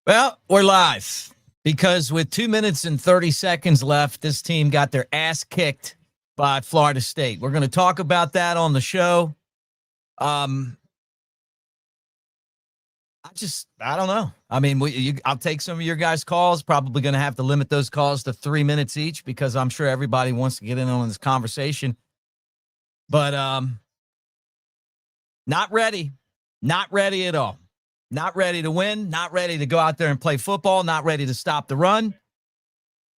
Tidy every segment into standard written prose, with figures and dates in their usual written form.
Well, we're live because with 2 minutes and 30 seconds left, this team got their ass kicked by Florida State. We're going to talk about that on the show. I don't know. I mean, I'll take some of your guys' calls. Probably going to have to limit those calls to 3 minutes each because I'm sure everybody wants to get in on this conversation. But not ready. Not ready at all. Not ready to win, not ready to go out there and play football, not ready to stop the run.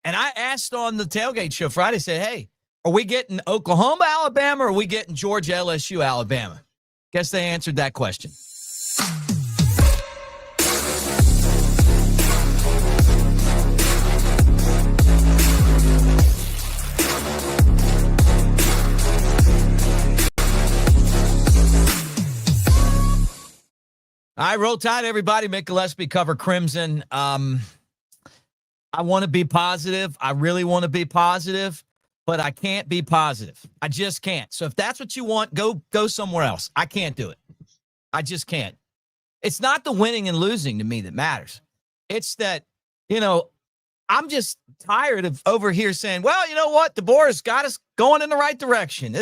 And I asked on the tailgate show Friday, said, hey, are we getting Oklahoma, Alabama, or are we getting Georgia, LSU, Alabama? Guess they answered that question. All right, roll tide, everybody. Mick Gillispie, cover Crimson. I want to be positive. I really want to be positive, but I can't be positive. I just can't. So if that's what you want, go somewhere else. I can't do it. I just can't. It's not the winning and losing to me that matters. It's that, I'm just tired of over here saying, well, you know what? DeBoer's got us going in the right direction.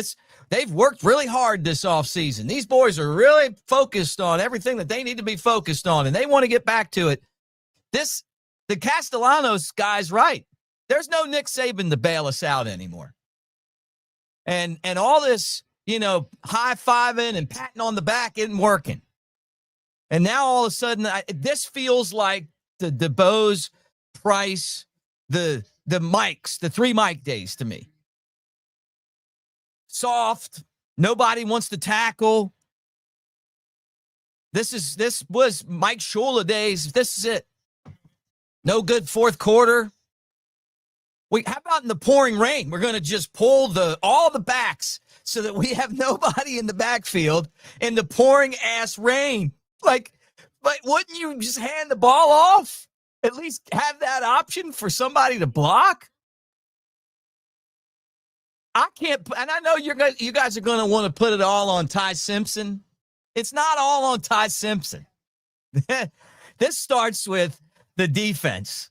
They've worked really hard this offseason. These boys are really focused on everything that they need to be focused on, and they want to get back to it. The Castellanos guy's right. There's no Nick Saban to bail us out anymore. And all this, high-fiving and patting on the back isn't working. And now all of a sudden, this feels like the DeBoer's, Price, the Mikes, the 3 Mike days to me. Soft. Nobody wants to tackle. This was Mike Shula days. This is it. No good fourth quarter. How about in the pouring rain? We're going to just pull all the backs so that we have nobody in the backfield in the pouring ass rain. Like, wouldn't you just hand the ball off? At least have that option for somebody to block? I can't, and I know you guys are going to want to put it all on Ty Simpson. It's not all on Ty Simpson. This starts with the defense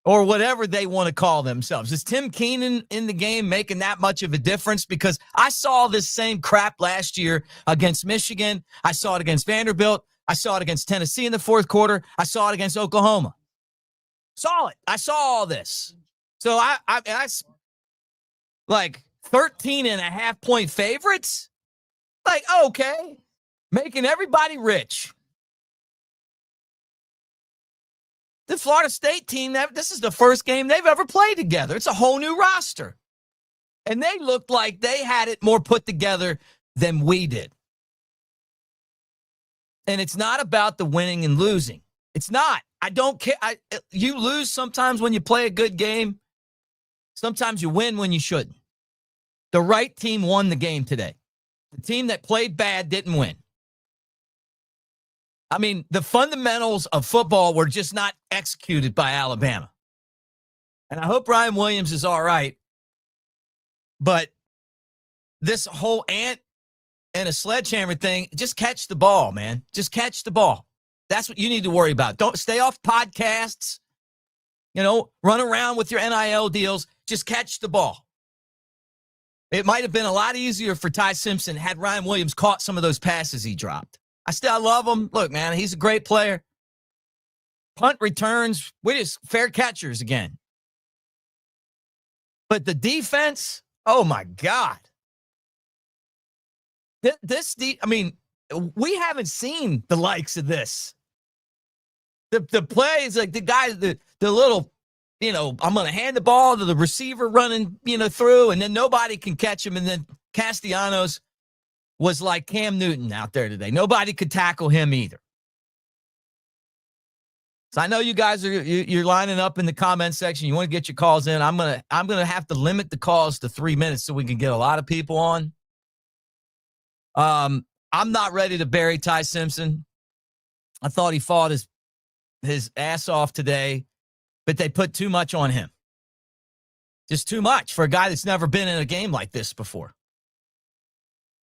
or whatever they want to call themselves. Is Tim Keenan in the game making that much of a difference? Because I saw this same crap last year against Michigan. I saw it against Vanderbilt. I saw it against Tennessee in the fourth quarter. I saw it against Oklahoma. Saw it. I saw all this. So I like 13.5-point favorites. Like, okay, making everybody rich. The Florida State team, this is the first game they've ever played together. It's a whole new roster. And they looked like they had it more put together than we did. And it's not about the winning and losing. It's not. I don't care. You lose sometimes when you play a good game. Sometimes you win when you shouldn't. The right team won the game today. The team that played bad didn't win. I mean, the fundamentals of football were just not executed by Alabama. And I hope Ryan Williams is all right. But this whole ant and a sledgehammer thing, just catch the ball, man. Just catch the ball. That's what you need to worry about. Don't stay off podcasts. Run around with your NIL deals. Just catch the ball. It might have been a lot easier for Ty Simpson had Ryan Williams caught some of those passes he dropped. I love him. Look, man, he's a great player. Punt returns, we're just fair catchers again. But the defense, oh, my God. We haven't seen the likes of this. The plays, like the guy, the little, I'm going to hand the ball to the receiver running, through, and then nobody can catch him. And then Castellanos was like Cam Newton out there today. Nobody could tackle him either. So I know you guys you're lining up in the comment section. You want to get your calls in. I'm gonna have to limit the calls to 3 minutes so we can get a lot of people on. I'm not ready to bury Ty Simpson. I thought he fought his ass off today, but they put too much on him. Just too much for a guy that's never been in a game like this before.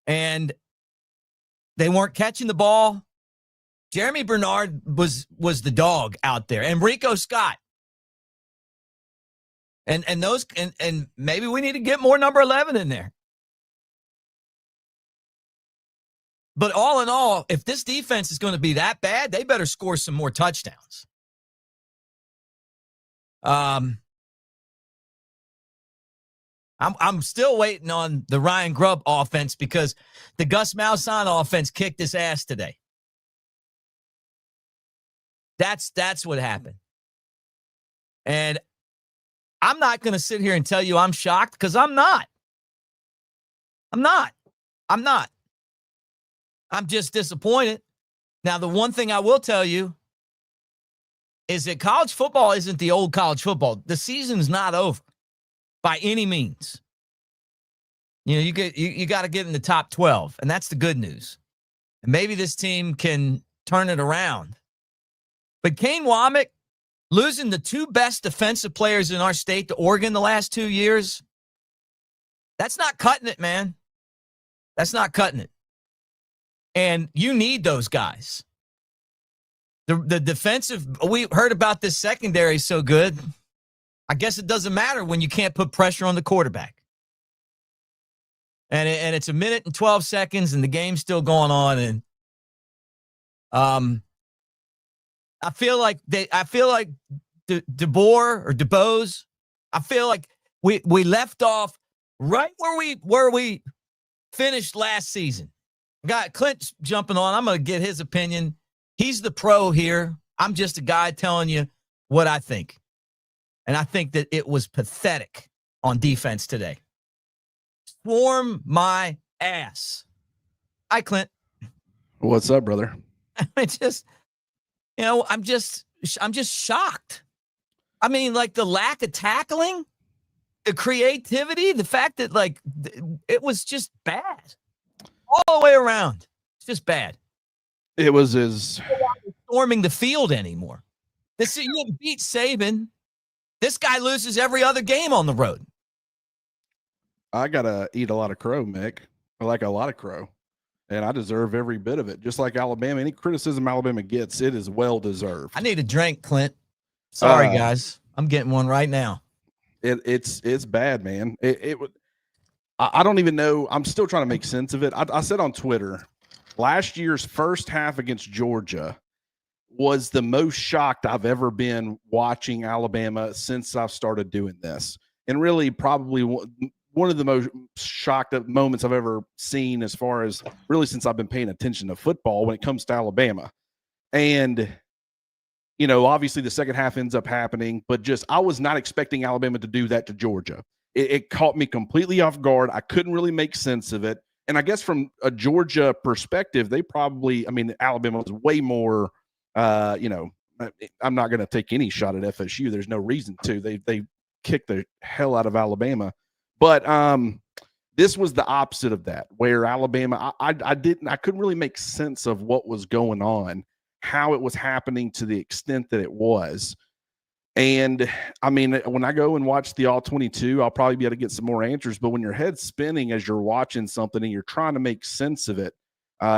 And they weren't catching the ball. Jeremy Bernard was the dog out there, and Rico Scott. And those and maybe we need to get more number 11 in there. But all in all, if this defense is going to be that bad, they better score some more touchdowns. I'm still waiting on the Ryan Grubb offense because the Gus Malzahn offense kicked his ass today. That's what happened. And I'm not going to sit here and tell you I'm shocked because I'm not. I'm just disappointed. Now, the one thing I will tell you is that college football isn't the old college football. The season's not over by any means. You know, you got to get in the top 12, and that's the good news. And maybe this team can turn it around. But Kane Womack, losing the two best defensive players in our state to Oregon the last 2 years, that's not cutting it, man. That's not cutting it. And you need those guys. The defensive, we heard about this secondary so good. I guess it doesn't matter when you can't put pressure on the quarterback. And it's a minute and 12 seconds, and the game's still going on. And I feel like DeBoer or DeBose, I feel like we left off right where we finished last season. Got Clint jumping on. I'm going to get his opinion. He's the pro here. I'm just a guy telling you what I think. And I think that it was pathetic on defense today. Swarm my ass. Hi, Clint. What's up, brother? I'm just shocked. I mean, like the lack of tackling, the creativity, the fact that it was just bad all the way around. It's just bad. It was storming the field anymore. You beat Saban. This guy loses every other game on the road. I gotta eat a lot of crow, Mick. I like a lot of crow, and I deserve every bit of it. Just like Alabama, any criticism Alabama gets, it is well deserved. I need a drink, Clint. Sorry, guys. I'm getting one right now. It's bad, man. I don't even know. I'm still trying to make sense of it. I said on Twitter, last year's first half against Georgia was the most shocked I've ever been watching Alabama since I've started doing this. And really probably one of the most shocked moments I've ever seen as far as really since I've been paying attention to football when it comes to Alabama. And, you know, obviously the second half ends up happening, but I was not expecting Alabama to do that to Georgia. It caught me completely off guard. I couldn't really make sense of it. And I guess from a Georgia perspective, Alabama was way more, I'm not going to take any shot at FSU. There's no reason to. They kicked the hell out of Alabama. But this was the opposite of that, where Alabama, I couldn't really make sense of what was going on, how it was happening to the extent that it was. And I mean, when I go and watch the All 22, I'll probably be able to get some more answers. But when your head's spinning as you're watching something and you're trying to make sense of it,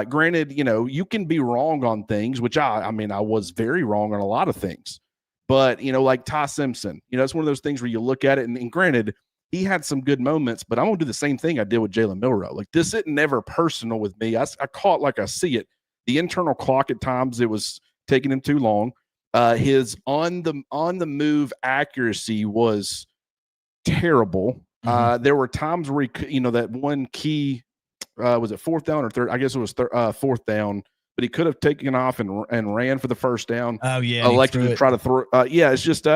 granted, you know, you can be wrong on things, which I was very wrong on a lot of things. But, you know, like Ty Simpson, you know, it's one of those things where you look at it and granted, he had some good moments, but I'm going to do the same thing I did with Jalen Milroe. Like, this isn't never personal with me. I call it like I see it. The internal clock at times, it was taking him too long. His on the move accuracy was terrible. Mm-hmm. There were times where that one key, was it fourth down or third? I guess it was fourth down, but he could have taken off and ran for the first down. Oh yeah. Elected to try to throw. It's just,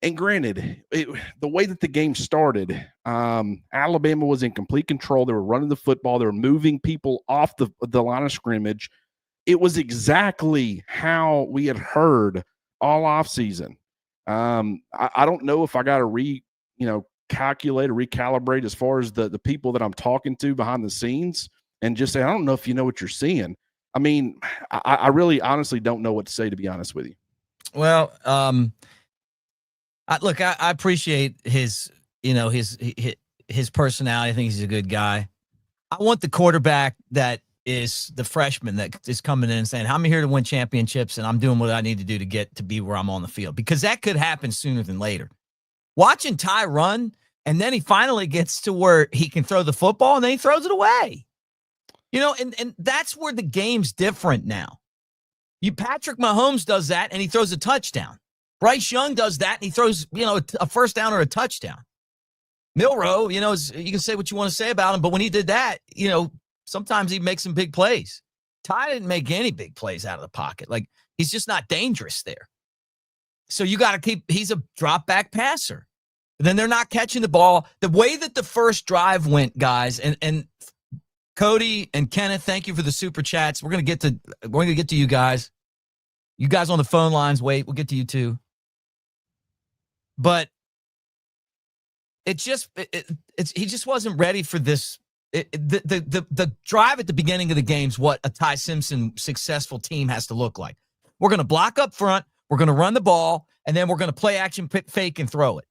and granted, the way that the game started, Alabama was in complete control. They were running the football. They were moving people off the line of scrimmage. It was exactly how we had heard all offseason. I don't know if I got to calculate or recalibrate as far as the people that I'm talking to behind the scenes and just say, I don't know if you know what you're seeing. I mean, I really honestly don't know what to say, to be honest with you. Well, look, I appreciate his personality. I think he's a good guy. I want the quarterback that is the freshman that is coming in and saying, I'm here to win championships, and I'm doing what I need to do to get to be where I'm on the field, because that could happen sooner than later. Watching Ty run, and then he finally gets to where he can throw the football, and then he throws it away. And that's where the game's different now. Patrick Mahomes does that, and he throws a touchdown. Bryce Young does that, and he throws, a first down or a touchdown. Milroe, you can say what you want to say about him, but when he did that, sometimes he makes some big plays. Ty didn't make any big plays out of the pocket. Like, he's just not dangerous there. So you got to he's a drop back passer. And then they're not catching the ball. The way that the first drive went, guys, and Cody and Kenneth, thank you for the super chats. We're going to get to you guys. You guys on the phone lines, wait, we'll get to you too. But he just wasn't ready for this. The drive at the beginning of the game is what a Ty Simpson successful team has to look like. We're going to block up front. We're going to run the ball, and then we're going to play action, fake, and throw it,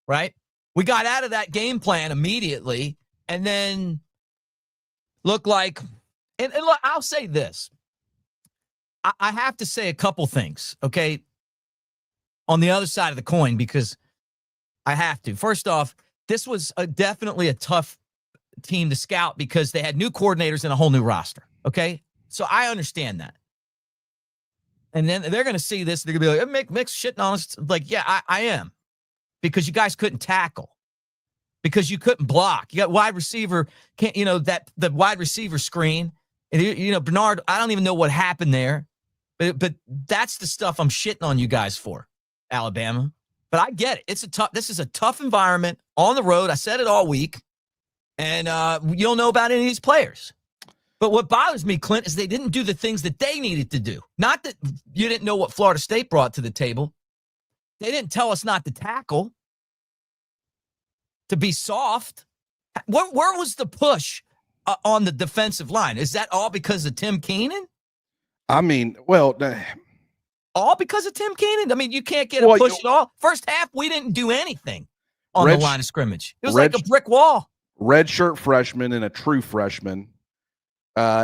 right? We got out of that game plan immediately, and then look like – and look, I'll say this. I have to say a couple things, okay, on the other side of the coin, because I have to. First off, this was definitely a tough team to scout because they had new coordinators and a whole new roster, okay? So I understand that. And then they're going to see this. They're going to be like, Mick's shitting on us. Like, yeah, I am. Because you guys couldn't tackle. Because you couldn't block. You got wide receiver, the wide receiver screen. And, Bernard, I don't even know what happened there. But that's the stuff I'm shitting on you guys for, Alabama. But I get it. This is a tough environment on the road. I said it all week. And you don't know about any of these players. But what bothers me, Clint, is they didn't do the things that they needed to do. Not that you didn't know what Florida State brought to the table. They didn't tell us not to tackle, to be soft. Where was the push on the defensive line? Is that all because of Tim Keenan? I mean, well, all because of Tim Keenan? I mean, you can't get a push at all. First half, we didn't do anything on the line of scrimmage. It was like a brick wall. Redshirt freshman and a true freshman.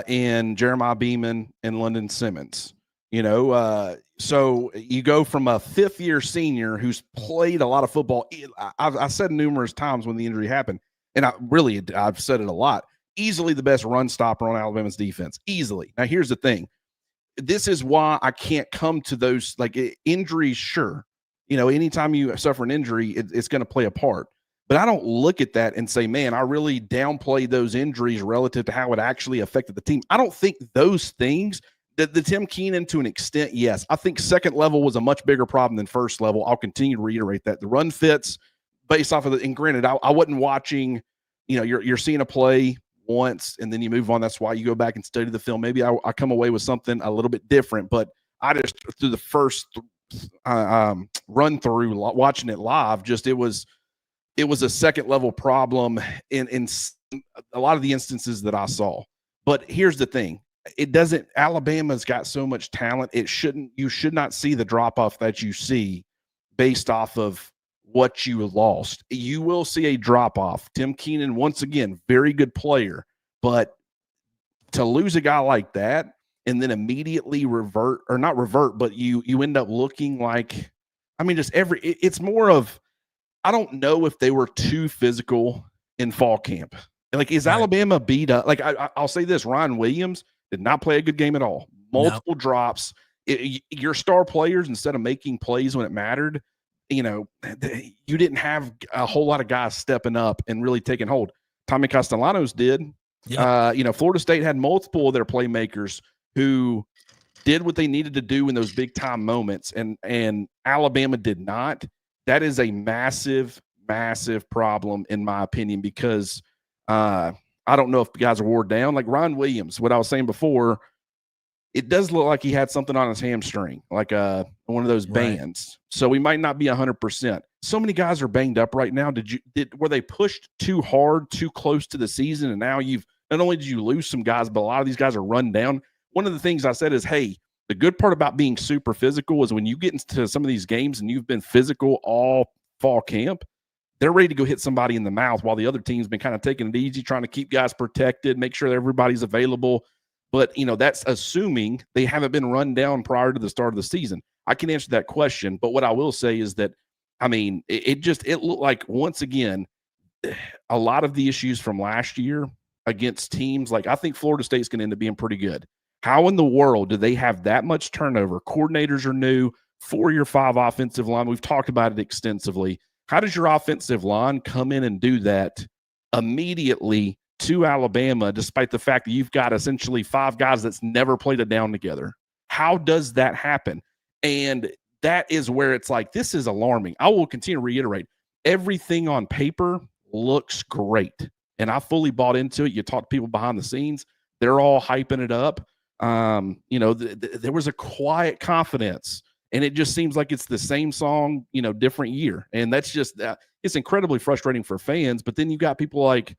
In Jeremiah Beeman and London Simmons, so you go from a fifth-year senior who's played a lot of football. I said numerous times when the injury happened, and I've said it a lot, easily the best run stopper on Alabama's defense, easily. Now, here's the thing. This is why I can't come to those, like, injuries, sure. Anytime you suffer an injury, it's going to play a part. But I don't look at that and say, man, I really downplayed those injuries relative to how it actually affected the team. I don't think those things, the Tim Keenan to an extent, yes. I think second level was a much bigger problem than first level. I'll continue to reiterate that. The run fits based off of and granted, I wasn't watching, you're seeing a play once and then you move on. That's why you go back and study the film. Maybe I come away with something a little bit different, but I just, through the first run through, watching it live, it was a second level problem in a lot of the instances that I saw. But here's the thing. Alabama's got so much talent. You should not see the drop off that you see based off of what you lost. You will see a drop off. Tim Keenan, once again, very good player, but to lose a guy like that and then immediately not revert, but you end up looking like, it's more of, I don't know if they were too physical in fall camp. Like, is Alabama beat up? Like, I'll say this, Ryan Williams did not play a good game at all. Multiple drops. Your star players, instead of making plays when it mattered, you didn't have a whole lot of guys stepping up and really taking hold. Tommy Castellanos did. Yep. Florida State had multiple of their playmakers who did what they needed to do in those big time moments, and Alabama did not. That is a massive, massive problem, in my opinion, because I don't know if the guys are wore down. Like Ryan Williams, what I was saying before, it does look like he had something on his hamstring, like one of those bands. So we might not be 100%. So many guys are banged up right now. Were they pushed too hard, too close to the season? And now not only did you lose some guys, but a lot of these guys are run down. One of the things I said is, hey, the good part about being super physical is when you get into some of these games and you've been physical all fall camp, they're ready to go hit somebody in the mouth while the other team's been kind of taking it easy, trying to keep guys protected, make sure that everybody's available. But, that's assuming they haven't been run down prior to the start of the season. I can answer that question. But what I will say is that, it looked like, once again, a lot of the issues from last year against teams, like I think Florida State's going to end up being pretty good. How in the world do they have that much turnover? Coordinators are new, 4-year, 5 offensive line. We've talked about it extensively. How does your offensive line come in and do that immediately to Alabama, despite the fact that you've got essentially 5 guys that's never played a down together? How does that happen? And that is where it's like, this is alarming. I will continue to reiterate, everything on paper looks great. And I fully bought into it. You talk to people behind the scenes, they're all hyping it up. There was a quiet confidence, and it just seems like it's the same song, different year. And that's just, it's incredibly frustrating for fans. But then you got people like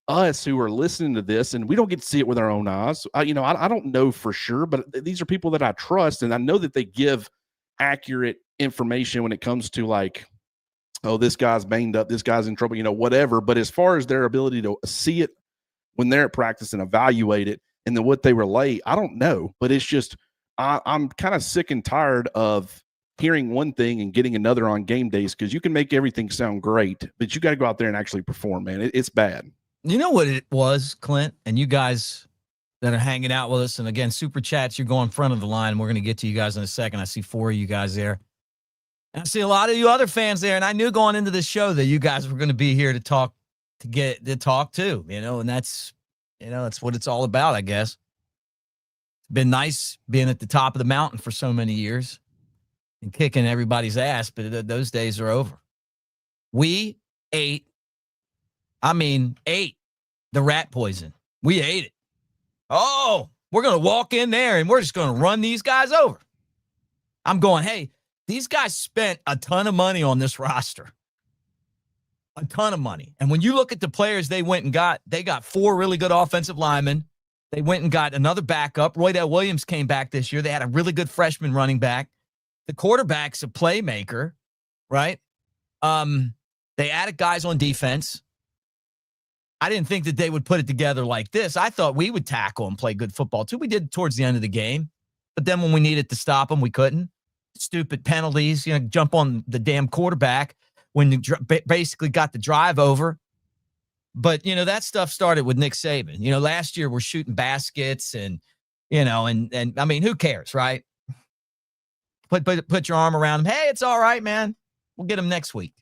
us who are listening to this, and we don't get to see it with our own eyes. I don't know for sure, but these are people that I trust, and I know that they give accurate information when it comes to, like, oh, this guy's banged up, this guy's in trouble, whatever. But as far as their ability to see it when they're at practice and evaluate it, and then what they relay, I don't know. But it's just, I'm kind of sick and tired of hearing one thing and getting another on game days, because you can make everything sound great, but you got to go out there and actually perform, man. It's bad. You know what it was, Clint, and you guys that are hanging out with us, and again, super chats, you're going front of the line. We're going to get to you guys in a second. I see 4 of you guys there. And I see a lot of you other fans there, and I knew going into this show that you guys were going to be here to talk too, and that's what it's all about, I guess. It's been nice being at the top of the mountain for so many years and kicking everybody's ass, but those days are over. We ate the rat poison. We ate it. Oh, we're going to walk in there and we're just going to run these guys over. I'm going, hey, these guys spent a ton of money on this roster. A ton of money. And when you look at the players they went and got, they got 4 really good offensive linemen. They went and got another backup. Roydell Williams came back this year. They had a really good freshman running back. The quarterback's a playmaker, right? They added guys on defense. I didn't think that they would put it together like this. I thought we would tackle and play good football too. We did towards the end of the game. But then when we needed to stop them, we couldn't. Stupid penalties, jump on the damn quarterback when you basically got the drive over. But, that stuff started with Nick Saban. Last year we're shooting baskets and I mean, who cares, right? Put your arm around him. Hey, it's all right, man. We'll get him next week.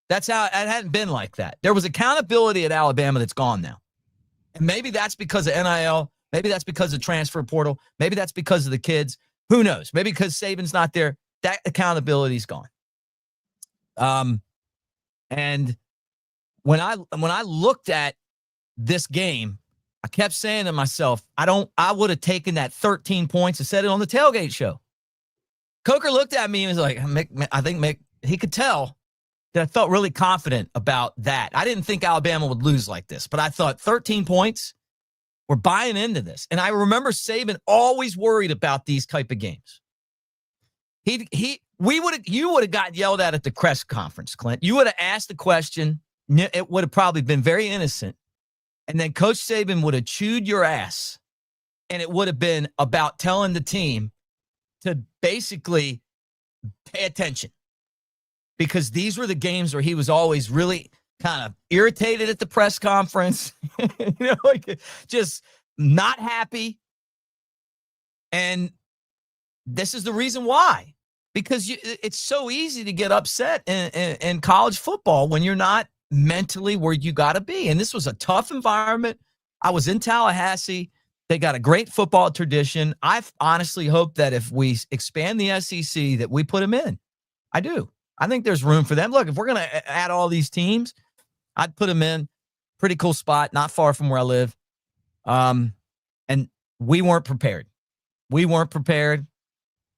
That's how it hadn't been like that. There was accountability at Alabama that's gone now. And maybe that's because of NIL. Maybe that's because of transfer portal. Maybe that's because of the kids. Who knows? Maybe because Saban's not there. That accountability's gone. And when I looked at this game, I kept saying to myself, I would have taken that 13 points and said it on the tailgate show. Coker looked at me and was like, Mick, he could tell that I felt really confident about that. I didn't think Alabama would lose like this, but I thought 13 points, we're buying into this. And I remember Saban always worried about these type of games. You would have gotten yelled at the press conference, Clint. You would have asked the question. It would have probably been very innocent. And then Coach Saban would have chewed your ass. And it would have been about telling the team to basically pay attention. Because these were the games where he was always really kind of irritated at the press conference, just not happy. And this is the reason why. Because it's so easy to get upset in college football when you're not mentally where you got to be. And this was a tough environment. I was in Tallahassee. They got a great football tradition. I honestly hope that if we expand the SEC, that we put them in. I do. I think there's room for them. Look, if we're going to add all these teams, I'd put them in. Pretty cool spot, not far from where I live. And we weren't prepared. We weren't prepared,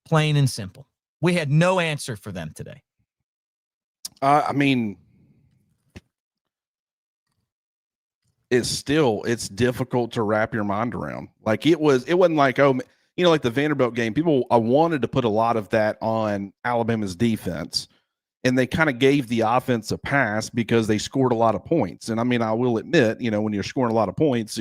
plain and simple. We had no answer for them today. It's difficult to wrap your mind around. Like it wasn't like, like the Vanderbilt game, people wanted to put a lot of that on Alabama's defense, and they kind of gave the offense a pass because they scored a lot of points. And I will admit, when you're scoring a lot of points,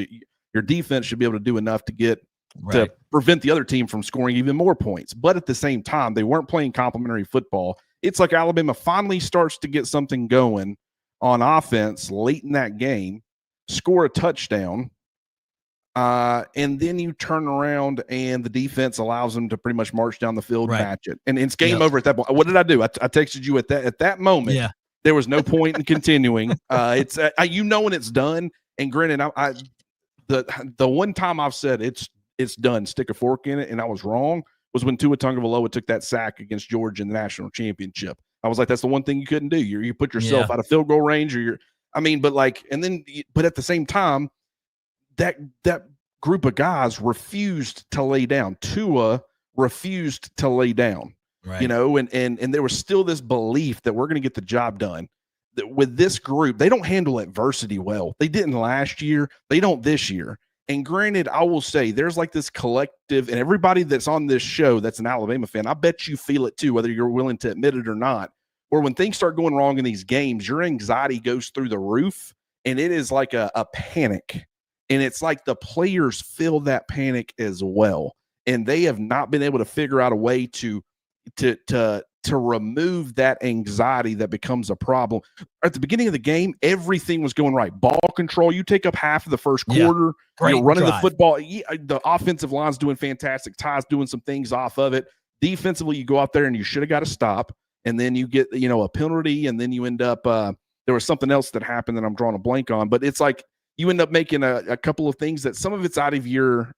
your defense should be able to do enough to get Right. prevent the other team from scoring even more points. But at the same time, they weren't playing complimentary football. It's like Alabama finally starts to get something going on offense late in that game, score a touchdown, and then you turn around and the defense allows them to pretty much march down the field and match it. And it's game over at that point. What did I do? I texted you at that moment. Yeah. There was no point in continuing. It's when it's done. And granted, the one time I've said it's done, stick a fork in it, and I was wrong, was when Tua Tagovailoa took that sack against Georgia in the national championship. I was like, that's the one thing you couldn't do. You put yourself out of field goal range, but at the same time, that group of guys refused to lay down. Tua refused to lay down. Right. And there was still this belief that we're going to get the job done. That with this group, they don't handle adversity well. They didn't last year. They don't this year. And granted, I will say there's like this collective, and everybody that's on this show that's an Alabama fan, I bet you feel it too, whether you're willing to admit it or not, where when things start going wrong in these games, your anxiety goes through the roof, and it is like a panic. And it's like the players feel that panic as well. And they have not been able to figure out a way to remove that anxiety that becomes a problem. At the beginning of the game, everything was going right. Ball control, you take up half of the first quarter. You're running the football. The offensive line's doing fantastic. Ty's doing some things off of it. Defensively, you go out there and you should have got a stop. And then you get, a penalty, and then you end up there was something else that happened that I'm drawing a blank on. But it's like you end up making a couple of things that some of it's out of your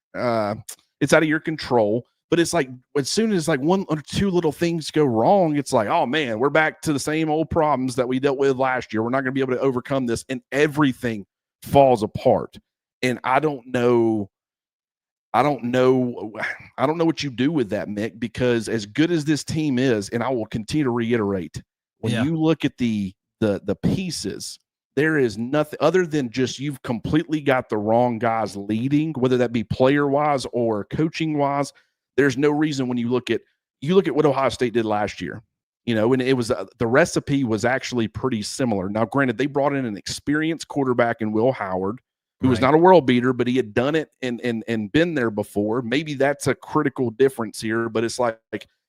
control. But it's like as soon as like one or two little things go wrong, it's like, oh man, we're back to the same old problems that we dealt with last year. We're not going to be able to overcome this, and everything falls apart. And I don't know what you do with that, Mick, because as good as this team is, and I will continue to reiterate, when you look at the pieces, there is nothing other than just you've completely got the wrong guys leading, whether that be player wise or coaching wise. There's no reason when you look at what Ohio State did last year, and it was the recipe was actually pretty similar. Now, granted, they brought in an experienced quarterback in Will Howard, who was not a world beater, but he had done it and been there before. Maybe that's a critical difference here, but it's like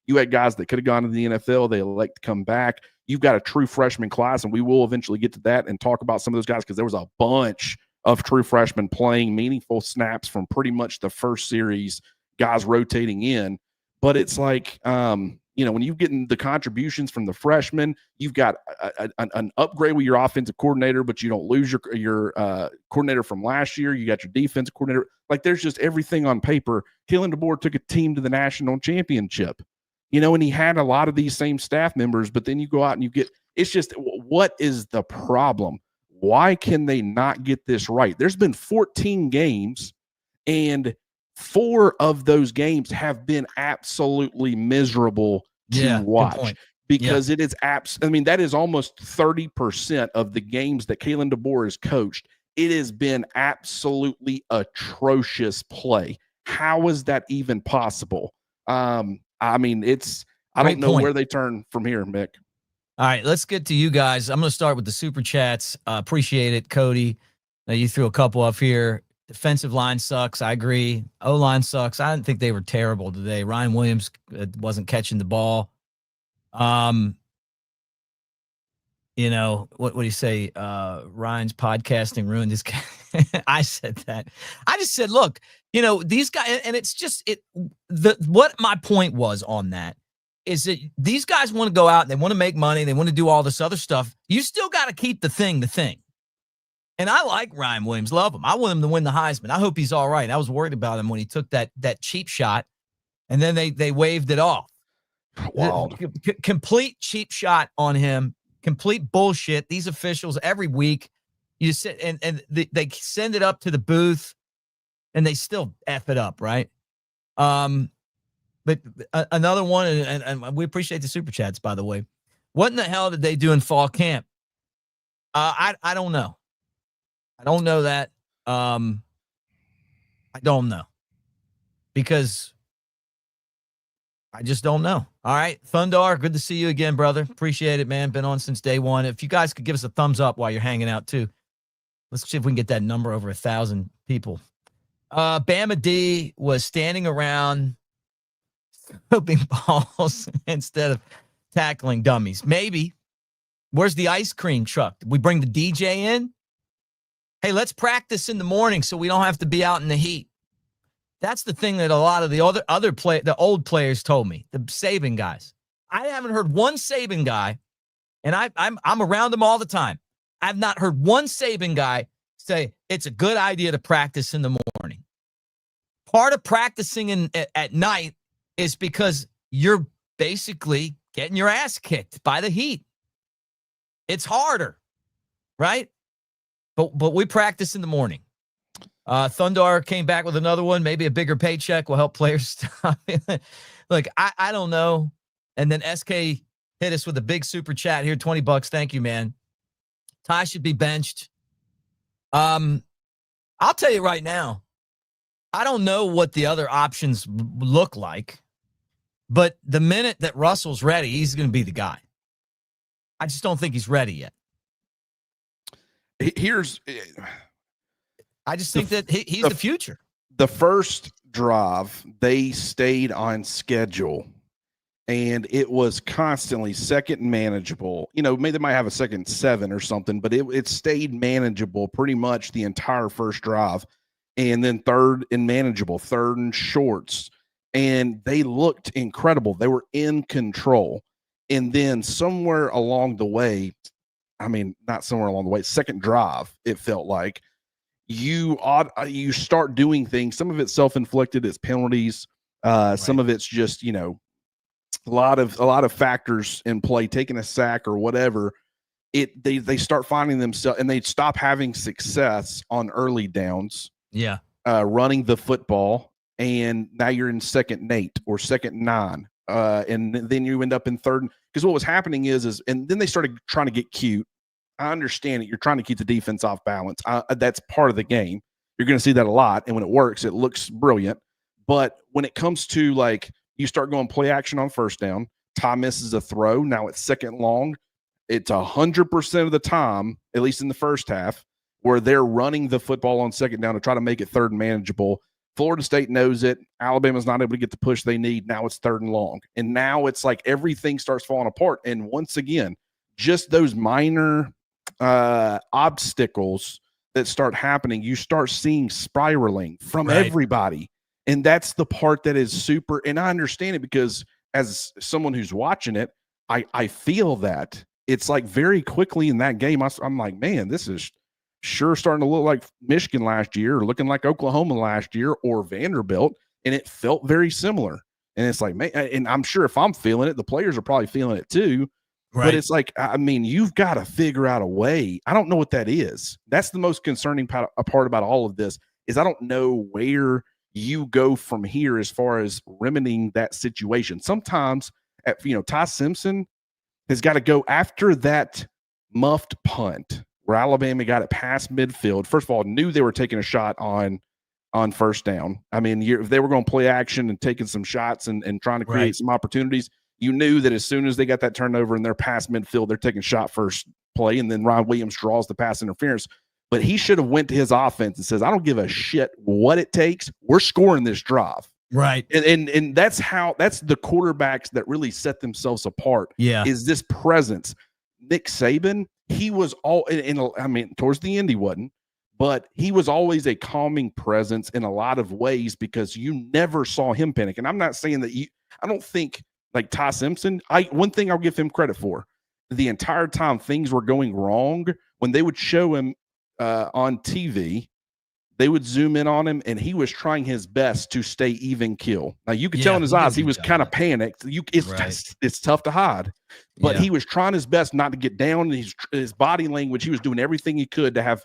you had guys that could have gone to the NFL. They elect to come back. You've got a true freshman class, and we will eventually get to that and talk about some of those guys because there was a bunch of true freshmen playing meaningful snaps from pretty much the first series, guys rotating in. But it's like, when you get the contributions from the freshmen, you've got an upgrade with your offensive coordinator, but you don't lose your coordinator from last year. You got your defensive coordinator. Like there's just everything on paper. Kalen DeBoer took a team to the national championship, and he had a lot of these same staff members, but then you go out and it's just, what is the problem? Why can they not get this right? There's been 14 games, and 4 of those games have been absolutely miserable to watch because it is that is almost 30% of the games that Kalen DeBoer has coached. It has been absolutely atrocious play. How is that even possible? I don't know where they turn from here, Mick. All right, let's get to you guys. I'm going to start with the super chats. Appreciate it, Cody. Now you threw a couple up here. Defensive line sucks. I agree. O-line sucks. I didn't think they were terrible today. Ryan Williams wasn't catching the ball. What do you say? Ryan's podcasting ruined his I said that. I just said, look, these guys, and it's just what my point was on that is that these guys want to go out and they want to make money. They want to do all this other stuff. You still got to keep the thing. And I like Ryan Williams, love him. I want him to win the Heisman. I hope he's all right. I was worried about him when he took that cheap shot, and then they waved it off. Wild. Complete cheap shot on him. Complete bullshit. These officials every week, you just sit and they send it up to the booth, and they still F it up, right? But another one, and we appreciate the super chats, by the way. What in the hell did they do in fall camp? I don't know. I don't know that. I don't know because I just don't know. All right. Thundar, good to see you again, brother. Appreciate it, man. Been on since day one. If you guys could give us a thumbs up while you're hanging out too. Let's see if we can get that number over 1,000 people. Bama D was standing around scooping balls instead of tackling dummies. Maybe. Where's the ice cream truck? Did we bring the DJ in? Hey, let's practice in the morning so we don't have to be out in the heat. That's the thing that a lot of the the old players told me, the Saban guys. I haven't heard one Saban guy, and I'm around them all the time. I've not heard one Saban guy say it's a good idea to practice in the morning. Part of practicing at night is because you're basically getting your ass kicked by the heat. It's harder, right? But we practice in the morning. Thundar came back with another one. Maybe a bigger paycheck will help players stop. Look, I don't know. And then SK hit us with a big super chat here, $20. Thank you, man. Ty should be benched. I'll tell you right now, I don't know what the other options look like, but the minute that Russell's ready, he's going to be the guy. I just don't think he's ready yet. I just think that he's the future. The first drive, they stayed on schedule, and it was constantly second and manageable. You know, maybe they might have a second 7 or something, but it stayed manageable pretty much the entire first drive. And then third and manageable, third and shorts. And they looked incredible. They were in control. And then somewhere along the way, I mean, not somewhere along the way, second drive, it felt like you start doing things. Some of it's self-inflicted, it's penalties. Right. Some of it's just, you know, a lot of factors in play, taking a sack or whatever. They start finding themselves, and they stop having success on early downs. Yeah. Running the football, and now you're in second and 8 or second and 9. And then you end up in third, because what was happening is and then they started trying to get cute. I understand it. You're trying to keep the defense off balance. That's part of the game. You're going to see that a lot. And when it works, it looks brilliant. But when it comes to, like, you start going play action on first down, Ty misses a throw. Now it's second long. It's 100% of the time, at least in the first half, where they're running the football on second down to try to make it third and manageable. Florida State knows it. Alabama's not able to get the push they need. Now it's third and long. And now it's like everything starts falling apart. And once again, just those minor obstacles that start happening, you start seeing spiraling from everybody. And that's the part that is super. And I understand it, because as someone who's watching it, I feel that. It's like very quickly in that game, I'm like, man, this is sure starting to look like Michigan last year, or looking like Oklahoma last year, or Vanderbilt. And it felt very similar. And it's like, man, and I'm sure if I'm feeling it, the players are probably feeling it too. Right. But it's like, I mean, you've got to figure out a way. I don't know what that is. That's the most concerning part about all of this, is I don't know where you go from here as far as remedying that situation. Sometimes, Ty Simpson has got to go after that muffed punt where Alabama got it past midfield. First of all, knew they were taking a shot on first down. I mean, if they were going to play action and taking some shots and trying to create some opportunities, you knew that as soon as they got that turnover and they're past midfield, they're taking shot first play, and then Ron Williams draws the pass interference. But he should have went to his offense and says, I don't give a shit what it takes. We're scoring this drive. Right. And that's the quarterbacks that really set themselves apart. Yeah. Is this presence. Nick Saban, he was towards the end he wasn't, but he was always a calming presence in a lot of ways, because you never saw him panic. And I'm not saying that I don't think, like Ty Simpson, one thing I'll give him credit for, the entire time things were going wrong, when they would show him on TV, they would zoom in on him, and he was trying his best to stay even kill. Now you could tell in his eyes he was kind of panicked. It's tough to hide, but he was trying his best not to get down. His body language, he was doing everything he could to have,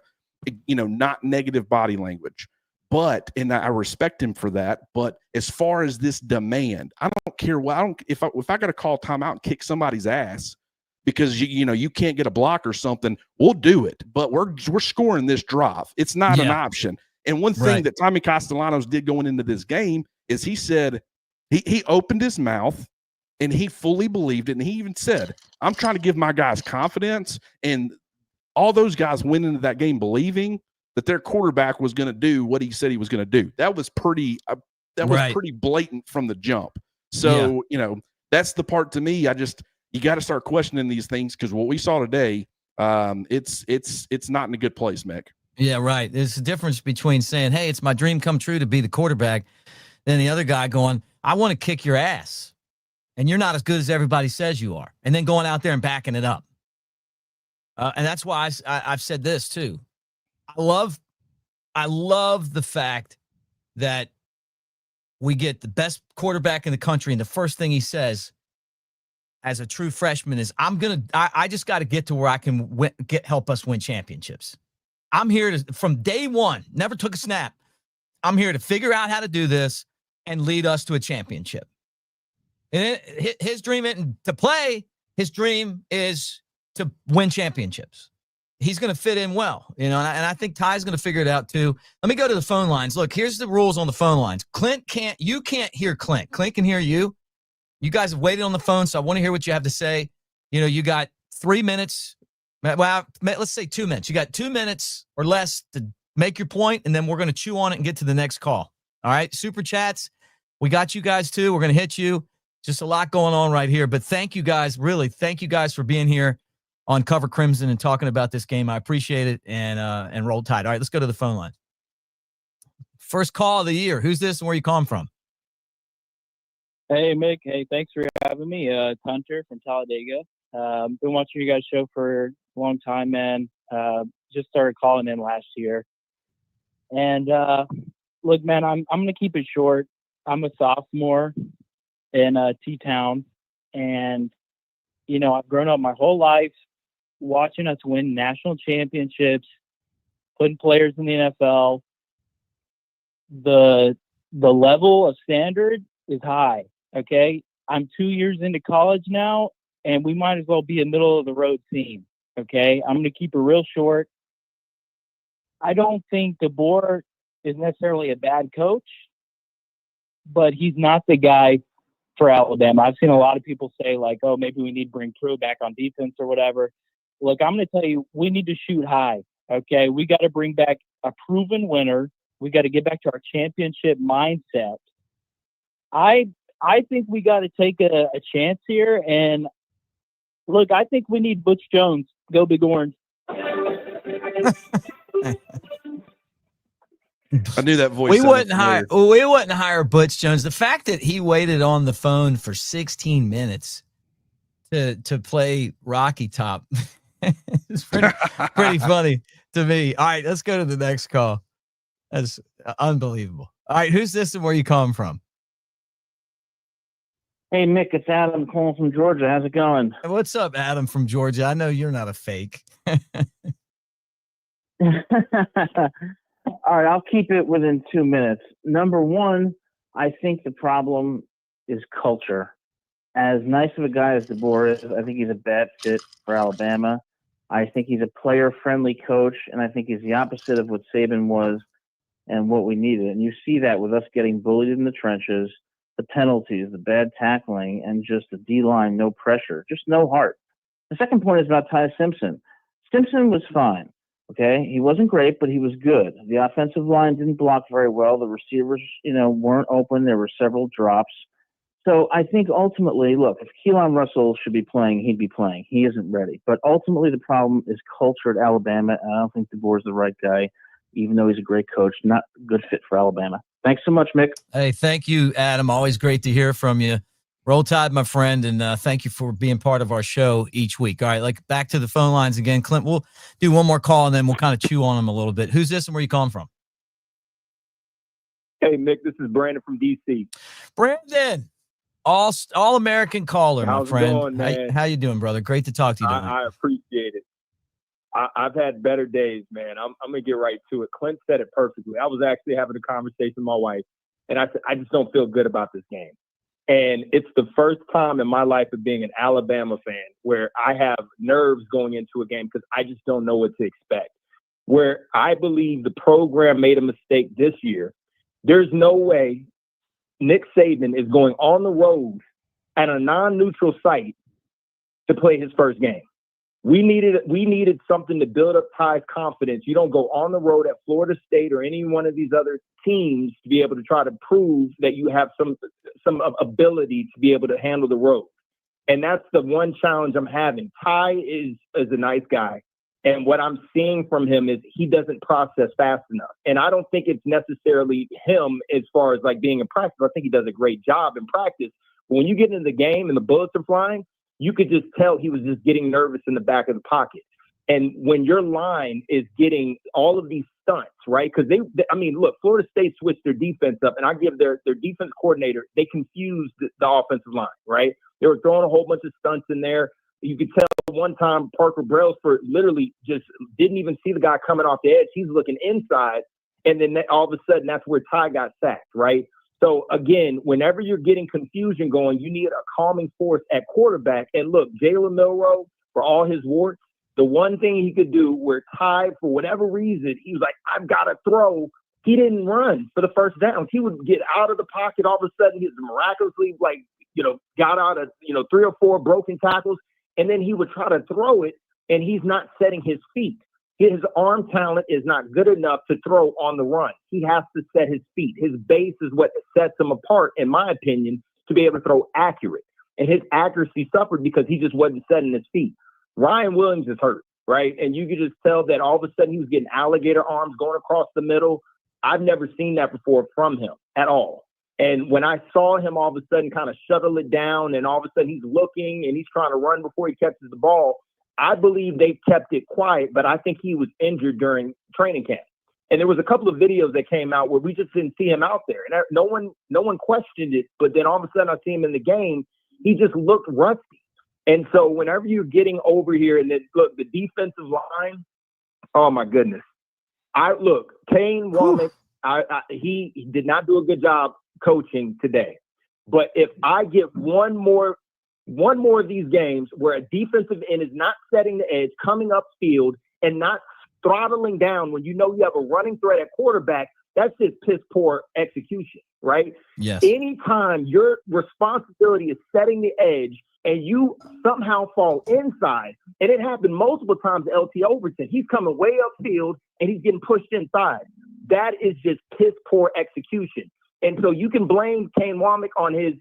not negative body language. But, and I respect him for that. But as far as this demand, I don't care what. If I got to call timeout and kick somebody's ass because you can't get a block or something, we'll do it. But we're scoring this drive. It's not an option. And one thing that Tommy Castellanos did going into this game is he said he opened his mouth and he fully believed it. And he even said, I'm trying to give my guys confidence. And all those guys went into that game believing that their quarterback was going to do what he said he was going to do. That was pretty pretty blatant from the jump. So, that's the part to me. You got to start questioning these things, because what we saw today, it's not in a good place, Mick. Yeah, right. There's a difference between saying, hey, it's my dream come true to be the quarterback, than the other guy going, I want to kick your ass, and you're not as good as everybody says you are, and then going out there and backing it up. And that's why I've said this too. I love the fact that we get the best quarterback in the country, and the first thing he says as a true freshman is, I just got to get to where I can help us win championships. I'm here to, from day one, never took a snap. I'm here to figure out how to do this and lead us to a championship. And his dream isn't to play. His dream is to win championships. He's going to fit in well, and I think Ty's going to figure it out too. Let me go to the phone lines. Look, here's the rules on the phone lines. You can't hear Clint. Clint can hear you. You guys have waited on the phone, so I want to hear what you have to say. You got 3 minutes. Well, let's say 2 minutes. You got 2 minutes or less to make your point, and then we're going to chew on it and get to the next call. All right, super chats. We got you guys too. We're going to hit you. Just a lot going on right here, but thank you guys. Really, thank you guys for being here on Cover Crimson and talking about this game. I appreciate it, and Roll Tide. All right, let's go to the phone line. First call of the year. Who's this and where you calling from? Hey, Mick. Hey, thanks for having me. Hunter from Talladega. Been watching you guys' show for a long time, man. Just started calling in last year. And look, man, I'm going to keep it short. I'm a sophomore in T-Town, and I've grown up my whole life watching us win national championships, putting players in the NFL. The level of standard is high. Okay, I'm 2 years into college now, and we might as well be a middle of the road team. Okay, I'm going to keep it real short. I don't think DeBoer is necessarily a bad coach, but he's not the guy for Alabama. I've seen a lot of people say, like, oh, maybe we need to bring Pruitt back on defense or whatever. Look, I'm going to tell you, we need to shoot high, okay? We got to bring back a proven winner. We got to get back to our championship mindset. I think we got to take a chance here. And, look, I think we need Butch Jones. Go Big Orange. I knew that voice. We wouldn't hire Butch Jones. The fact that he waited on the phone for 16 minutes to play Rocky Top is pretty funny to me. All right, let's go to the next call. That's unbelievable. All right, who's this and where you calling from? Hey, Mick, it's Adam calling from Georgia. How's it going? What's up, Adam from Georgia? I know you're not a fake. All right, I'll keep it within 2 minutes. Number one, I think the problem is culture. As nice of a guy as DeBoer is, I think he's a bad fit for Alabama. I think he's a player-friendly coach, and I think he's the opposite of what Saban was and what we needed. And you see that with us getting bullied in the trenches, the penalties, the bad tackling, and just the D-line, no pressure, just no heart. The second point is about Ty Simpson. Simpson was fine. Okay, he wasn't great, but he was good. The offensive line didn't block very well. The receivers, weren't open. There were several drops. So I think ultimately, look, if Keelan Russell should be playing, he'd be playing. He isn't ready. But ultimately, the problem is culture at Alabama, and I don't think DeBoer's the right guy, even though he's a great coach. Not a good fit for Alabama. Thanks so much, Mick. Hey, thank you, Adam. Always great to hear from you. Roll Tide, my friend, and thank you for being part of our show each week. All right, back to the phone lines again. Clint, we'll do one more call, and then we'll kind of chew on them a little bit. Who's this and where you calling from? Hey, Mick, this is Brandon from D.C. Brandon, all-American caller, How's my friend. it going, man? How you doing, brother? Great to talk to you tonight. I appreciate it. I've had better days, man. I'm going to get right to it. Clint said it perfectly. I was actually having a conversation with my wife, and I said, I just don't feel good about this game. And it's the first time in my life of being an Alabama fan where I have nerves going into a game because I just don't know what to expect. Where I believe the program made a mistake this year, there's no way Nick Saban is going on the road at a non-neutral site to play his first game. We needed something to build up Ty's confidence. You don't go on the road at Florida State or any one of these other teams to be able to try to prove that you have some ability to be able to handle the road. And that's the one challenge I'm having. Ty is a nice guy. And what I'm seeing from him is he doesn't process fast enough. And I don't think it's necessarily him as far as like being in practice. I think he does a great job in practice. But when you get into the game and the bullets are flying, you could just tell he was just getting nervous in the back of the pocket. And when your line is getting all of these stunts, right? Because look, Florida State switched their defense up, and I give their defense coordinator, they confused the offensive line, right? They were throwing a whole bunch of stunts in there. You could tell one time Parker Brailsford literally just didn't even see the guy coming off the edge. He's looking inside, and then all of a sudden that's where Ty got sacked, right? So, again, whenever you're getting confusion going, you need a calming force at quarterback. And, look, Jalen Milroe, for all his warts, the one thing he could do where Ty, for whatever reason, he was like, I've got to throw. He didn't run for the first down. He would get out of the pocket. All of a sudden, he miraculously, got out of, 3 or 4 broken tackles. And then he would try to throw it, and he's not setting his feet. His arm talent is not good enough to throw on the run. He has to set his feet. His base is what sets him apart, in my opinion, to be able to throw accurate. And his accuracy suffered because he just wasn't setting his feet. Ryan Williams is hurt, right? And you could just tell that all of a sudden he was getting alligator arms going across the middle. I've never seen that before from him at all. And when I saw him all of a sudden kind of shuttle it down, and all of a sudden he's looking and he's trying to run before he catches the ball, I believe they kept it quiet, but I think he was injured during training camp. And there was a couple of videos that came out where we just didn't see him out there. And no one questioned it, but then all of a sudden I see him in the game. He just looked rusty. And so whenever you're getting over here and then, look, the defensive line, oh my goodness. Kane Womack, he did not do a good job coaching today. But if I get one more of these games where a defensive end is not setting the edge, coming upfield, and not throttling down when you know you have a running threat at quarterback, that's just piss poor execution, right? Yes. Anytime your responsibility is setting the edge and you somehow fall inside, and it happened multiple times to LT Overton, he's coming way upfield and he's getting pushed inside. That is just piss poor execution. And so you can blame Kane Womack on his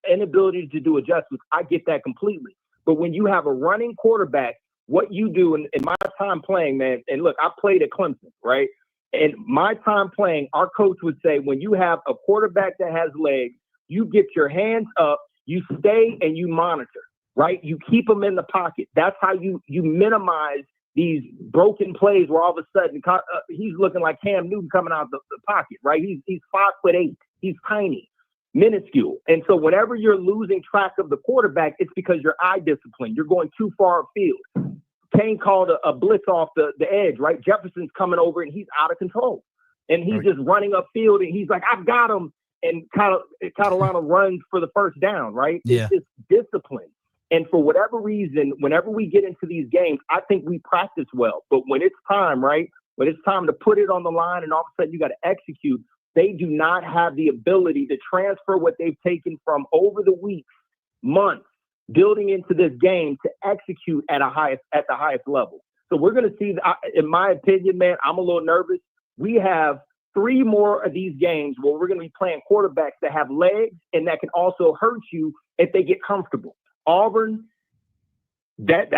inability to do adjustments. I get that completely. But when you have a running quarterback, what you do in my time playing, man, and look, I played at Clemson, right? And my time playing, our coach would say, when you have a quarterback that has legs, you get your hands up, you stay and you monitor, right? You keep them in the pocket. That's how you minimize these broken plays where all of a sudden he's looking like Cam Newton coming out the pocket, right? He's 5'8". He's tiny, minuscule. And so whenever you're losing track of the quarterback, it's because your eye discipline. You're going too far afield. Kane called a blitz off the edge, right? Jefferson's coming over and he's out of control. And he's just running upfield and he's like, I've got him. And Catalano runs for the first down, right? Yeah. It's just discipline. And for whatever reason, whenever we get into these games, I think we practice well. But when it's time, right, when it's time to put it on the line and all of a sudden you got to execute, they do not have the ability to transfer what they've taken from over the weeks, months, building into this game to execute at the highest level. So we're going to see, in my opinion, man, I'm a little nervous. We have 3 more of these games where we're going to be playing quarterbacks that have legs and that can also hurt you if they get comfortable. Auburn, that's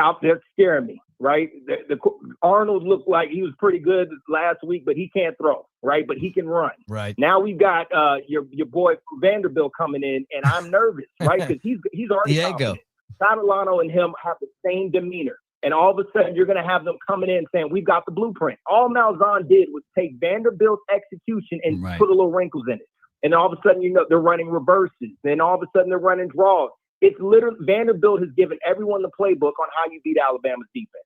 scaring me, right? The Arnold looked like he was pretty good last week, but he can't throw, right? But he can run. Right. Now we've got your boy Vanderbilt coming in, and I'm nervous, right? Because he's already confident. Catalano and him have the same demeanor. And all of a sudden, you're going to have them coming in saying, we've got the blueprint. All Malzahn did was take Vanderbilt's execution and put a little wrinkles in it. And all of a sudden, they're running reverses. Then all of a sudden, they're running draws. It's literally Vanderbilt has given everyone the playbook on how you beat Alabama's defense.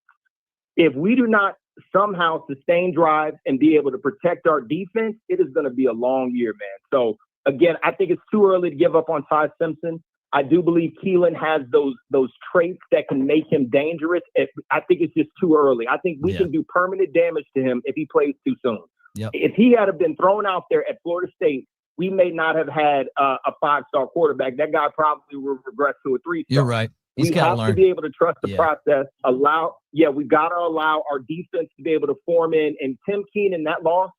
If we do not somehow sustain drives and be able to protect our defense, it is going to be a long year, man. So, again, I think it's too early to give up on Ty Simpson. I do believe Keelan has those traits that can make him dangerous. I think it's just too early. I think we can do permanent damage to him if he plays too soon. Yep. If he had been thrown out there at Florida State, we may not have had a 5-star quarterback. That guy probably will regress to a 3-star. You're right. He's we gotta have learn. to be able to trust the Yeah. process. We got to allow our defense to be able to form in. And Tim Keenan, that loss,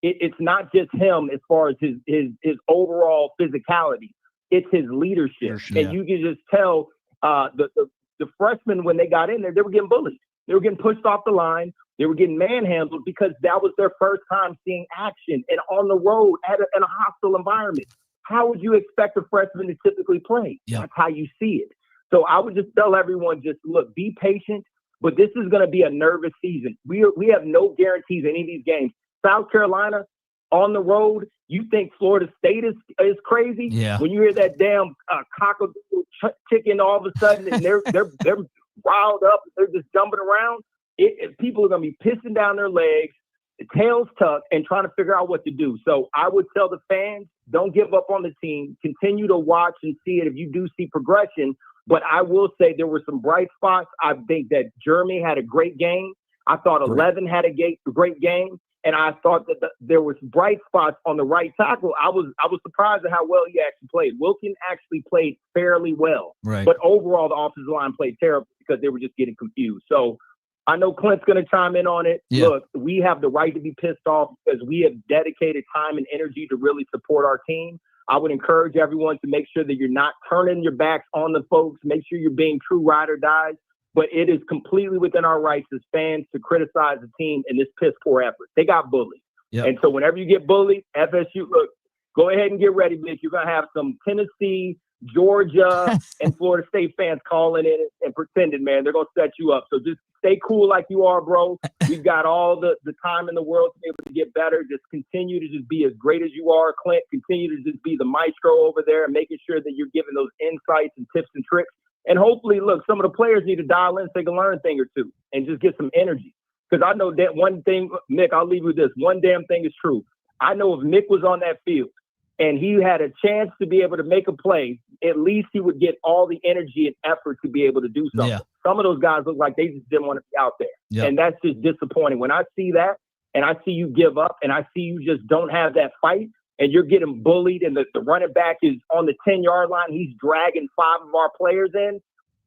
it's not just him as far as his overall physicality. It's his leadership. Yeah. And you can just tell the freshmen, when they got in there, they were getting bullied. They were getting pushed off the line. They were getting manhandled because that was their first time seeing action and on the road in a hostile environment. How would you expect a freshman to typically play? Yep. That's how you see it. So I would just tell everyone, just look, be patient. But this is going to be a nervous season. We have no guarantees in any of these games. South Carolina on the road, you think Florida State is crazy? Yeah. When you hear that damn cockatoo chicken all of a sudden and they're riled up, they're just jumping around. People are going to be pissing down their legs, tails tucked, and trying to figure out what to do. So I would tell the fans, don't give up on the team. Continue to watch and see it if you do see progression. But I will say there were some bright spots. I think that Jeremy had a great game. I thought 11 had a great game. And I thought that there was bright spots on the right tackle. I was surprised at how well he actually played. Wilkin actually played fairly well. Right. But overall, the offensive line played terrible because they were just getting confused. So I know Clint's going to chime in on it. Yeah. Look, we have the right to be pissed off because we have dedicated time and energy to really support our team. I would encourage everyone to make sure that you're not turning your backs on the folks. Make sure you're being true ride or dies. But it is completely within our rights as fans to criticize the team in this piss poor effort. They got bullied. Yep. And so whenever you get bullied, FSU, look, go ahead and get ready, Mick. You're going to have some Tennessee, Georgia, and Florida State fans calling in and pretending, man, they're going to set you up. So just stay cool like you are, bro. We've got all the time in the world to be able to get better. Just continue to just be as great as you are, Clint. Continue to just be the maestro over there and making sure that you're giving those insights and tips and tricks. And hopefully, look, some of the players need to dial in so they can learn a thing or two and just get some energy. Because I know that one thing, Mick, I'll leave you with this. One damn thing is true. I know if Mick was on that field and he had a chance to be able to make a play, at least he would get all the energy and effort to be able to do something. Yeah. Some of those guys look like they just didn't want to be out there. Yep. And that's just disappointing. When I see that and I see you give up and I see you just don't have that fight and you're getting bullied and the running back is on the 10-yard line, he's dragging 5 of our players in,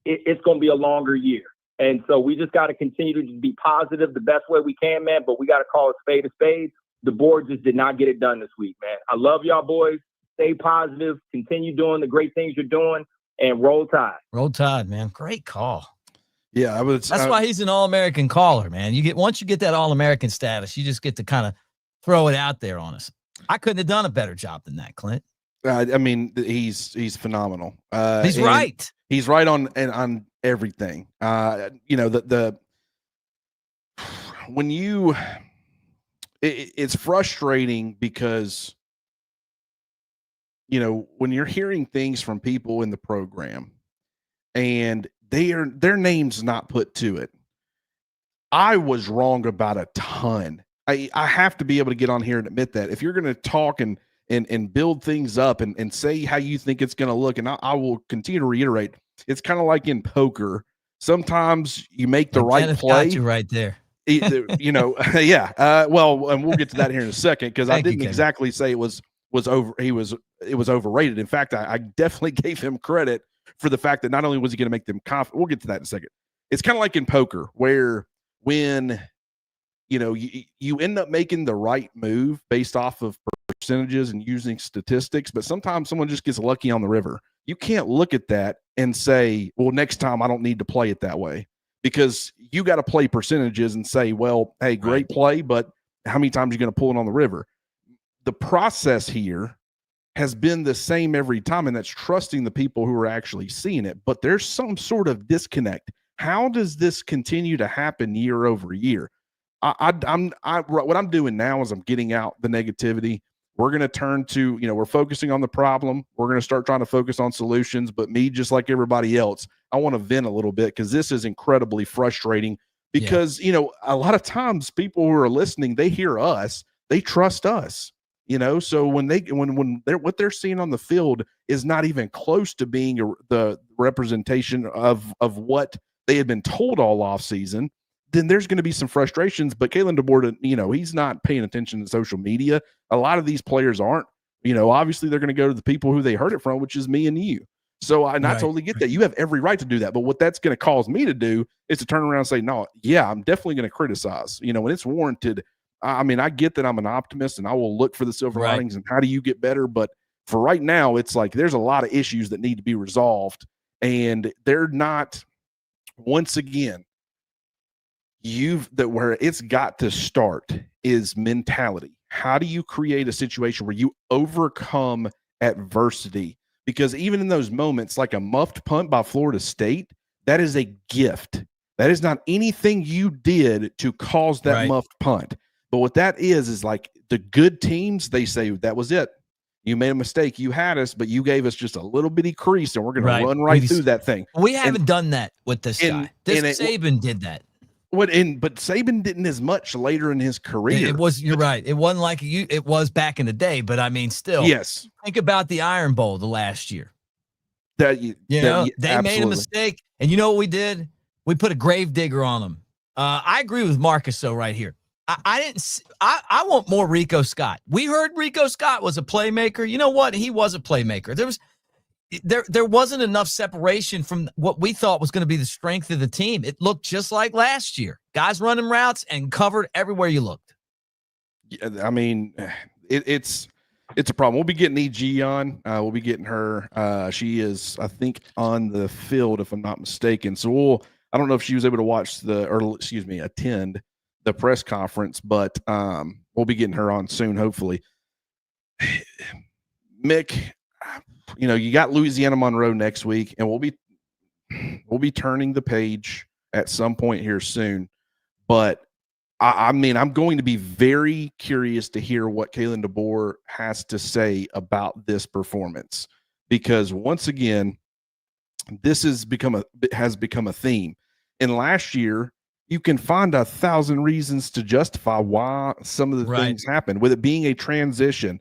it's going to be a longer year. And so we just got to continue to just be positive the best way we can, man, but we got to call a spade a spade. The board just did not get it done this week, man. I love y'all boys. Stay positive. Continue doing the great things you're doing, and roll tide. Roll Tide, man. Great call. Yeah, I would. That's why he's an All-American caller, man. Once you get that All-American status, you just get to kind of throw it out there on us. I couldn't have done a better job than that, Clint. I mean, he's phenomenal. He's right. He's right on everything. You know, when you, it's frustrating because, you know, when you're hearing things from people in the program and their name's not put to it. I was wrong about a ton. I have to be able to get on here and admit that. If you're going to talk and build things up and say how you think it's going to look, and I will continue to reiterate, it's kind of like in poker. Sometimes you make the right play. Got you right there. You know, yeah. Well, and we'll get to that here in a second because I didn't exactly say it was overrated. In fact, I definitely gave him credit for the fact that not only was he going to make them confident. We'll get to that in a second. It's kind of like in poker where when you know you end up making the right move based off of percentages and using statistics, but sometimes someone just gets lucky on the river. You can't look at that and say, well, next time I don't need to play it that way, because you got to play percentages and say, well, hey, great play, but how many times are you going to pull it on the river? The process here has been the same every time, and that's trusting the people who are actually seeing it. But there's some sort of disconnect. How does this continue to happen year over year? What I'm doing now is I'm getting out the negativity. We're going to turn to, you know, we're focusing on the problem. We're going to start trying to focus on solutions. But me, just like everybody else, I want to vent a little bit because this is incredibly frustrating because, you know, a lot of times people who are listening, they hear us, they trust us, you know, so when they're what they're seeing on the field is not even close to being the representation of what they had been told all off season, then there's going to be some frustrations. But Kalen DeBoer, you know, he's not paying attention to social media. A lot of these players aren't, you know, obviously they're going to go to the people who they heard it from, which is me and you. So I Right. totally get that. You have every right to do that. But what that's going to cause me to do is to turn around and say, no, yeah, I'm definitely going to criticize, when it's warranted. I mean, I get that I'm an optimist and I will look for the silver Right. linings and how do you get better? But for right now, it's like there's a lot of issues that need to be resolved. And they're not, once again, where it's got to start is mentality. How do you create a situation where you overcome adversity? Because even in those moments, like a muffed punt by Florida State, that is a gift. That is not anything you did to cause that Right. muffed punt. But what that is like the good teams, they say, that was it. You made a mistake. You had us, but you gave us just a little bitty crease, and we're going to run right through that thing. We haven't done that with this guy. Saban did that. But Saban didn't as much later in his career. You're right. It wasn't like it was back in the day, but I mean, still, yes. Think about the Iron Bowl the last year. They made a mistake, and you know what we did? We put a grave digger on them. I agree with Marcus though right here. I want more Rico Scott. We heard Rico Scott was a playmaker. You know what? He was a playmaker. There wasn't enough separation from what we thought was going to be the strength of the team. It looked just like last year. Guys running routes and covered everywhere you looked. I mean, it's a problem. We'll be getting EG on. We'll be getting her. She is, I think, on the field, if I'm not mistaken. So I don't know if she was able to attend the press conference, but we'll be getting her on soon, hopefully. Mick, you got Louisiana Monroe next week, and we'll be turning the page at some point here soon. But I mean, I'm going to be very curious to hear what Kalen DeBoer has to say about this performance, because once again, this has become a theme. And last year, you can find 1,000 reasons to justify why some of the things happened, with it being a transition.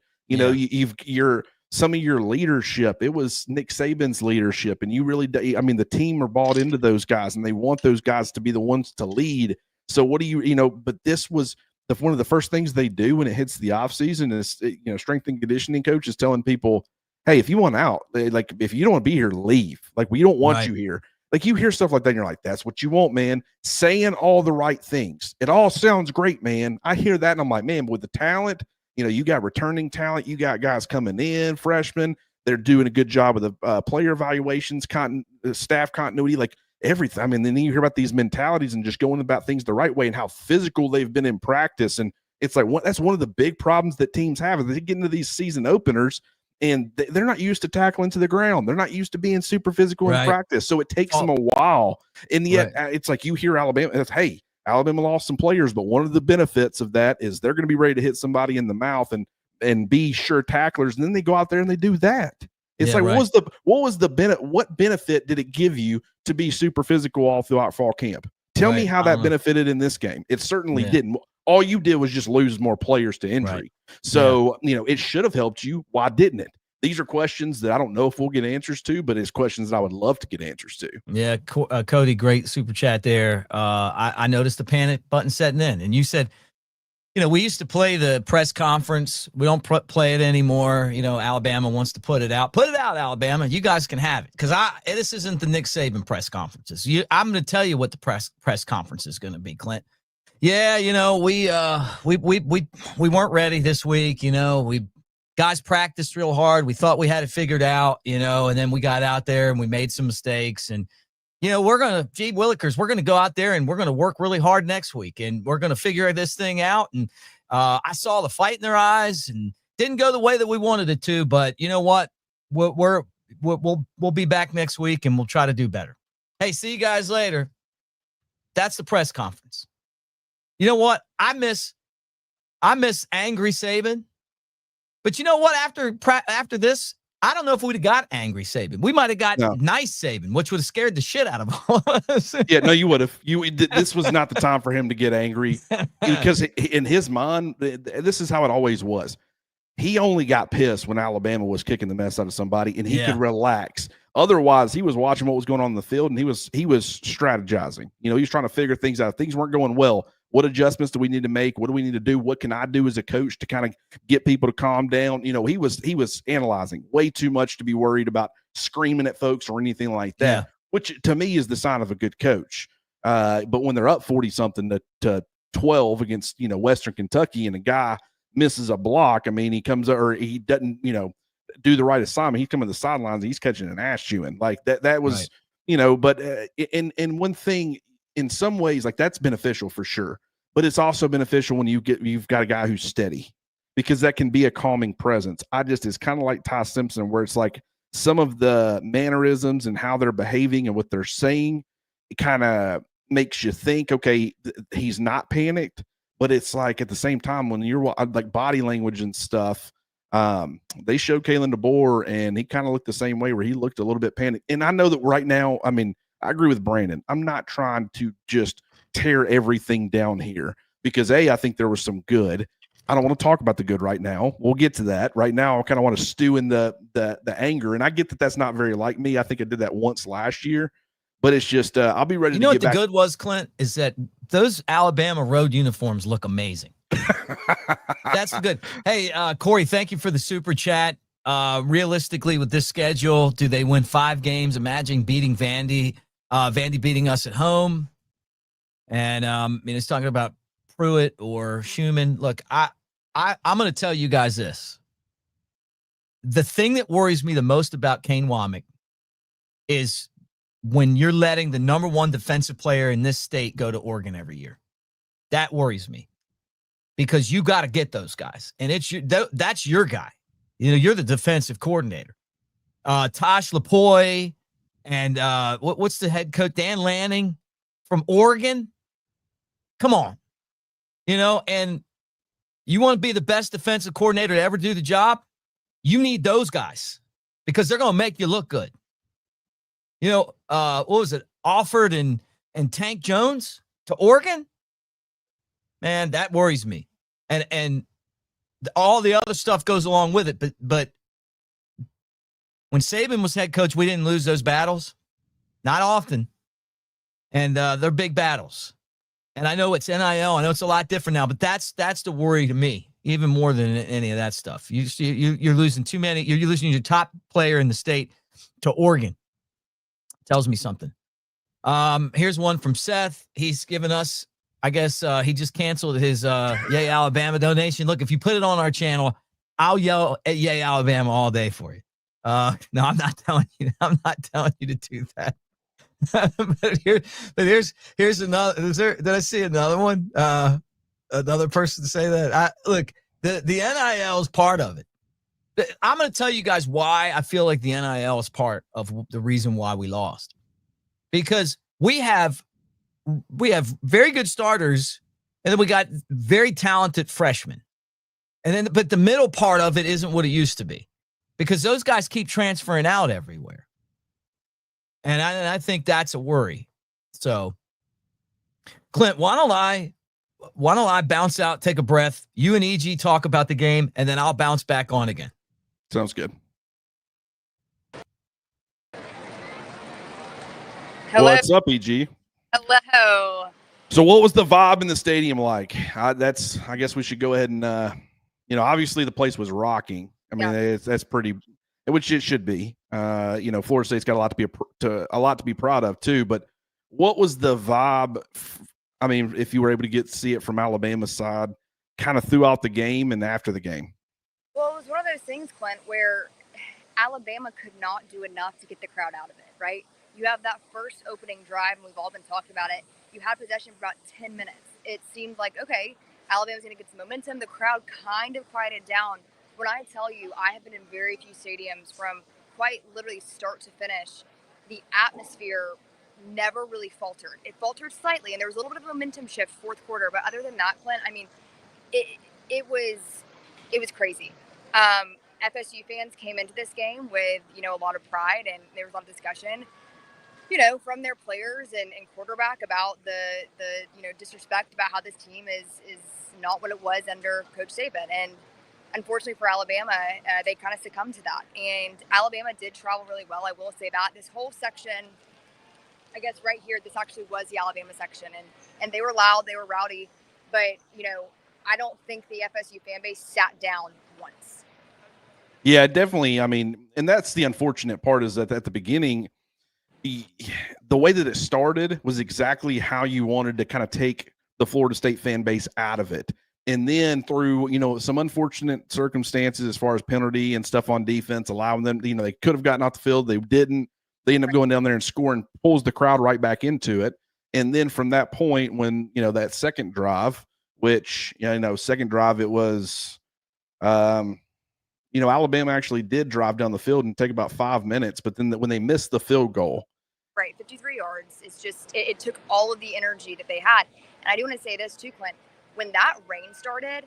Some of your leadership, it was Nick Saban's leadership, and the team are bought into those guys, and they want those guys to be the ones to lead. So what do but this was one of the first things they do when it hits the offseason is, strength and conditioning coach is telling people, hey, if you want out, like if you don't want to be here, leave. Like, we don't want you here. Like, you hear stuff like that and you're like, that's what you want, man. Saying all the right things. It all sounds great, man. I hear that and I'm like, man, with the talent, you got returning talent. You got guys coming in, freshmen. They're doing a good job with the player evaluations, staff continuity, like everything. I mean, then you hear about these mentalities and just going about things the right way and how physical they've been in practice. And it's like, that's one of the big problems that teams have, is they get into these season openers and they're not used to tackling to the ground. They're not used to being super physical in practice. So it takes them a while. And yet it's like, you hear Alabama, and it's, hey, Alabama lost some players, but one of the benefits of that is they're going to be ready to hit somebody in the mouth and be sure tacklers. And then they go out there and they do that. It's what benefit did it give you to be super physical all throughout fall camp? Tell me how that benefited in this game. It certainly didn't. All you did was just lose more players to injury. So, it should have helped you. Why didn't it? These are questions that I don't know if we'll get answers to, but it's questions that I would love to get answers to. Yeah, Cody, great super chat there. I noticed the panic button setting in, and you said, we used to play the press conference. We don't play it anymore. Alabama wants to put it out. Put it out, Alabama. You guys can have it, because this isn't the Nick Saban press conferences. I'm going to tell you what the press conference is going to be, Clint. Yeah, we weren't ready this week. Guys practiced real hard. We thought we had it figured out, and then we got out there and we made some mistakes. And, we're going to go out there and we're going to work really hard next week, and we're going to figure this thing out. And I saw the fight in their eyes, and didn't go the way that we wanted it to, but you know what? We'll be back next week and we'll try to do better. Hey, see you guys later. That's the press conference. You know what? I miss angry Saban. But you know what? After this, I don't know if we'd have got angry Saban. We might have got nice Saban, which would have scared the shit out of all of us. Yeah, no, you would have. This was not the time for him to get angry, because in his mind, this is how it always was. He only got pissed when Alabama was kicking the mess out of somebody, and he could relax. Otherwise, he was watching what was going on in the field, and he was strategizing. He was trying to figure things out. If things weren't going well, What adjustments do we need to make? What do we need to do? What can I do as a coach to kind of get people to calm down? You know, he was analyzing way too much to be worried about screaming at folks or anything like that, Yeah. which to me is the sign of a good coach. But when they're up 40 something to 12 against, you know, Western Kentucky, and a guy misses a block, I mean, he comes, or he doesn't, you know, do the right assignment. He's coming to the sidelines. He's catching an ass chewing like that. That was, Right. you know, but in one thing, in some ways, like, that's beneficial for sure. But it's also beneficial when you've got a guy who's steady, because that can be a calming presence. It's kind of like Ty Simpson, where it's like some of the mannerisms and how they're behaving and what they're saying, it kind of makes you think, okay, he's not panicked. But it's like, at the same time, when you're like body language and stuff, they showed Kalen DeBoer, and he kind of looked the same way, where he looked a little bit panicked. And I know that right now, I mean, I agree with Brandon. I'm not trying to just tear everything down here, because I think there was some good. I don't want to talk about the good right now. We'll get to that. Right now, I kind of want to stew in the anger, and I get that that's not very like me. I think I did that once last year, but it's just I'll be ready. You know to what the good was, Clint, is that those Alabama road uniforms look amazing. That's good. Hey, Corey, thank you for the super chat. Realistically, with this schedule, do they win 5 games? Imagine beating Vandy. Vandy beating us at home. And I mean, it's talking about Pruitt or Schumann. Look, I'm going to tell you guys this. The thing that worries me the most about Kane Womack is when you're letting the number 1 defensive player in this state go to Oregon every year. That worries me, because you got to get those guys, and that's your guy. You know, you're the defensive coordinator. Tosh Lapoy and what's the head coach, Dan Lanning from Oregon. Come on, you know, and you want to be the best defensive coordinator to ever do the job. You need those guys, because they're going to make you look good. You know, what was it? Alford and Tank Jones to Oregon? Man, that worries me. And all the other stuff goes along with it. But when Saban was head coach, we didn't lose those battles. Not often. And they're big battles. And I know it's NIL. I know it's a lot different now, but that's the worry to me, even more than any of that stuff. You're losing too many. You're losing your top player in the state to Oregon. Tells me something. Here's one from Seth. He's given us, I guess he just canceled his Yay Alabama donation. Look, if you put it on our channel, I'll yell at Yay Alabama all day for you. No, I'm not telling you. I'm not telling you to do that. but here's another. Did I see another one? Another person say that. Look, the NIL is part of it. I'm going to tell you guys why I feel like the NIL is part of the reason why we lost. Because we have very good starters, and then we got very talented freshmen. And then, but the middle part of it isn't what it used to be, because those guys keep transferring out everywhere. And I think that's a worry. So, Clint, why don't I bounce out, take a breath? You and EG talk about the game, and then I'll bounce back on again. Sounds good. Hello. What's up, EG? Hello. So what was the vibe in the stadium like? I guess we should go ahead and, obviously the place was rocking. I mean, that's pretty, which it should be. Florida State's got a lot to be proud of too. But what was the vibe? I mean, if you were able to see it from Alabama's side, kind of throughout the game and after the game. Well, it was one of those things, Clint, where Alabama could not do enough to get the crowd out of it, right? You have that first opening drive, and we've all been talking about it. You had possession for about 10 minutes. It seemed like, okay, Alabama's going to get some momentum. The crowd kind of quieted down. When I tell you, I have been in very few stadiums from quite literally start to finish. The atmosphere never really faltered. It faltered slightly, and there was a little bit of a momentum shift fourth quarter. But other than that, Clint, I mean, it was crazy. FSU fans came into this game with, a lot of pride, and there was a lot of discussion, from their players and quarterback about the disrespect about how this team is not what it was under Coach Saban. And unfortunately for Alabama, they kind of succumbed to that. And Alabama did travel really well. I will say that. This whole section, I guess right here, this actually was the Alabama section. And they were loud. They were rowdy. But, I don't think the FSU fan base sat down once. Yeah, definitely. I mean, and that's the unfortunate part is that at the beginning, the way that it started was exactly how you wanted to kind of take the Florida State fan base out of it. And then through, some unfortunate circumstances as far as penalty and stuff on defense, allowing them, they could have gotten off the field. They didn't. They end up going down there and scoring, pulls the crowd right back into it. And then from that point, when, that second drive, which, second drive, it was, Alabama actually did drive down the field and take about 5 minutes. But then when they missed the field goal, right, 53 yards, it's just, it took all of the energy that they had. And I do want to say this too, Clint. When that rain started,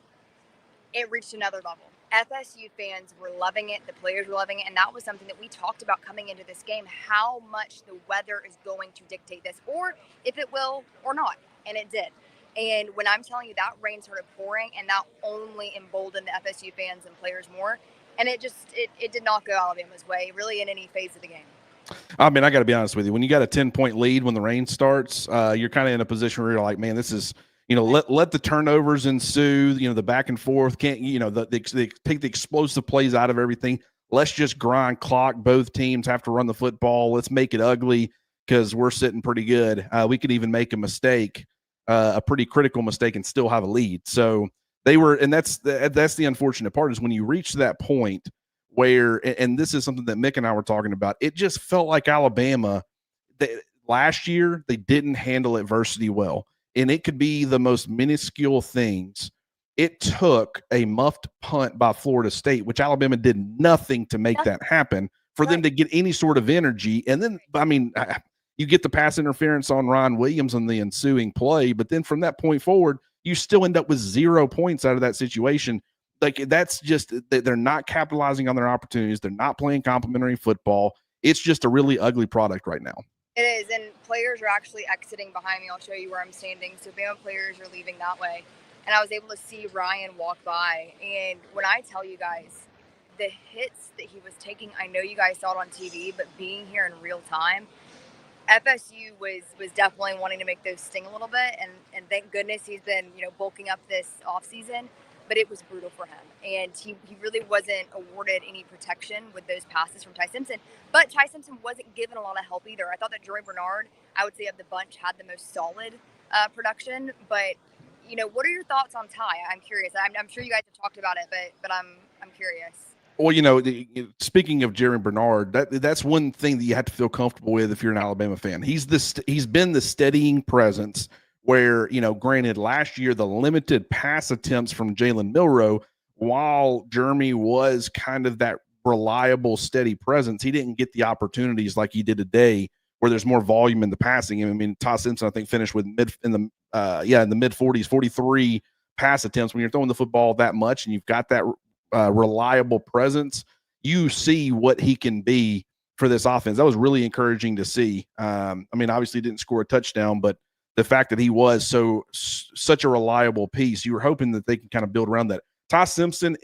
it reached another level. FSU fans were loving it. The players were loving it. And that was something that we talked about coming into this game, how much the weather is going to dictate this, or if it will or not. And it did. And when I'm telling you that rain started pouring, and that only emboldened the FSU fans and players more. And it did not go Alabama's way, really, in any phase of the game. I mean, I got to be honest with you. When you got a 10-point lead when the rain starts, you're kind of in a position where you're like, man, this is, let the turnovers ensue, the back and forth. Can't, they take the explosive plays out of everything. Let's just grind clock. Both teams have to run the football. Let's make it ugly because we're sitting pretty good. We could even make a mistake, a pretty critical mistake, and still have a lead. So they were, and that's the unfortunate part is when you reach that point where, and this is something that Mick and I were talking about, it just felt like Alabama, last year, they didn't handle adversity well. And it could be the most minuscule things. It took a muffed punt by Florida State, which Alabama did nothing to make that happen, for them to get any sort of energy. And then, I mean, you get the pass interference on Ron Williams on the ensuing play, but then from that point forward, you still end up with 0 points out of that situation. Like, that's just, they're not capitalizing on their opportunities. They're not playing complimentary football. It's just a really ugly product right now. It is, and players are actually exiting behind me. I'll show you where I'm standing. So Bama players are leaving that way. And I was able to see Ryan walk by. And when I tell you guys, the hits that he was taking, I know you guys saw it on TV, but being here in real time, FSU was definitely wanting to make those sting a little bit. And thank goodness he's been, bulking up this offseason. But it was brutal for him. And he really wasn't awarded any protection with those passes from Ty Simpson. But Ty Simpson wasn't given a lot of help either. I thought that Joey Bernard, I would say of the bunch, had the most solid production. But, what are your thoughts on Ty? I'm curious. I'm sure you guys have talked about it, but I'm curious. Well, speaking of Jerry Bernard, that's one thing that you have to feel comfortable with if you're an Alabama fan. He's been the steadying presence where, granted, last year, the limited pass attempts from Jalen Milroe, while Jeremy was kind of that reliable, steady presence, he didn't get the opportunities like he did today where there's more volume in the passing. I mean, Ty Simpson, I think, finished with in the mid-40s, 43 pass attempts. When you're throwing the football that much and you've got that reliable presence, you see what he can be for this offense. That was really encouraging to see. I mean, obviously didn't score a touchdown, but the fact that he was such a reliable piece, you were hoping that they can kind of build around that. Ty Simpson,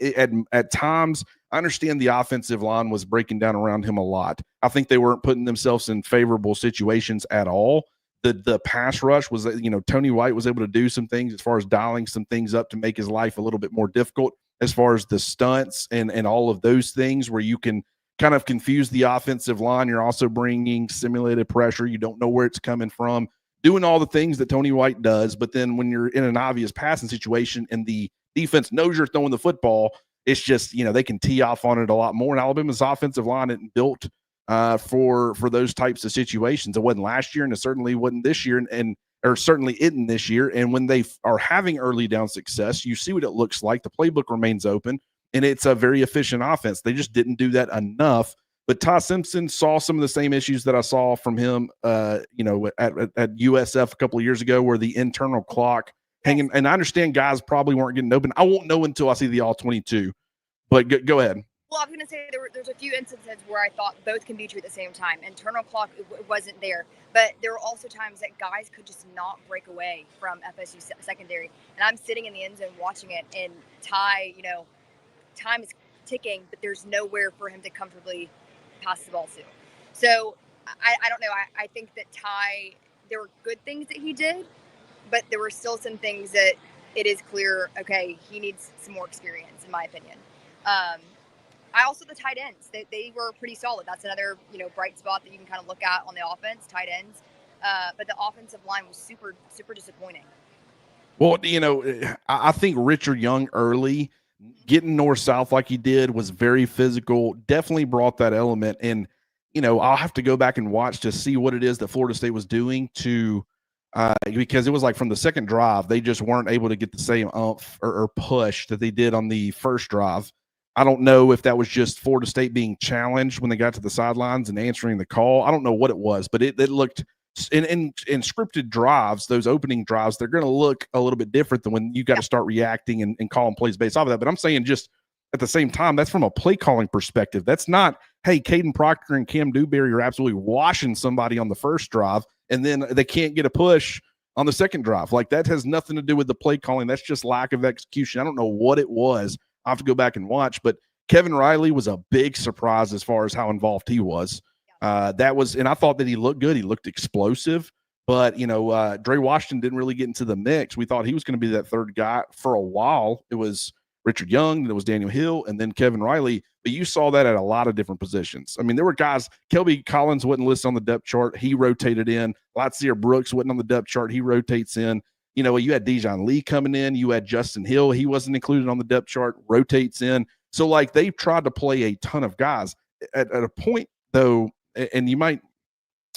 at times, I understand the offensive line was breaking down around him a lot. I think they weren't putting themselves in favorable situations at all. The pass rush was, Tony White was able to do some things as far as dialing some things up to make his life a little bit more difficult as far as the stunts and all of those things where you can kind of confuse the offensive line. You're also bringing simulated pressure. You don't know where it's coming from. Doing all the things that Tony White does, but then when you're in an obvious passing situation and the defense knows you're throwing the football, it's just, they can tee off on it a lot more. And Alabama's offensive line isn't built for those types of situations. It wasn't last year, and it certainly wasn't this year, or certainly isn't this year. And when they are having early down success, you see what it looks like. The playbook remains open, and it's a very efficient offense. They just didn't do that enough. But Ty Simpson saw some of the same issues that I saw from him, at USF a couple of years ago, where the internal clock hanging. And I understand guys probably weren't getting open. I won't know until I see the all 22. But go ahead. Well, I was going to say there's a few instances where I thought both can be true at the same time. Internal clock wasn't there, but there were also times that guys could just not break away from FSU secondary. And I'm sitting in the end zone watching it, and Ty, time is ticking, but there's nowhere for him to comfortably pass the ball to. So I don't know. I think that Ty, there were good things that he did, but there were still some things that it is clear, okay, he needs some more experience, in my opinion. I also, the tight ends, they were pretty solid. That's another, bright spot that you can kind of look at on the offense, tight ends. But the offensive line was super, super disappointing. Well, I think Richard Young early getting north-south like he did was very physical, definitely brought that element. And, I'll have to go back and watch to see what it is that Florida State was doing because it was like from the second drive, they just weren't able to get the same oomph or push that they did on the first drive. I don't know if that was just Florida State being challenged when they got to the sidelines and answering the call. I don't know what it was, but it looked in scripted drives, those opening drives, they're going to look a little bit different than when you got to start reacting and calling plays based off of that. But I'm saying just at the same time, that's from a play calling perspective. That's not, hey, Caden Proctor and Cam Dewberry are absolutely washing somebody on the first drive, and then they can't get a push on the second drive. Like, that has nothing to do with the play calling. That's just lack of execution. I don't know what it was. I'll have to go back and watch. But Kevin Riley was a big surprise as far as how involved he was. And I thought that he looked good. He looked explosive. But, Dre Washington didn't really get into the mix. We thought he was going to be that third guy for a while. It was Richard Young, then it was Daniel Hill, and then Kevin Riley. But you saw that at a lot of different positions. I mean, there were guys, Kelby Collins wasn't listed on the depth chart. He rotated in. Latsier Brooks wasn't on the depth chart. He rotates in. You had Dijon Lee coming in. You had Justin Hill. He wasn't included on the depth chart, rotates in. So, like, they've tried to play a ton of guys. At a point, though, and you might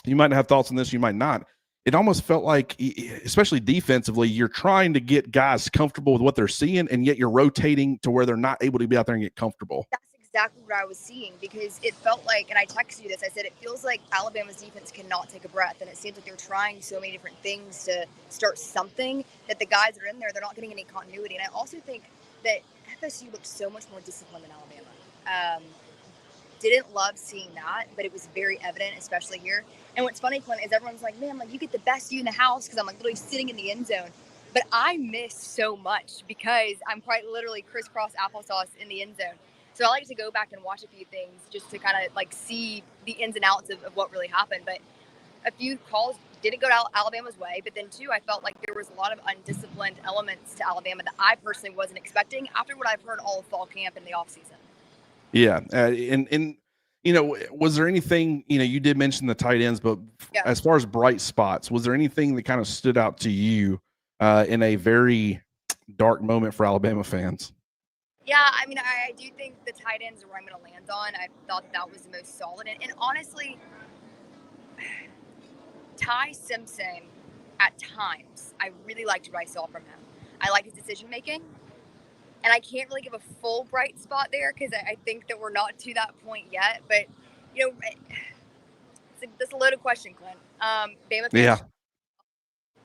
have thoughts on this, you might not. It almost felt like, especially defensively, you're trying to get guys comfortable with what they're seeing, and yet you're rotating to where they're not able to be out there and get comfortable. That's exactly what I was seeing, because it felt like, and I texted you this, I said it feels like Alabama's defense cannot take a breath, and it seems like they're trying so many different things to start something that the guys that are in there, they're not getting any continuity. And I also think that FSU looked so much more disciplined than Alabama. Didn't love seeing that, but it was very evident, especially here. And what's funny, Clint, is everyone's like, man, like, you get the best view in the house because I'm like literally sitting in the end zone. But I miss so much because I'm quite literally crisscross applesauce in the end zone. So I like to go back and watch a few things just to kind of like see the ins and outs of what really happened. But a few calls didn't go Alabama's way. But then, too, I felt like there was a lot of undisciplined elements to Alabama that I personally wasn't expecting after what I've heard all of fall camp and the offseason. Yeah. And was there anything, you did mention the tight ends, but as far as bright spots, was there anything that kind of stood out to you in a very dark moment for Alabama fans? Yeah, I mean, I do think the tight ends are where I'm going to land on. I thought that was the most solid. And honestly, Ty Simpson, at times, I really liked what I saw from him. I like his decision-making. And I can't really give a full bright spot there because I think that we're not to that point yet. But, that's a loaded question, Clint. Bama fans,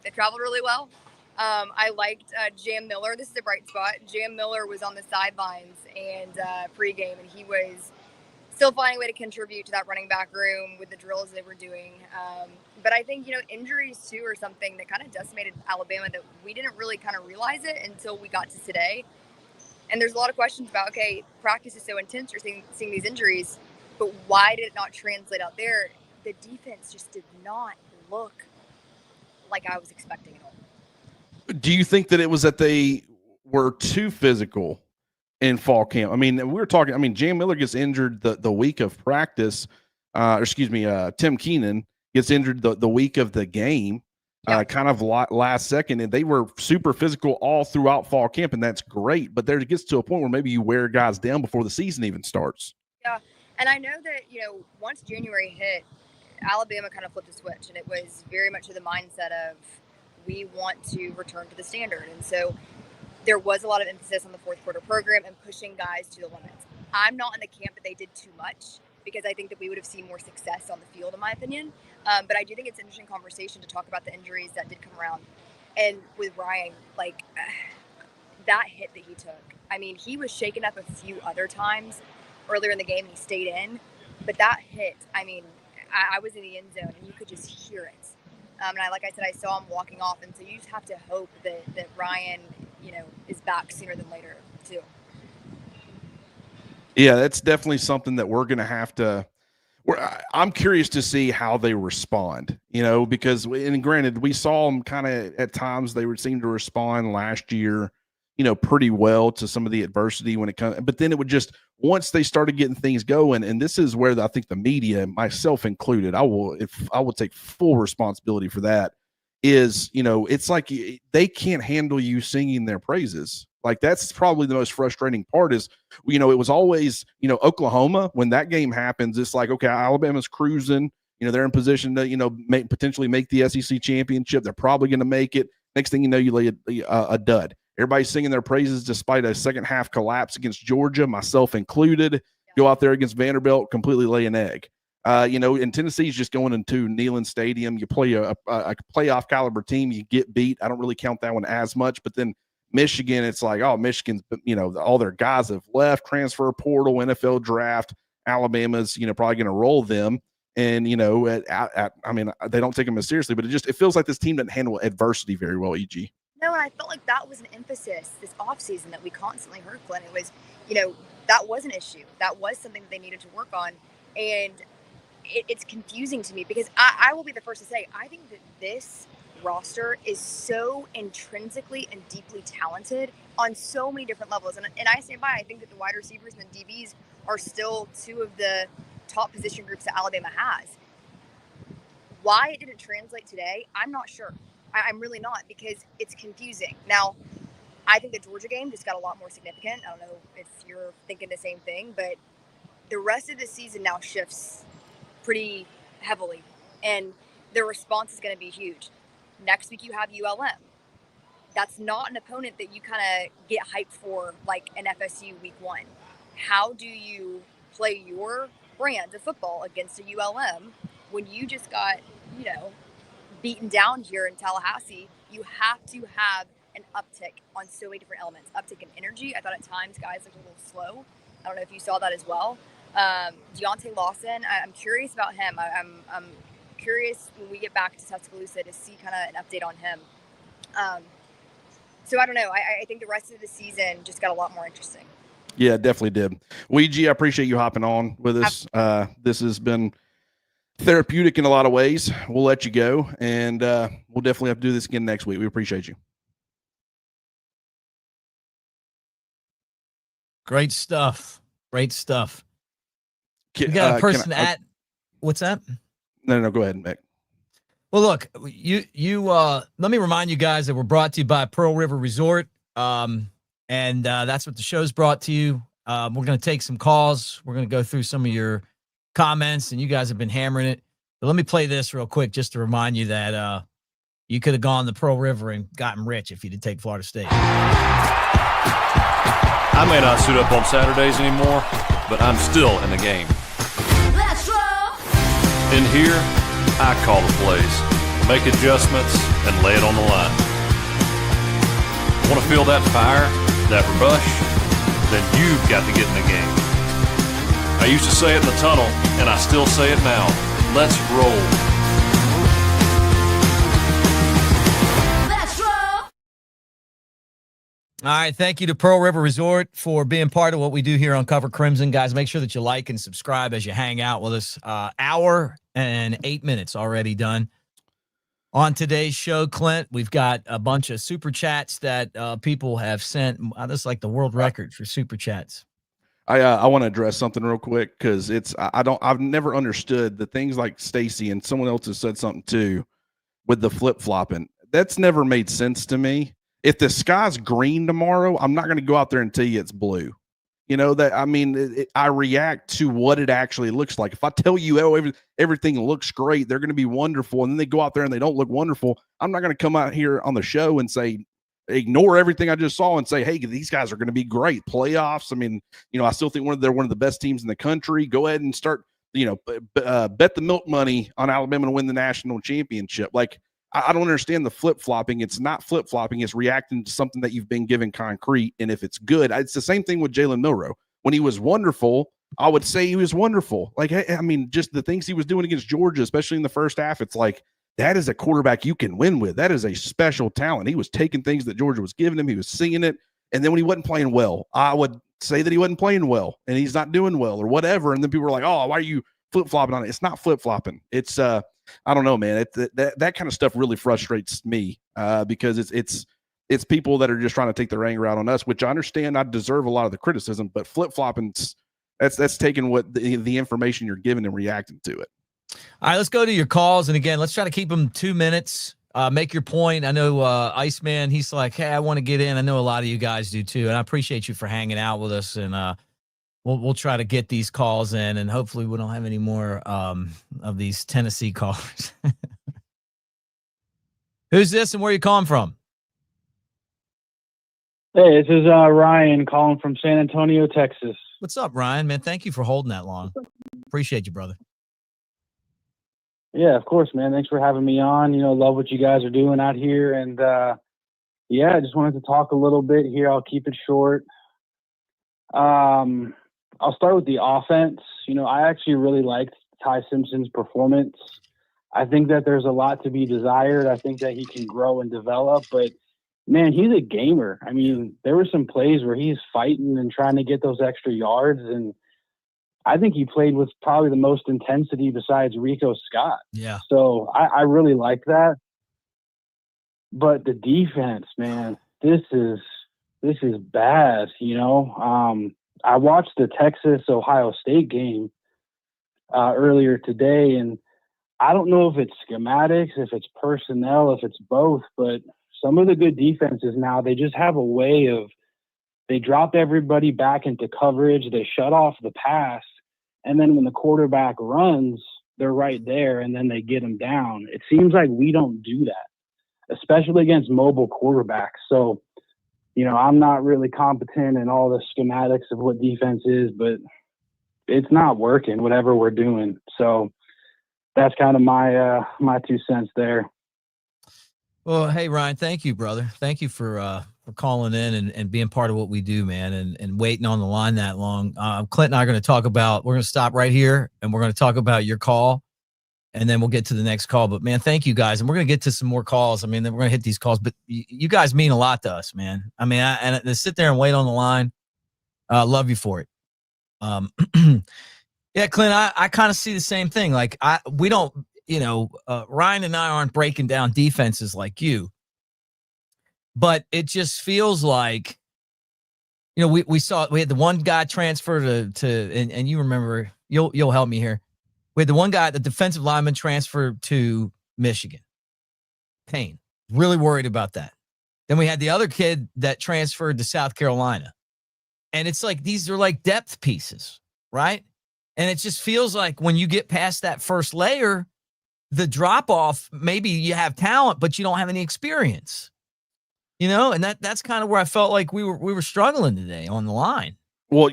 they traveled really well. I liked Jam Miller. This is a bright spot. Jam Miller was on the sidelines and pregame, and he was still finding a way to contribute to that running back room with the drills they were doing. But I think, injuries, too, are something that kind of decimated Alabama that we didn't really kind of realize it until we got to today. And there's a lot of questions about, okay, practice is so intense, you're seeing these injuries, but why did it not translate out there? The defense just did not look like I was expecting at all. Do you think that it was that they were too physical in fall camp? I mean, we were talking, Jam Miller gets injured the week of practice. Tim Keenan gets injured the week of the game. Kind of last second, and they were super physical all throughout fall camp, and that's great. But there it gets to a point where maybe you wear guys down before the season even starts. Yeah, and I know that, once January hit, Alabama kind of flipped a switch, and it was very much of the mindset of we want to return to the standard. And so there was a lot of emphasis on the fourth quarter program and pushing guys to the limits. I'm not in the camp that they did too much, because I think that we would have seen more success on the field, in my opinion. But I do think it's an interesting conversation to talk about the injuries that did come around. And with Ryan, that hit that he took, he was shaken up a few other times earlier in the game and he stayed in. But that hit, I was in the end zone and you could just hear it. And like I said, I saw him walking off. And so you just have to hope that Ryan, is back sooner than later, too. Yeah, that's definitely something that we're going to have to I'm curious to see how they respond, because, and granted, we saw them kind of at times they would seem to respond last year, pretty well to some of the adversity when it comes, but then it would just, once they started getting things going, and this is where I think the media, myself included, I will take full responsibility for that, is, it's like they can't handle you singing their praises. Like, that's probably the most frustrating part is, it was always, Oklahoma, when that game happens, it's like, okay, Alabama's cruising, they're in position to, potentially make the SEC championship. They're probably going to make it. Next thing you know, you lay a dud. Everybody's singing their praises despite a second half collapse against Georgia, myself included. Go out there against Vanderbilt, completely lay an egg. And Tennessee's just going into Neyland Stadium. You play a playoff caliber team, you get beat. I don't really count that one as much, but then Michigan, it's like, oh, Michigan's, all their guys have left, transfer portal, NFL draft. Alabama's, probably going to roll them. And, I mean, they don't take them as seriously, but it feels like this team doesn't handle adversity very well, EG. No, and I felt like that was an emphasis this offseason that we constantly heard, Clint. It was, that was an issue. That was something that they needed to work on. And it's confusing to me because I will be the first to say, I think that this roster is so intrinsically and deeply talented on so many different levels. And I stand by, I think that the wide receivers and the DBs are still two of the top position groups that Alabama has. Why it didn't translate today, I'm not sure. I'm really not, because it's confusing. Now, I think the Georgia game just got a lot more significant. I don't know if you're thinking the same thing, but the rest of the season now shifts pretty heavily, and the response is going to be huge. Next week you have ULM. That's not an opponent that you kind of get hyped for like an FSU week 1. How do you play your brand of football against a ULM when you just got, beaten down here in Tallahassee? You have to have an uptick on so many different elements. Uptick in energy. I thought at times guys looked a little slow. I don't know if you saw that as well. Deontay Lawson, I'm curious about him. I'm curious when we get back to Tuscaloosa to see kind of an update on him. So I don't know. I think the rest of the season just got a lot more interesting. Yeah, it definitely did. Ouija, I appreciate you hopping on with us. This has been therapeutic in a lot of ways. We'll let you go, and we'll definitely have to do this again next week. We appreciate you. Great stuff. Great stuff. We got a person what's that? No, go ahead, Mick. Well, look, you let me remind you guys that we're brought to you by Pearl River Resort. And that's what the show's brought to you. We're going to take some calls. We're going to go through some of your comments, and you guys have been hammering it. But let me play this real quick just to remind you that you could have gone to Pearl River and gotten rich if you did take Florida State. I may not suit up on Saturdays anymore, but I'm still in the game. Let's roll. In here, I call the plays, make adjustments, and lay it on the line. Want to feel that fire, that rush? Then you've got to get in the game. I used to say it in the tunnel, and I still say it now. Let's roll. Let's roll. All right, thank you to Pearl River Resort for being part of what we do here on Cover Crimson. Guys, make sure that you like and subscribe as you hang out with us. Hour and 8 minutes already done. On today's show, Clint, we've got a bunch of super chats that people have sent. This is like the world record for super chats. I want to address something real quick because I've never understood the things like Stacy, and someone else has said something too with the flip flopping. That's never made sense to me. If the sky's green tomorrow, I'm not going to go out there and tell you it's blue. I react to what it actually looks like. If I tell you, everything looks great, they're going to be wonderful, and then they go out there and they don't look wonderful, I'm not going to come out here on the show and say, ignore everything I just saw and say, hey, these guys are going to be great. Playoffs. I still think they're one of the best teams in the country. Go ahead and start, bet the milk money on Alabama to win the national championship. Like, I don't understand the flip-flopping. It's not flip-flopping. It's reacting to something that you've been given concrete, and if it's good, it's the same thing with Jalen Milroe. When he was wonderful, I would say he was wonderful. Like, just the things he was doing against Georgia, especially in the first half, it's like, that is a quarterback you can win with. That is a special talent. He was taking things that Georgia was giving him. He was seeing it, and then when he wasn't playing well, I would say that he wasn't playing well, and he's not doing well or whatever, and then people were like, oh, why are you flip-flopping on it. It's not flip-flopping. It's I don't know, man. That kind of stuff really frustrates me because it's people that are just trying to take their anger out on us, which I understand I deserve a lot of the criticism, but flip-flopping's that's taking what the information you're giving and reacting to it. All right, let's go to your calls. And again, let's try to keep them 2 minutes. Make your point. I know Iceman, he's like, hey, I want to get in. I know a lot of you guys do too. And I appreciate you for hanging out with us. And we'll try to get these calls in, and hopefully we don't have any more of these Tennessee callers. Who's this and where are you calling from? Hey, this is Ryan calling from San Antonio, Texas. What's up, Ryan? Man, thank you for holding that long. Appreciate you, brother. Yeah, of course, man. Thanks for having me on. Love what you guys are doing out here. And, I just wanted to talk a little bit here. I'll keep it short. I'll start with the offense. I actually really liked Ty Simpson's performance. I think that there's a lot to be desired. I think that he can grow and develop, but man, he's a gamer. I mean, there were some plays where he's fighting and trying to get those extra yards, and I think he played with probably the most intensity besides Rico Scott. Yeah. So I really like that. But the defense, man, this is bad. I watched the Texas-Ohio State game earlier today, and I don't know if it's schematics, if it's personnel, if it's both, but some of the good defenses now, they just have a way of, they drop everybody back into coverage, they shut off the pass, and then when the quarterback runs, they're right there, and then they get them down. It seems like we don't do that, especially against mobile quarterbacks. So, I'm not really competent in all the schematics of what defense is, but it's not working, whatever we're doing. So that's kind of my 2 cents there. Well, hey, Ryan, thank you, brother. Thank you for calling in and being part of what we do, man, and waiting on the line that long. Clint and I are going to talk about, we're going to stop right here, and we're going to talk about your call, and then we'll get to the next call. But, man, thank you, guys. And we're going to get to some more calls. I mean, then we're going to hit these calls. But you guys mean a lot to us, man. I mean, and to sit there and wait on the line, love you for it. Yeah, Clint, I kind of see the same thing. Like, we don't – Ryan and I aren't breaking down defenses like you, but it just feels like, we had the one guy transfer to and you remember, you'll help me here. We had the one guy, the defensive lineman transferred to Michigan. Payne, really worried about that. Then we had the other kid that transferred to South Carolina. And it's like, these are like depth pieces, right? And it just feels like when you get past that first layer, the drop off, maybe you have talent, but you don't have any experience, and that's kind of where I felt like we were struggling today on the line. Well,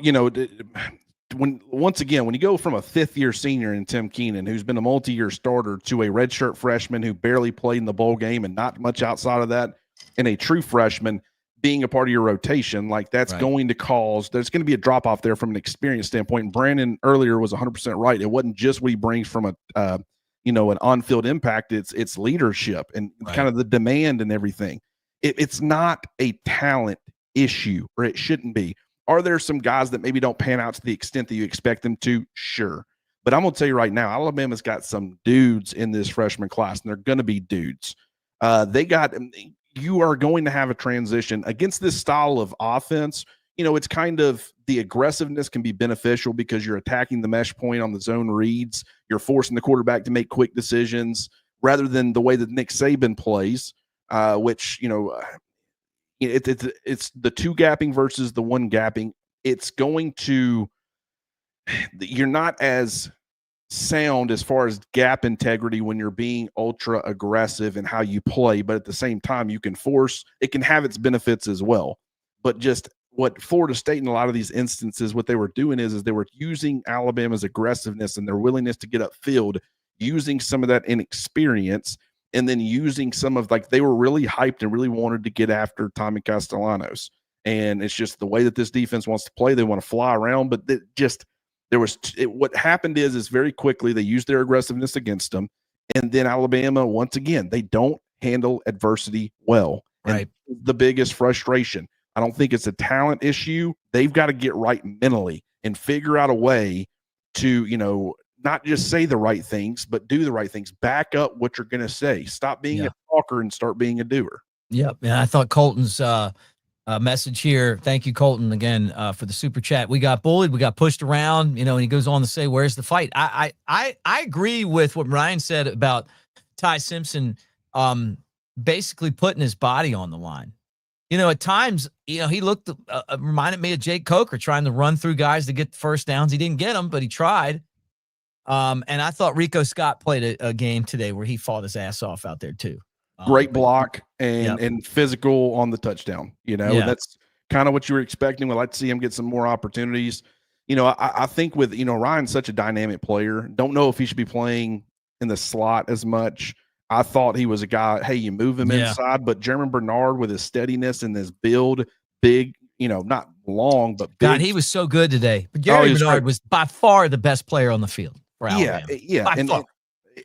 when you go from a 5th-year senior in Tim Keenan, who's been a multi-year starter, to a redshirt freshman who barely played in the bowl game and not much outside of that, and a true freshman being a part of your rotation, like that's right, going to cause, there's going to be a drop off there from an experience standpoint. And Brandon earlier was 100% right. It wasn't just what he brings from an on-field impact. It's leadership and kind of the demand and everything. It's not a talent issue, or it shouldn't be. Are there some guys that maybe don't pan out to the extent that you expect them to? Sure. But I'm going to tell you right now, Alabama's got some dudes in this freshman class, and they're going to be dudes. You are going to have a transition against this style of offense. It's kind of, the aggressiveness can be beneficial because you're attacking the mesh point on the zone reads. You're forcing the quarterback to make quick decisions rather than the way that Nick Saban plays, which, it's the 2 gapping versus the 1 gapping. It's going to, you're not as sound as far as gap integrity when you're being ultra aggressive in how you play, but at the same time, it can have its benefits as well. But just what Florida State in a lot of these instances, what they were doing is they were using Alabama's aggressiveness and their willingness to get upfield, using some of that inexperience, and then using some of, like, they were really hyped and really wanted to get after Tommy Castellanos. And it's just the way that this defense wants to play. They want to fly around, but what happened is very quickly they used their aggressiveness against them. And then Alabama, once again, they don't handle adversity well. Right. And the biggest frustration. I don't think it's a talent issue. They've got to get right mentally and figure out a way to, not just say the right things, but do the right things. Back up what you're going to say. Stop being a talker and start being a doer. Yep. And I thought Colton's message here. Thank you, Colton, again for the super chat. We got bullied. We got pushed around. And he goes on to say, "Where's the fight?" I agree with what Ryan said about Ty Simpson, basically putting his body on the line. At times, he looked reminded me of Jake Coker trying to run through guys to get first downs. He didn't get them, but he tried. And I thought Rico Scott played a game today where he fought his ass off out there too. Great block and physical on the touchdown. That's kind of what you were expecting. We'd like to see him get some more opportunities. I think with, Ryan's such a dynamic player. Don't know if he should be playing in the slot as much. I thought he was a guy, hey, you move him inside, but Jeremy Bernard with his steadiness and his build, big, not long, but big. God, he was so good today. But Jeremy Bernard was by far the best player on the field for Alabama. By far.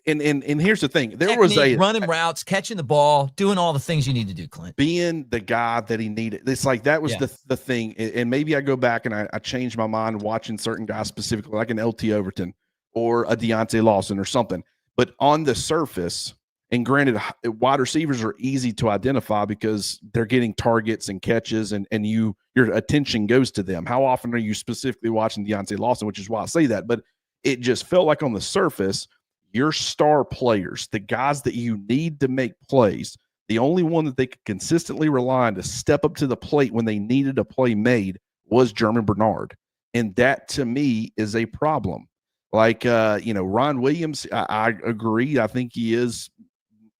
And here's the thing. There Technique, was running routes, catching the ball, doing all the things you need to do, Clint. Being the guy that he needed. It's like that was the thing. And maybe I go back and I changed my mind watching certain guys specifically, like an LT Overton or a Deontay Lawson or something. But on the surface, and granted, wide receivers are easy to identify because they're getting targets and catches, and your attention goes to them. How often are you specifically watching Deontay Lawson, which is why I say that. But it just felt like on the surface, your star players, the guys that you need to make plays, the only one that they could consistently rely on to step up to the plate when they needed a play made was Jeremy Bernard. And that, to me, is a problem. Like, Ron Williams, I agree. I think he is.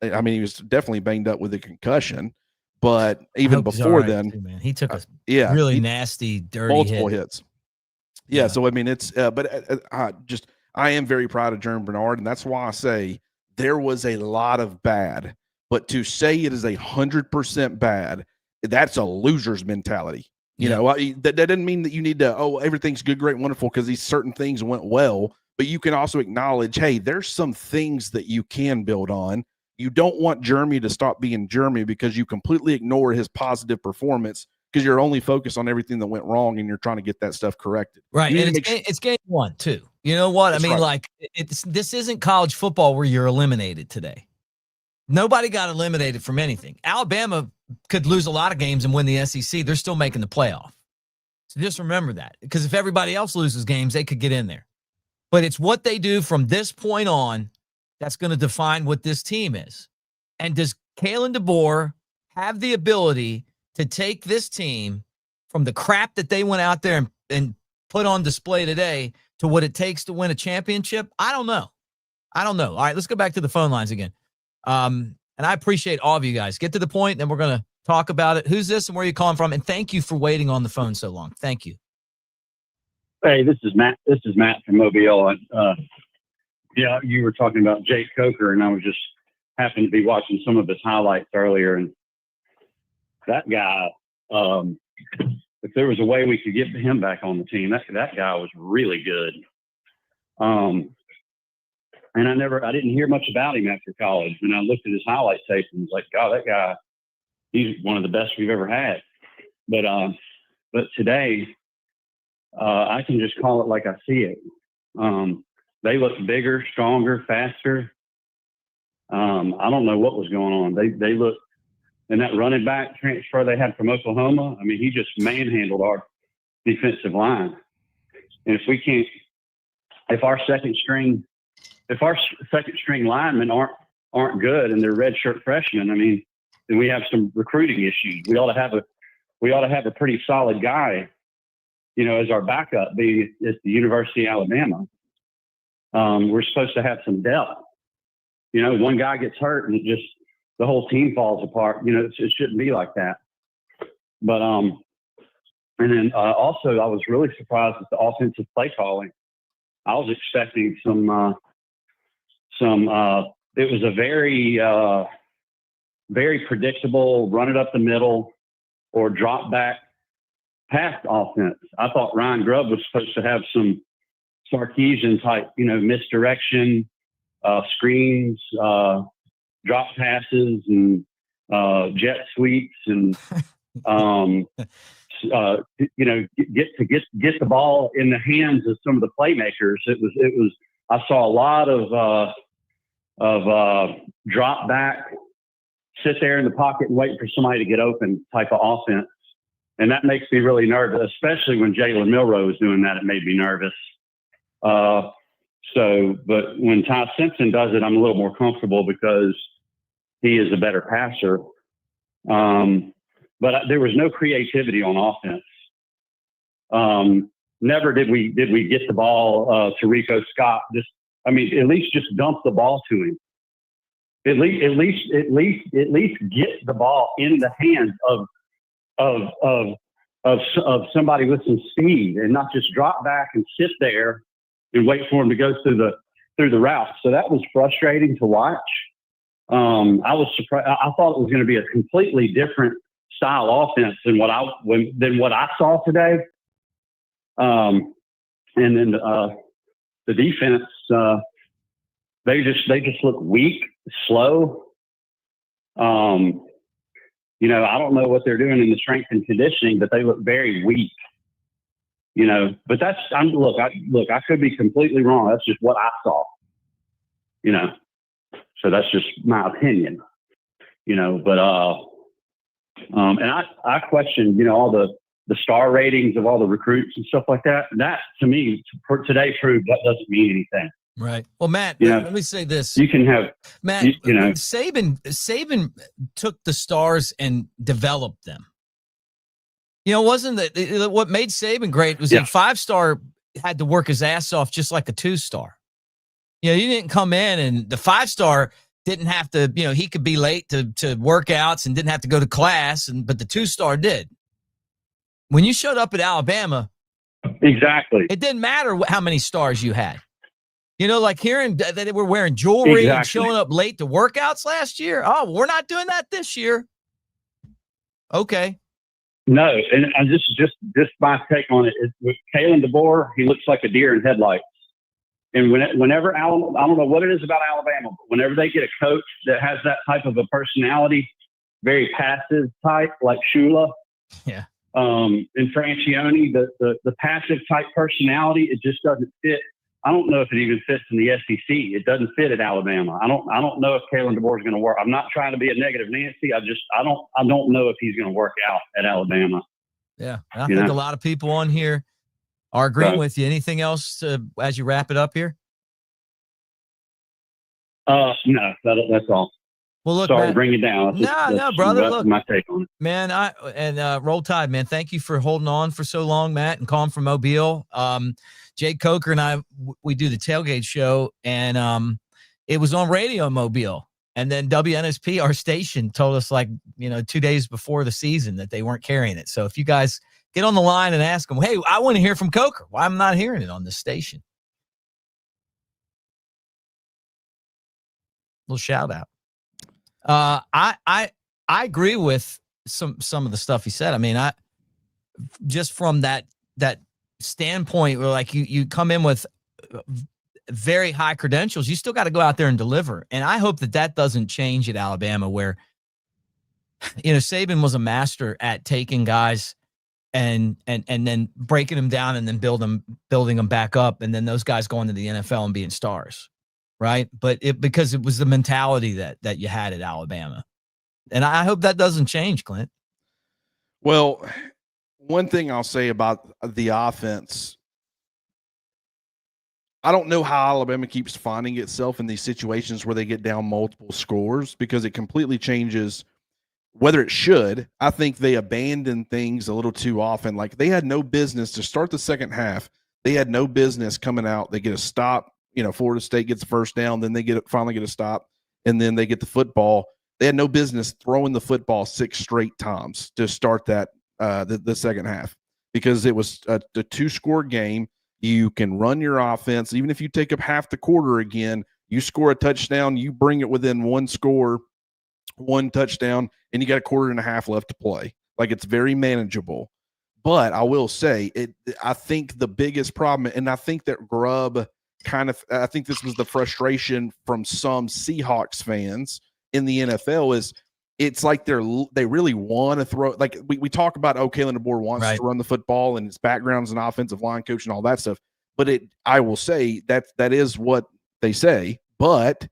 I mean, he was definitely banged up with a concussion, but even before then, too, man. He took a really nasty, dirty multiple hits. Yeah. So, I mean, it's, I am very proud of Jeremy Bernard, and that's why I say there was a lot of bad, but to say it is 100% bad, that's a loser's mentality. That doesn't mean that you need to, everything's good, great, wonderful, because these certain things went well, but you can also acknowledge, hey, there's some things that you can build on. You don't want Jeremy to stop being Jeremy because you completely ignore his positive performance because you're only focused on everything that went wrong and you're trying to get that stuff corrected. Right. And it's game one, too. You know what? That's this isn't college football where you're eliminated today. Nobody got eliminated from anything. Alabama could lose a lot of games and win the SEC. They're still making the playoff. So just remember that, because if everybody else loses games, they could get in there. But it's what they do from this point on that's going to define what this team is. And does Kalen DeBoer have the ability to take this team from the crap that they went out there and put on display today to what it takes to win a championship? I don't know. All right, let's go back to the phone lines again. And I appreciate all of you guys. Get to the point, then we're going to talk about it. Who's this and where are you calling from? And thank you for waiting on the phone so long. Thank you. Hey, this is Matt. This is Matt from Mobile. You were talking about Jake Coker, and I was just happened to be watching some of his highlights earlier, and that guy, if there was a way we could get him back on the team, that guy was really good. And I didn't hear much about him after college. And I looked at his highlight tape and was like, God, that guy, he's one of the best we've ever had. But today, I can just call it like I see it. They look bigger, stronger, faster. I don't know what was going on. They look, and that running back transfer they had from Oklahoma, I mean, he just manhandled our defensive line. And if our second string linemen aren't good and they're redshirt freshmen, I mean, then we have some recruiting issues. We ought to have a pretty solid guy, as our backup, being at the University of Alabama. We're supposed to have some depth. One guy gets hurt and the whole team falls apart. It shouldn't be like that. But and then also I was really surprised with the offensive play calling. I was expecting some. It was a very very predictable run it up the middle or drop back pass offense. I thought Ryan Grubb was supposed to have some Sarkisian type, misdirection, screens, drop passes, and jet sweeps, and get the ball in the hands of some of the playmakers. I saw a lot of drop back, sit there in the pocket and wait for somebody to get open type of offense. And that makes me really nervous, especially when Jalen Milroe was doing that. It made me nervous. But when Ty Simpson does it, I'm a little more comfortable because he is a better passer. But there was no creativity on offense. Never did we get the ball to Rico Scott. At least just dump the ball to him. At least get the ball in the hands of somebody with some speed, and not just drop back and sit there and wait for him to go through the route. So that was frustrating to watch. I was surprised. I thought it was going to be a completely different style offense than what I saw today. And then the defense, they just look weak, slow. I don't know what they're doing in the strength and conditioning, but they look very weak. But I could be completely wrong. That's just what I saw. So that's just my opinion. But and I question, all the star ratings of all the recruits and stuff like that. That to me, for today, proved that doesn't mean anything. Right. Well, Matt, let me say this. You can have Matt. Saban took the stars and developed them. Wasn't that what made Saban great? Was a 5-star had to work his ass off just like a 2-star. You didn't come in and the 5-star didn't have to. He could be late to workouts and didn't have to go to class, but the 2-star did. When you showed up at Alabama, exactly, it didn't matter how many stars you had. Like hearing that they were wearing jewelry and showing up late to workouts last year. Oh, we're not doing that this year. Okay. No, and just my take on it is with Kalen DeBoer, he looks like a deer in headlights. And whenever I don't know what it is about Alabama, but whenever they get a coach that has that type of a personality, very passive type like Shula, and Francione, the passive type personality, it just doesn't fit. I don't know if it even fits in the SEC. It doesn't fit at Alabama. I don't know if Kalen DeBoer is going to work. I'm not trying to be a negative Nancy. I don't know if he's going to work out at Alabama. Yeah, I think a lot of people on here are agreeing with you. Anything else as you wrap it up here? No, that's all. Well, look, sorry man, to bring you down. No, brother. Look, my take on it, man. Roll Tide, man. Thank you for holding on for so long, Matt, and calling from Mobile. Jake Coker and I, we do the tailgate show, and it was on radio in Mobile. And then WNSP, our station, told us 2 days before the season that they weren't carrying it. So if you guys get on the line and ask them, hey, I want to hear from Coker. Why I'm not hearing it on this station? Little shout out. I agree with some of the stuff he said. I mean, just from that standpoint where you come in with very high credentials, you still got to go out there and deliver. And I hope that doesn't change at Alabama, where Saban was a master at taking guys and then breaking them down and then building them back up, and then those guys going to the NFL and being stars, right? But because it was the mentality that you had at Alabama, and I hope that doesn't change, Clint. Well, one thing I'll say about the offense, I don't know how Alabama keeps finding itself in these situations where they get down multiple scores, because it completely changes whether it should. I think they abandon things a little too often. Like, they had no business to start the second half. They had no business coming out. They get a stop. Florida State gets the first down, then they finally get a stop, and then they get the football. They had no business throwing the football 6 straight times to start that the second half, because it was a 2-score game. You can run your offense. Even if you take up half the quarter again, you score a touchdown, you bring it within 1 score, 1 touchdown, and you got a quarter and a half left to play. It's very manageable. But I will say, I think the biggest problem, and I think that Grubb I think this was the frustration from some Seahawks fans in the NFL, is it's like they really want to throw. We talk about, Kalen DeBoer wants to run the football, and his background's an offensive line coach and all that stuff. But I will say that is what they say. But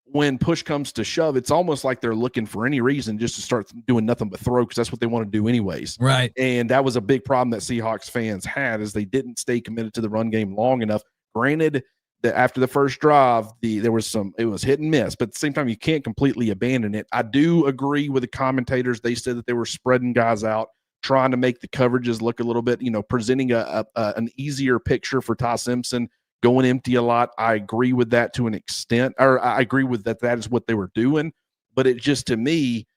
when push comes to shove, it's almost like they're looking for any reason just to start doing nothing but throw, because that's what they want to do anyways. Right. And that was a big problem that Seahawks fans had, is they didn't stay committed to the run game long enough. Granted that after the first drive, it was hit and miss, but at the same time, you can't completely abandon it. I do agree with the commentators. They said that they were spreading guys out, trying to make the coverages look a little bit, presenting an easier picture for Ty Simpson, going empty a lot. I agree with that to an extent, or I agree with that. That is what they were doing. But it just, to me,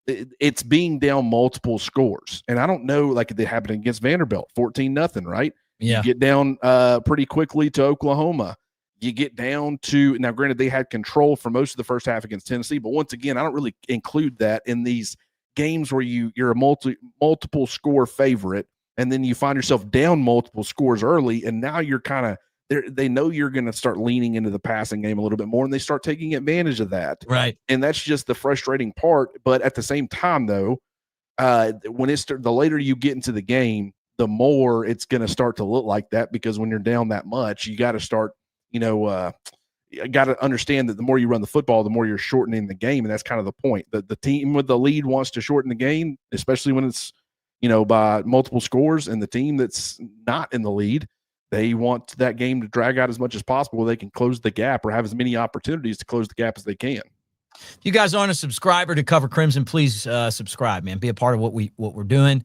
it's being down multiple scores. And I don't know, like it happened against Vanderbilt, 14-0, right? Yeah. You get down pretty quickly to Oklahoma. You get down to, now granted, they had control for most of the first half against Tennessee, but once again, I don't really include that in these games where you're a multiple score favorite, and then you find yourself down multiple scores early, and now you're kind of, they know you're going to start leaning into the passing game a little bit more, and they start taking advantage of that. Right. And that's just the frustrating part. But at the same time, though, when the later you get into the game, the more it's going to start to look like that, because when you're down that much, you got to start, you got to understand that the more you run the football, the more you're shortening the game. And that's kind of the point. The team with the lead wants to shorten the game, especially when it's, by multiple scores, and the team that's not in the lead, they want that game to drag out as much as possible. They can close the gap or have as many opportunities to close the gap as they can. If you guys aren't a subscriber to Cover Crimson, please subscribe, man. Be a part of what we're doing.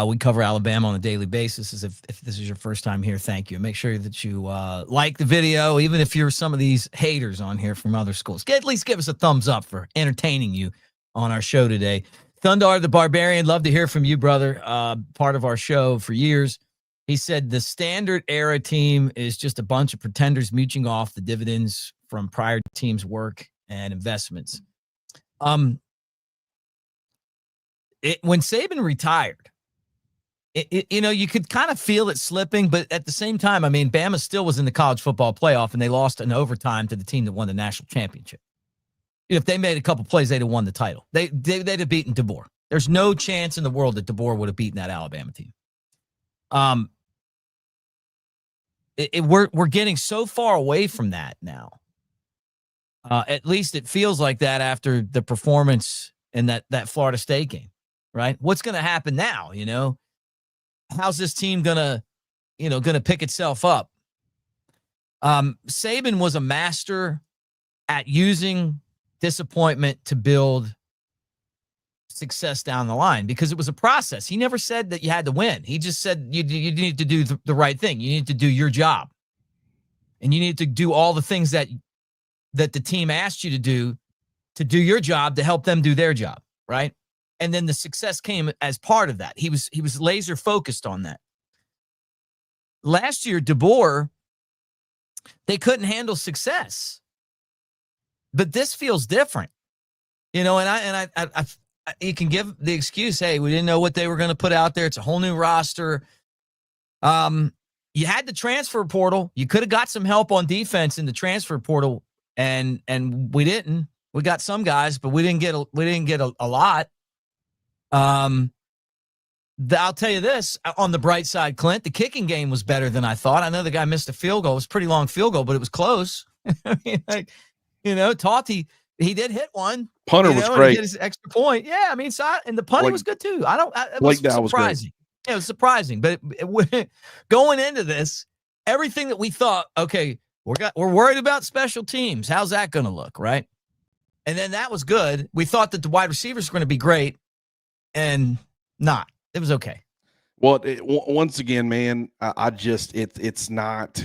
We cover Alabama on a daily basis. If this is your first time here, thank you. Make sure that you like the video, even if you're some of these haters on here from other schools. At least give us a thumbs up for entertaining you on our show today. Thundar the Barbarian, love to hear from you, brother. Part of our show for years. He said the standard era team is just a bunch of pretenders mooching off the dividends from prior teams' work and investments. When Saban retired, you could kind of feel it slipping, but at the same time, I mean, Bama still was in the college football playoff, and they lost in overtime to the team that won the national championship. If they made a couple plays, they'd have won the title. They'd have beaten DeBoer. There's no chance in the world that DeBoer would have beaten that Alabama team. We're getting so far away from that now. At least it feels like that after the performance in that Florida State game, right? What's going to happen now? How's this team gonna pick itself up? Saban was a master at using disappointment to build success down the line, because it was a process. He never said that you had to win. He just said you need to do the right thing. You need to do your job, and you need to do all the things that the team asked you to do your job to help them do their job, right? And then the success came as part of that. He was laser focused on that. Last year, DeBoer, they couldn't handle success, but this feels different, and I you can give the excuse, hey, we didn't know what they were going to put out there. It's a whole new roster. You had the transfer portal. You could have got some help on defense in the transfer portal, and we didn't. We got some guys, but we didn't get a lot. I'll tell you this, on the bright side, Clint, the kicking game was better than I thought. I know the guy missed a field goal. It was a pretty long field goal, but it was close. I mean, Tauti, he did hit one. Punter was great. He did his extra point. Yeah, I mean, and the punting was good too. It was surprising. It was surprising, but going into this, everything that we thought, okay, we're worried about special teams. How's that going to look, right? And then that was good. We thought that the wide receivers were going to be great, and not. It was okay. Well, once again, man, it's not.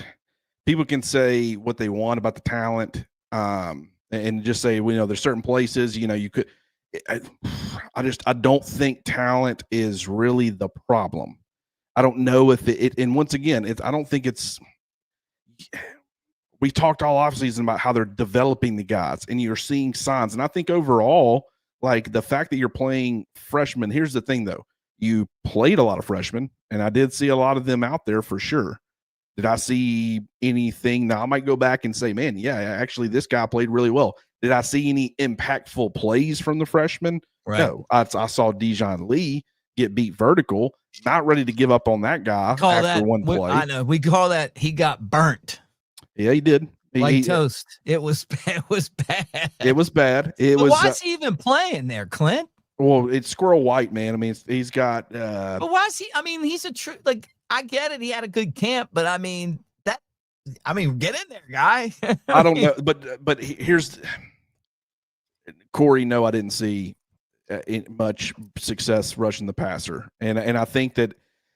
People can say what they want about the talent, and just say, there's certain places, you could. I don't think talent is really the problem. I don't know if and once again, I don't think it's. We talked all offseason about how they're developing the guys, and you're seeing signs. And I think overall, like the fact that you're playing freshmen. Here's the thing, though. You played a lot of freshmen, and I did see a lot of them out there for sure. Did I see anything? Now, I might go back and say, man, yeah, actually, this guy played really well. Did I see any impactful plays from the freshmen? Right. No. I saw Dijon Lee get beat vertical. not ready to give up on that guy after one play. I know. We call that he got burnt. Yeah, he did. Like toast. It was bad. It was bad. Why is he even playing there, Clint? Well, it's Squirrel White, man. I mean, he's got. But why is he? I mean, he's a true. Like, I get it. He had a good camp, but I mean get in there, guy. I don't know, but here's Corey. No, I didn't see much success rushing the passer, and I think that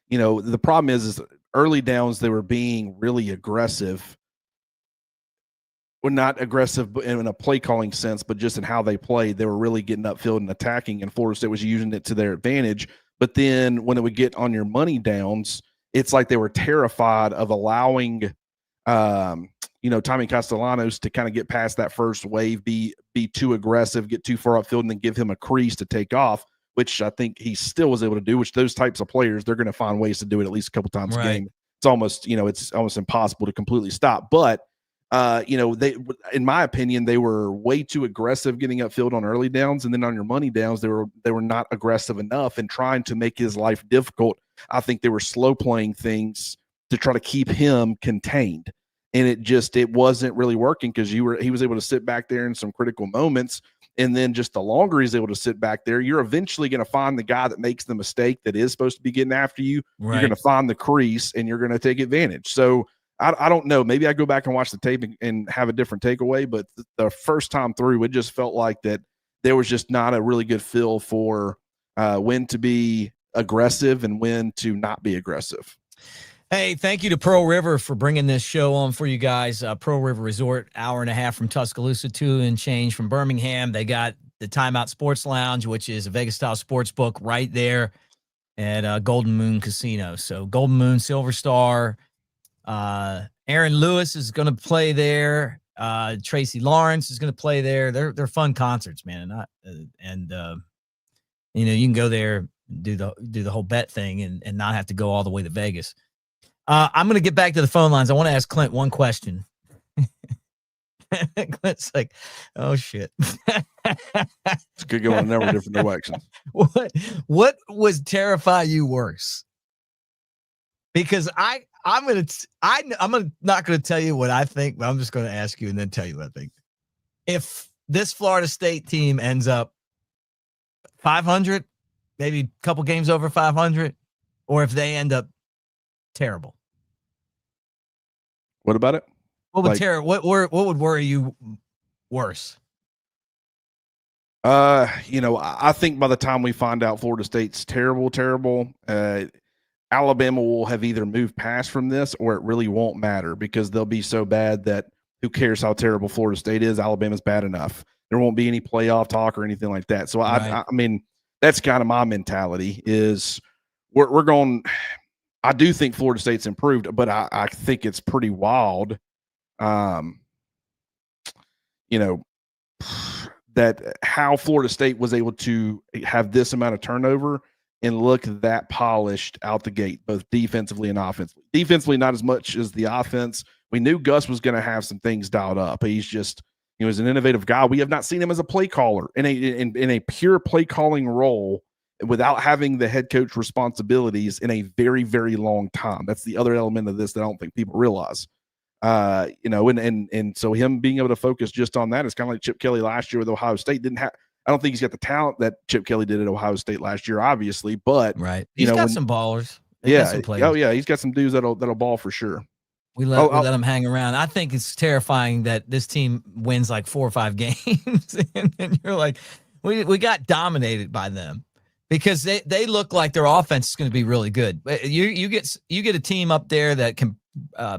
the problem is early downs they were being really aggressive. Well, not aggressive in a play calling sense, but just in how they played. They were really getting upfield and attacking, and Florida State was using it to their advantage. But then when it would get on your money downs, it's like they were terrified of allowing, Tommy Castellanos to kind of get past that first wave, be too aggressive, get too far upfield, and then give him a crease to take off, which I think he still was able to do, which those types of players, they're going to find ways to do it at least a couple times a game. It's almost impossible to completely stop. But they, in my opinion, they were way too aggressive getting upfield on early downs, and then on your money downs, they were not aggressive enough and trying to make his life difficult. I think they were slow playing things to try to keep him contained, and it wasn't really working because he was able to sit back there in some critical moments, and then just the longer he's able to sit back there, you're eventually going to find the guy that makes the mistake that is supposed to be getting after you. Right. You're going to find the crease, and you're going to take advantage. So. I don't know. Maybe I go back and watch the tape and have a different takeaway, but the first time through, it just felt like that there was just not a really good feel for when to be aggressive and when to not be aggressive. Hey, thank you to Pearl River for bringing this show on for you guys. Pearl River Resort, hour and a half from Tuscaloosa, 2 and change from Birmingham. They got the Timeout Sports Lounge, which is a Vegas-style sports book right there at Golden Moon Casino. So Golden Moon, Silver Star. Aaron Lewis is going to play there. Tracy Lawrence is going to play there. They're fun concerts, man. You can go there, do the whole bet thing, and not have to go all the way to Vegas. I'm going to get back to the phone lines. I want to ask Clint one question. Clint's like, oh shit. It's good going in a number of different directions. What would terrify you worse? Because I'm not going to tell you what I think, but I'm just going to ask you and then tell you what I think. If this Florida State team ends up 500, maybe a couple games over 500, or if they end up terrible. What about it? What would worry you worse? I think by the time we find out Florida State's terrible, Alabama will have either moved past from this or it really won't matter because they'll be so bad that who cares how terrible Florida State is? Alabama's bad enough. There won't be any playoff talk or anything like that. So right. I mean, that's kind of my mentality is we're going. I do think Florida State's improved, but I think it's pretty wild. That how Florida State was able to have this amount of turnover and look that polished out the gate, both defensively and offensively. Defensively, not as much as the offense. We knew Gus was going to have some things dialed up. He's an innovative guy. We have not seen him as a play caller in a pure play calling role without having the head coach responsibilities in a very, very long time. That's the other element of this that I don't think people realize. And so him being able to focus just on that is kind of like Chip Kelly last year with Ohio State. I don't think he's got the talent that Chip Kelly did at Ohio State last year, obviously, but right. He's got some ballers. He's got some dudes that'll ball for sure. We let him hang around. I think it's terrifying that this team wins like 4 or 5 games, and you're like, we got dominated by them because they look like their offense is going to be really good. You get a team up there that can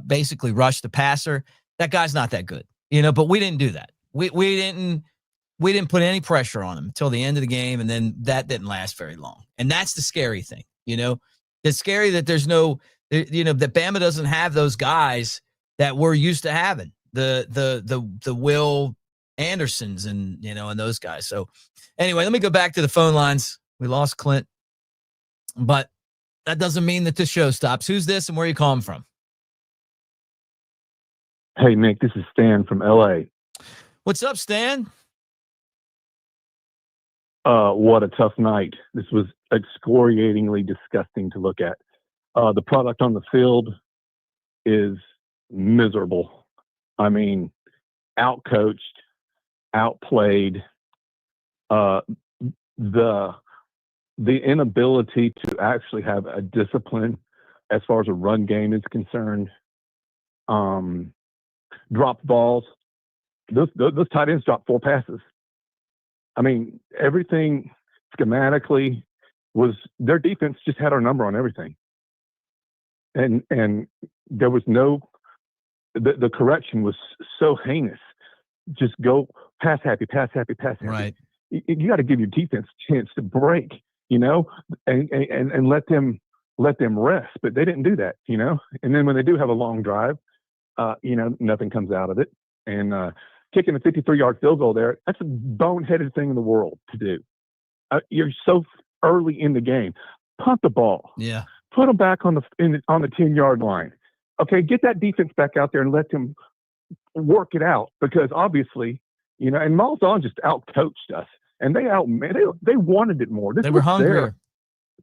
basically rush the passer. That guy's not that good, But we didn't do that. We didn't put any pressure on him until the end of the game, and then that didn't last very long. And that's the scary thing, It's scary that there's no, that Bama doesn't have those guys that we're used to having, the Will Andersons and those guys. So anyway, let me go back to the phone lines. We lost Clint, but that doesn't mean that the show stops. Who's this and where are you calling from? Hey, Mick, this is Stan from LA. What's up, Stan? What a tough night. This was excoriatingly disgusting to look at. The product on the field is miserable. I mean, outcoached, outplayed. The inability to actually have a discipline as far as a run game is concerned. Dropped balls. Those tight ends dropped 4 passes. I mean, everything schematically was their defense just had our number on everything. And there was the correction was so heinous. Just go pass happy. Right. You got to give your defense a chance to break, and let them rest. But they didn't do that, And then when they do have a long drive, nothing comes out of it. And kicking a 53-yard field goal there, that's a boneheaded thing in the world to do. You're so early in the game. Punt the ball. Yeah. Put them back on the 10-yard line. Okay, get that defense back out there and let them work it out, because obviously, and Malzahn just outcoached us, and they wanted it more. They were hungrier.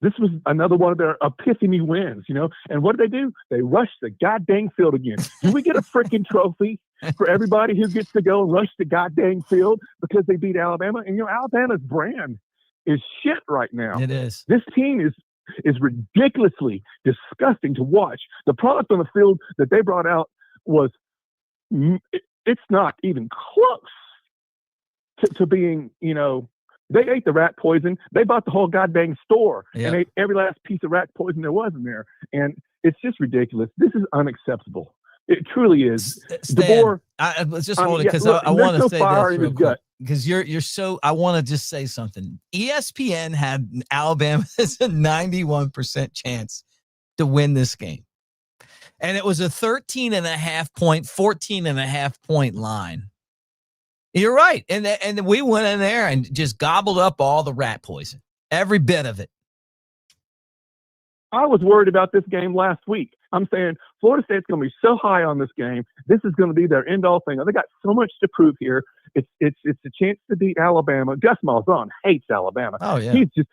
This was another one of their epiphany wins, And what did they do? They rushed the goddamn field again. Do we get a freaking trophy for everybody who gets to go and rush the goddamn field because they beat Alabama? And Alabama's brand is shit right now. It is. This team is ridiculously disgusting to watch. The product on the field that they brought out was it's not even close to being, they ate the rat poison. They bought the whole goddamn store and ate every last piece of rat poison there was in there. And it's just ridiculous. This is unacceptable. It truly is. DeBoer, I was just holding because I want to say this real quick. Because you're so, I want to just say something. ESPN had Alabama as a 91% chance to win this game. And it was a 14.5 point line. You're right. And we went in there and just gobbled up all the rat poison, every bit of it. I was worried about this game last week. I'm saying Florida State's going to be so high on this game. This is going to be their end-all thing. They got so much to prove here. It's a chance to beat Alabama. Gus Malzahn hates Alabama. Oh yeah, he's just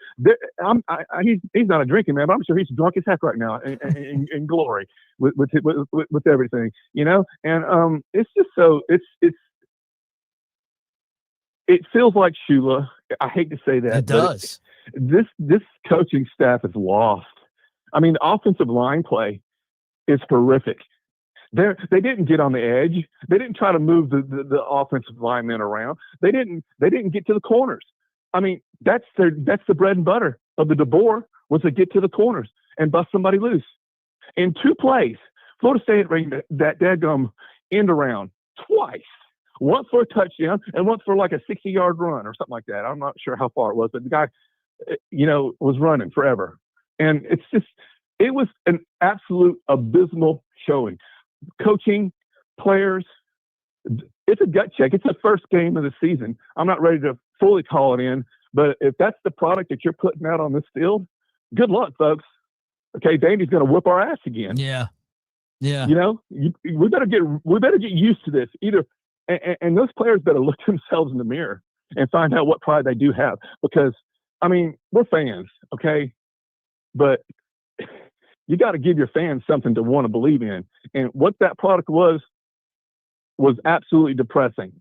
he's not a drinking man, but I'm sure he's drunk as heck right now in glory with everything, And it's just so it feels like Shula. I hate to say that. It does. This coaching staff is lost. I mean, the offensive line play is horrific. They didn't get on the edge. They didn't try to move the offensive linemen around. They didn't get to the corners. I mean, that's the bread and butter of the DeBoer, was to get to the corners and bust somebody loose. In 2 plays, Florida State ran that daggum end around twice. Once for a touchdown and once for like a 60-yard run or something like that. I'm not sure how far it was, but the guy, was running forever. And it was an absolute abysmal showing. Coaching, players, it's a gut check. It's the first game of the season. I'm not ready to fully call it in, but if that's the product that you're putting out on this field, good luck, folks. Okay, Dandy's going to whip our ass again. Yeah, yeah. We better get used to this. And those players better look themselves in the mirror and find out what pride they do have. Because, I mean, we're fans, okay? But you got to give your fans something to want to believe in. And what that product was absolutely depressing.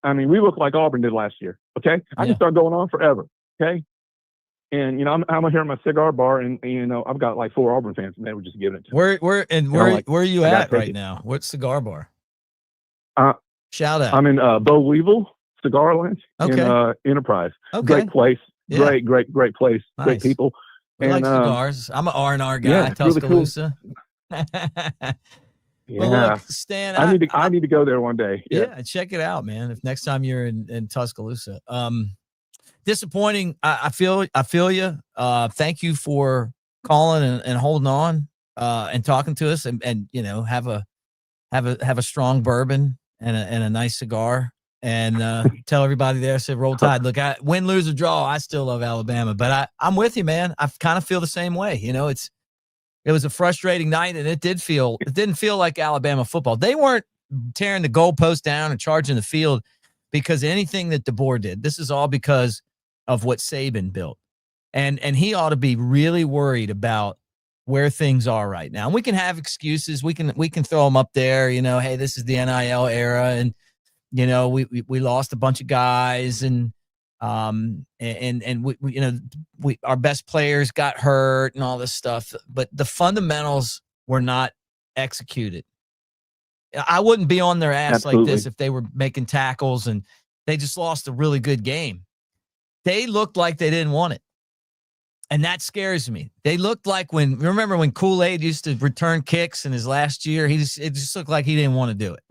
I mean, we look like Auburn did last year, okay? I can start going on forever, okay? And, I'm here at my cigar bar, and I've got like 4 Auburn fans, and they were just giving it to me. Where are you at right now? What cigar bar? Shout out. I'm in Bo Weevil Cigar Lounge in Enterprise. Okay. Great place. Yeah. Great place. Nice. Great people. We like cigars. I'm an R&R guy, Tuscaloosa. Really cool. Well, look, Stan, I need to go there one day. Yeah, check it out, man. If next time you're in Tuscaloosa. Disappointing. I feel you. Thank you for calling and holding on and talking to us and have a strong bourbon and a nice cigar and tell everybody there, say roll tide. Look, win, lose, or draw, I still love Alabama, but I'm with you, man. I kind of feel the same way. It was a frustrating night, and it didn't feel like Alabama football. They weren't tearing the goalpost down and charging the field because of anything that DeBoer did. This is all because of what Saban built. And he ought to be really worried about where things are right now. And we can have excuses. We can throw them up there, hey, this is the NIL era, and we lost a bunch of guys, and we our best players got hurt and all this stuff, but the fundamentals were not executed. I wouldn't be on their ass Absolutely. like this if they were making tackles and they just lost a really good game. They looked like they didn't want it. And that scares me. They looked like remember when Kool-Aid used to return kicks in his last year? It just looked like he didn't want to do it.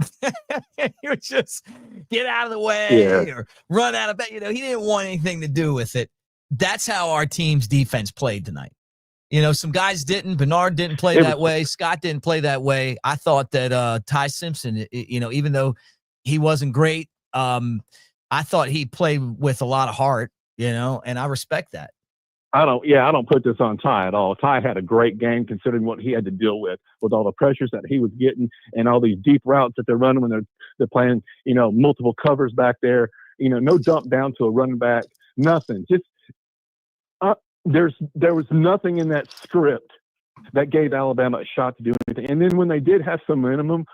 He would just get out of the way or run out of bed. He didn't want anything to do with it. That's how our team's defense played tonight. Some guys didn't. Bernard didn't play that way. Scott didn't play that way. I thought that Ty Simpson, even though he wasn't great, I thought he played with a lot of heart, and I respect that. I don't put this on Ty at all. Ty had a great game considering what he had to deal with all the pressures that he was getting and all these deep routes that they're running when they're playing, multiple covers back there, no dump down to a running back, nothing. Just there was nothing in that script that gave Alabama a shot to do anything. And then when they did have some momentum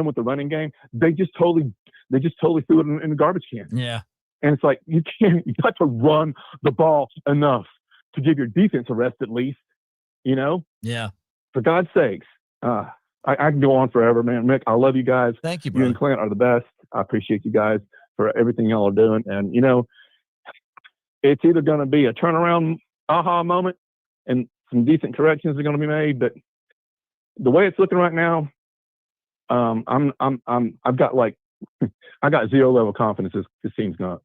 with the running game, they just totally threw it in the garbage can. Yeah. And it's like, you got to run the ball enough to give your defense a rest at least, Yeah. For God's sakes. I can go on forever, man. Mick, I love you guys. Thank you, You brother. and Clint are the best. I appreciate you guys for everything y'all are doing. And, it's either going to be a turnaround aha moment and some decent corrections are going to be made. But the way it's looking right now, I've got I got zero level confidence this team's gonna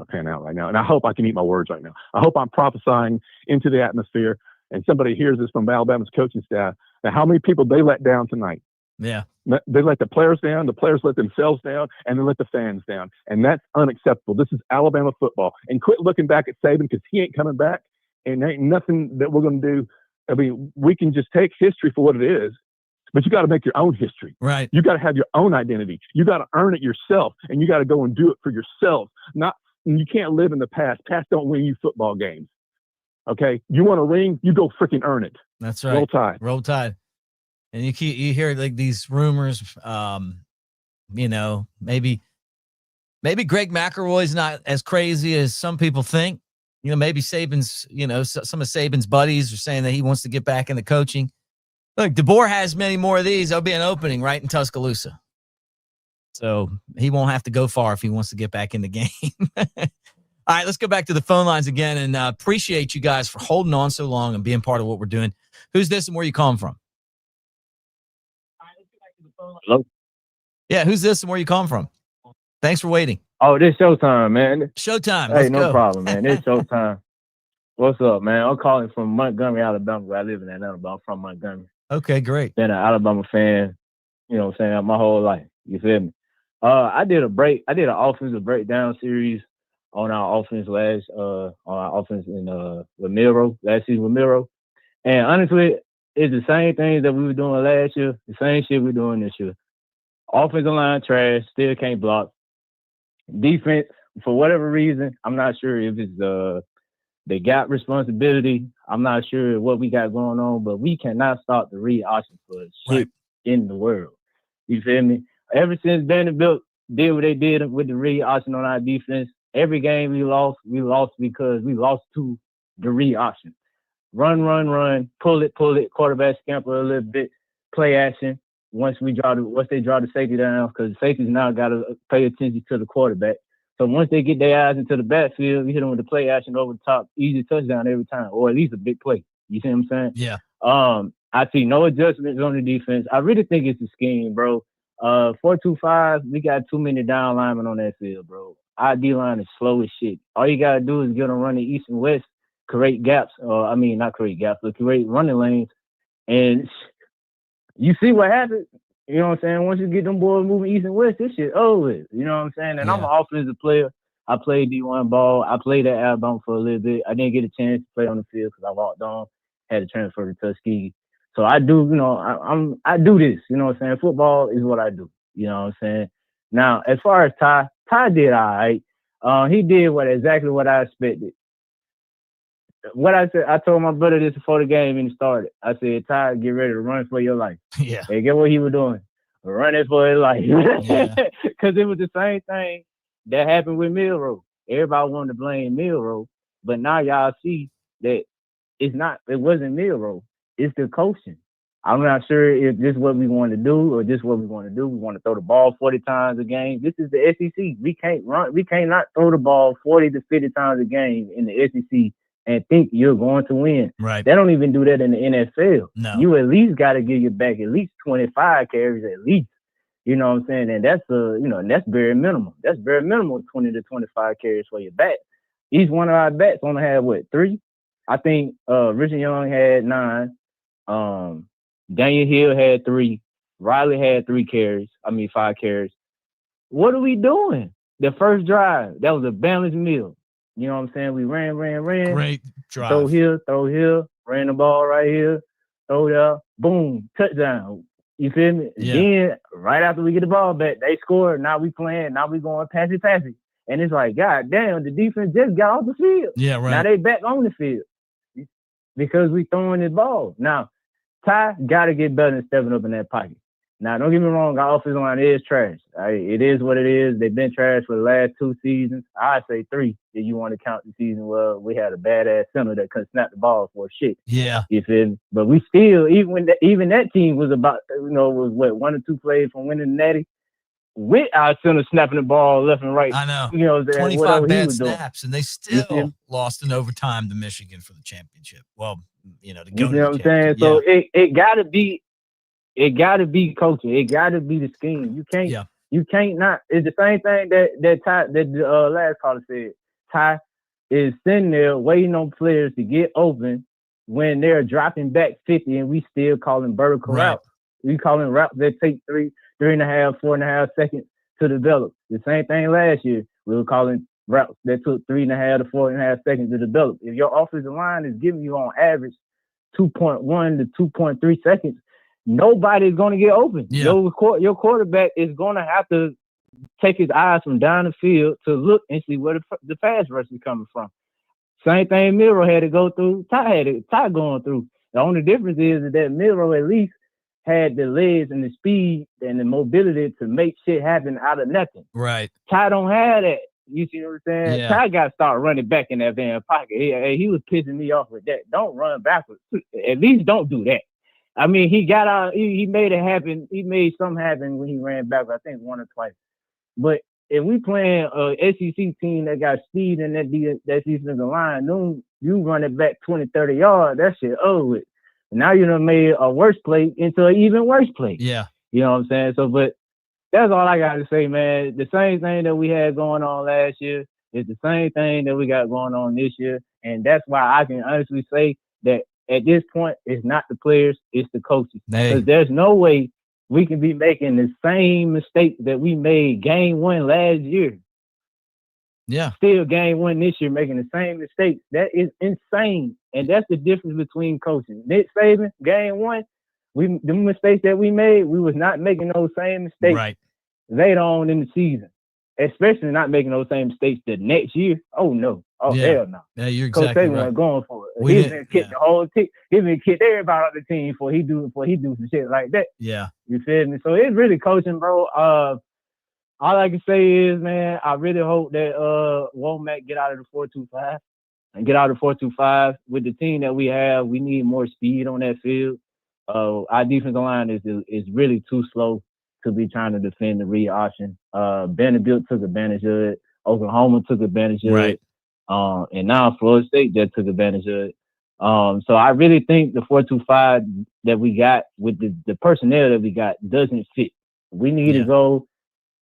pan out right now. And I hope I can eat my words right now. I hope I'm prophesying into the atmosphere and somebody hears this from Alabama's coaching staff, that how many people they let down tonight. Yeah. They let the players down, the players let themselves down, and they let the fans down. And that's unacceptable. This is Alabama football. And quit looking back at Saban, because he ain't coming back, and there ain't nothing that we're going to do. I mean, we can just take history for what it is, but you got to make your own history. Right. You got to have your own identity. You got to earn it yourself, and you got to go and do it for yourself. You can't live in the past. Past don't win you football games. Okay? You want a ring? You go freaking earn it. That's right. Roll Tide. Roll Tide. And you hear like these rumors, maybe Greg McElroy's not as crazy as some people think. Maybe Saban's, some of Saban's buddies are saying that he wants to get back into coaching. Look, DeBoer has many more of these. There'll be an opening right in Tuscaloosa. So he won't have to go far if he wants to get back in the game. All right, let's go back to the phone lines again, and appreciate you guys for holding on so long and being part of what we're doing. Who's this and where you calling from? Hello? Yeah, who's this and where you calling from? Thanks for waiting. Oh, this showtime, man. Showtime. Hey, Let's no go. problem, man. This showtime. What's up, man? I'm calling from Montgomery, Alabama, where I live in Atlanta, but I'm from Montgomery. Okay, great. Been an Alabama fan, my whole life. You feel me? I did an offensive breakdown series on our offense in Ramiro, last season with Miro. And honestly, it's the same things that we were doing last year, the same shit we're doing this year. Offensive line trash, still can't block. Defense, for whatever reason, I'm not sure if it's they got responsibility. I'm not sure what we got going on, but we cannot stop the read option for shit in the world. You feel me? Ever since Vanderbilt did what they did with the read option on our defense, every game we lost because we lost to the read option. Run, pull it, quarterback scamper a little bit, play action. Once they draw the safety down, because the safeties now got to pay attention to the quarterback. So once they get their eyes into the backfield, we hit them with the play action over the top, easy touchdown every time, or at least a big play. You see what I'm saying? Yeah. I see no adjustments on the defense. I really think it's a scheme, bro. 4-2-5, we got too many down linemen on that field, bro. Our D-line is slow as shit. All you got to do is get them running east and west, create gaps, not create gaps, but create running lanes. And you see what happens. You know what I'm saying? Once you get them boys moving east and west, this shit over. You know what I'm saying? And I'm an offensive player. I played D1 ball. I played at Alabama for a little bit. I didn't get a chance to play on the field because I walked on, had to transfer to Tuskegee. So I do, I do this. You know what I'm saying? Football is what I do. You know what I'm saying? Now, as far as Ty did all right. He did exactly what I expected. what I said, I told my brother this before the game even started. I said, Ty, get ready to run for your life. Yeah. And get what he was doing? Running for his life. Yeah. Because it was the same thing that happened with Milroe. Everybody wanted to blame Milroe, but now y'all see that it wasn't Milroe. It's the coaching. I'm not sure if this is what we want to do or this is what we want to do. We want to throw the ball 40 times a game. This is the SEC. We cannot throw the ball 40 to 50 times a game in the SEC and think you're going to win. Right. They don't even do that in the NFL. No. You at least got to give your back at least 25 carries at least. You know what I'm saying? And that's that's very minimum. That's very minimum 20 to 25 carries for your back. Each one of our backs only had 3? I think Richard Young had 9. Daniel Hill had 3. Riley had 5 carries. What are we doing? The first drive, that was a balanced meal. You know what I'm saying? We ran. Great drive. Throw here, ran the ball right here, throw there, boom, touchdown. You feel me? Yeah. Then right after we get the ball back, they score. Now we playing. Now we going passy. And it's like, God damn, the defense just got off the field. Yeah, right. Now they back on the field because we throwing the ball. Now, Ty got to get better than stepping up in that pocket. Now, don't get me wrong, our offensive line is trash. It is what it is. They've been trash for the last 2 seasons. I'd say 3 if you want to count the season where we had a badass center that couldn't snap the ball for shit. Yeah. You feel me? But we still, even that team was about, was 1 or 2 plays from winning the Natty. With our center snapping the ball left and right. I know. 25 bad snaps, and they still lost in overtime to Michigan for the championship. Well, to go you to know what I'm saying? Yeah. So it gotta be coaching. It gotta be the scheme. You can't not. It's the same thing that Ty, that last caller said. Ty is sitting there waiting on players to get open when they're dropping back 50, and we still calling vertical routes. We calling routes that take 3.5, 4.5 seconds to develop. The same thing last year. We were calling routes that took 3.5 to 4.5 seconds to develop. If your offensive line is giving you on average 2.1 to 2.3 seconds, nobody's going to get open. Yeah. Your quarterback is going to have to take his eyes from down the field to look and see where the pass rush is coming from. Same thing Milroe had to go through. Ty going through. The only difference is that Milroe at least had the legs and the speed and the mobility to make shit happen out of nothing. Right. Ty don't have that. You see what I'm saying? Yeah. Ty got to start running back in that damn pocket. He was pissing me off with that. Don't run backwards. At least don't do that. I mean, he got out. He made it happen. He made something happen when he ran backwards. I think 1 or twice. But if we playing a SEC team that got speed in that defensive line, you run it back 20, 30 yards, that shit over with. Now you done made a worse play into an even worse play. Yeah. You know what I'm saying? So, but that's all I got to say, man. The same thing that we had going on last year is the same thing that we got going on this year. And that's why I can honestly say that at this point, it's not the players, it's the coaches. Because there's no way we can be making the same mistake that we made game 1 last year. Yeah. Still game 1 this year, making the same mistakes. That is insane. And that's the difference between coaching. Nick Saban, game 1, the mistakes that we made, we was not making those same mistakes later on in the season. Especially not making those same mistakes the next year. Oh, no. Oh, hell no. Yeah, you're Coach exactly Saban right. wasn't going for it. He's been kicked the whole team. He's been kicked everybody on the team before he do some shit like that. Yeah. You feel me? So it's really coaching, bro. All I can say is, man, I really hope that Womack get out of the 4-2-5 and get out of the 4-2-5. With the team that we have, we need more speed on that field. Our defensive line is really too slow to be trying to defend the read option. Vanderbilt took advantage of it. Oklahoma took advantage of it. And now Florida State just took advantage of it. So I really think the 4-2-5 that we got with the personnel that we got doesn't fit. We need to go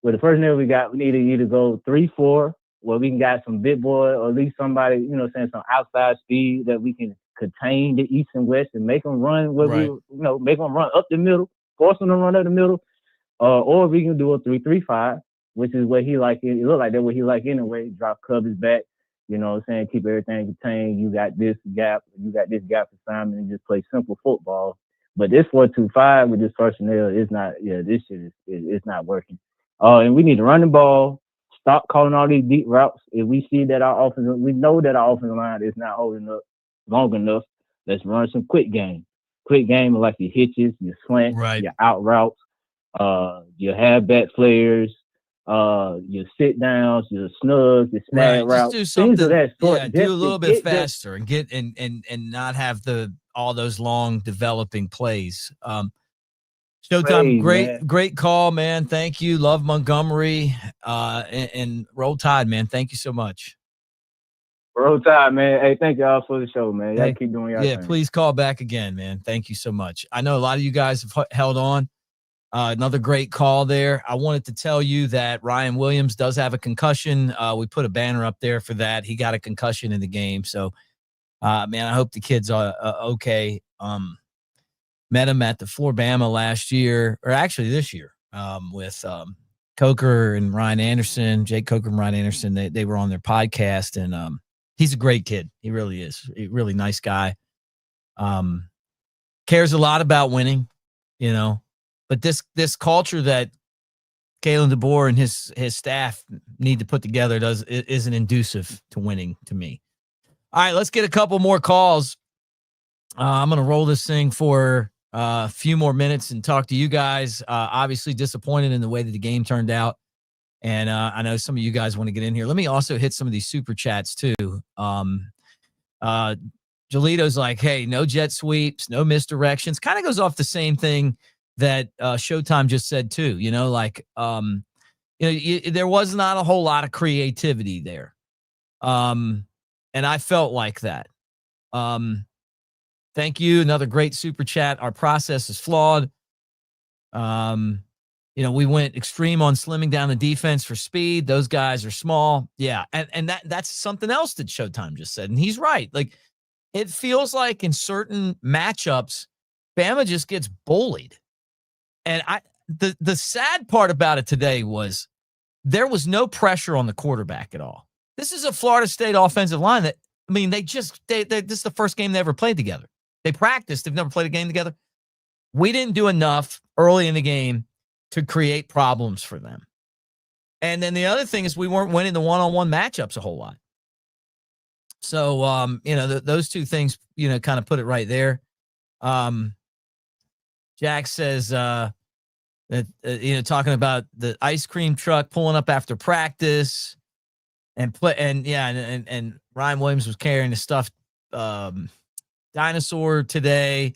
with the personnel we got. We need to either go 3-4, where we can get some big boy or at least somebody, some outside speed that we can contain the East and West and make them run make them run up the middle, force them to run up the middle. Or we can do a 3-3-5, which is what he like. It look like that's what he like anyway. Drop covers back, keep everything contained. You got this gap assignment, and just play simple football. But this 4-2-5 with this personnel is not. Yeah, this shit is not working. And we need to run the ball. Stop calling all these deep routes. If we see that we know that our offensive line is not holding up, long enough. Let's run some quick game. Quick game like your hitches, your slants, Right. your out routes, your halfback flares, your sit downs, your snugs, your snag Right. routes, Just do things of something. that sort. Yeah, Just do a to little bit get them. faster and get and not have all those long developing plays. Showtime, Man. great call, man. Thank you. Love Montgomery. And Roll Tide, man. Thank you so much. Roll Tide, man. Hey, thank y'all for the show, man. Y'all Hey, keep doing y'all Yeah, thing. please call back again, man. Thank you so much. I know a lot of you guys have held on. Another great call there. I wanted to tell you that Ryan Williams does have a concussion. We put a banner up there for that. He got a concussion in the game. So, man, I hope the kid's okay. Met him at the Bama last year, or actually this year, with Coker and Ryan Anderson, Jake Coker and Ryan Anderson. They were on their podcast, and he's a great kid. He really is. A really nice guy. Cares a lot about winning, you know. But this culture that Kalen DeBoer and his staff need to put together isn't inducive to winning to me. All right, let's get a couple more calls. I'm going to roll this thing for a few more minutes and talk to you guys. Obviously disappointed in the way that the game turned out. And I know some of you guys want to get in here. Let me also hit some of these super chats too. Jolito's like, hey, no jet sweeps, no misdirections. Kind of goes off the same thing that Showtime just said too. You know, like, there was not a whole lot of creativity there. And I felt like that. Thank you. Another great super chat. Our process is flawed. We went extreme on slimming down the defense for speed. Those guys are small. Yeah. And that's something else that Showtime just said. And he's right. Like, it feels like in certain matchups, Bama just gets bullied. And the sad part about it today was there was no pressure on the quarterback at all. This is a Florida State offensive line that, I mean, this is the first game they ever played together. They practiced. They've never played a game together. We didn't do enough early in the game to create problems for them. And then the other thing is we weren't winning the one-on-one matchups a whole lot. So, those two things, kind of put it right there. Jack says that, talking about the ice cream truck pulling up after practice and Ryan Williams was carrying the stuffed dinosaur today.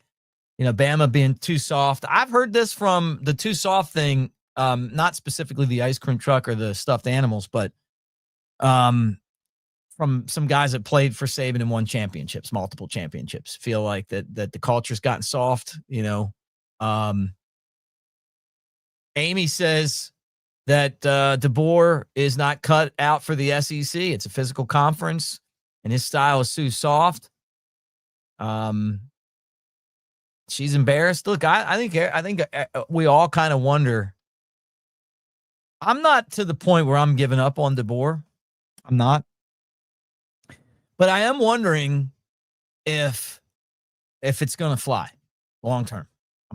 Bama being too soft. I've heard this from the too soft thing, not specifically the ice cream truck or the stuffed animals, but from some guys that played for Saban and won championships, multiple championships. Feel like that the culture's gotten soft, Amy says that DeBoer is not cut out for the SEC. It's a physical conference, and his style is too soft. She's embarrassed. Look, I think we all kind of wonder. I'm not to the point where I'm giving up on DeBoer. I'm not. But I am wondering if it's going to fly long term.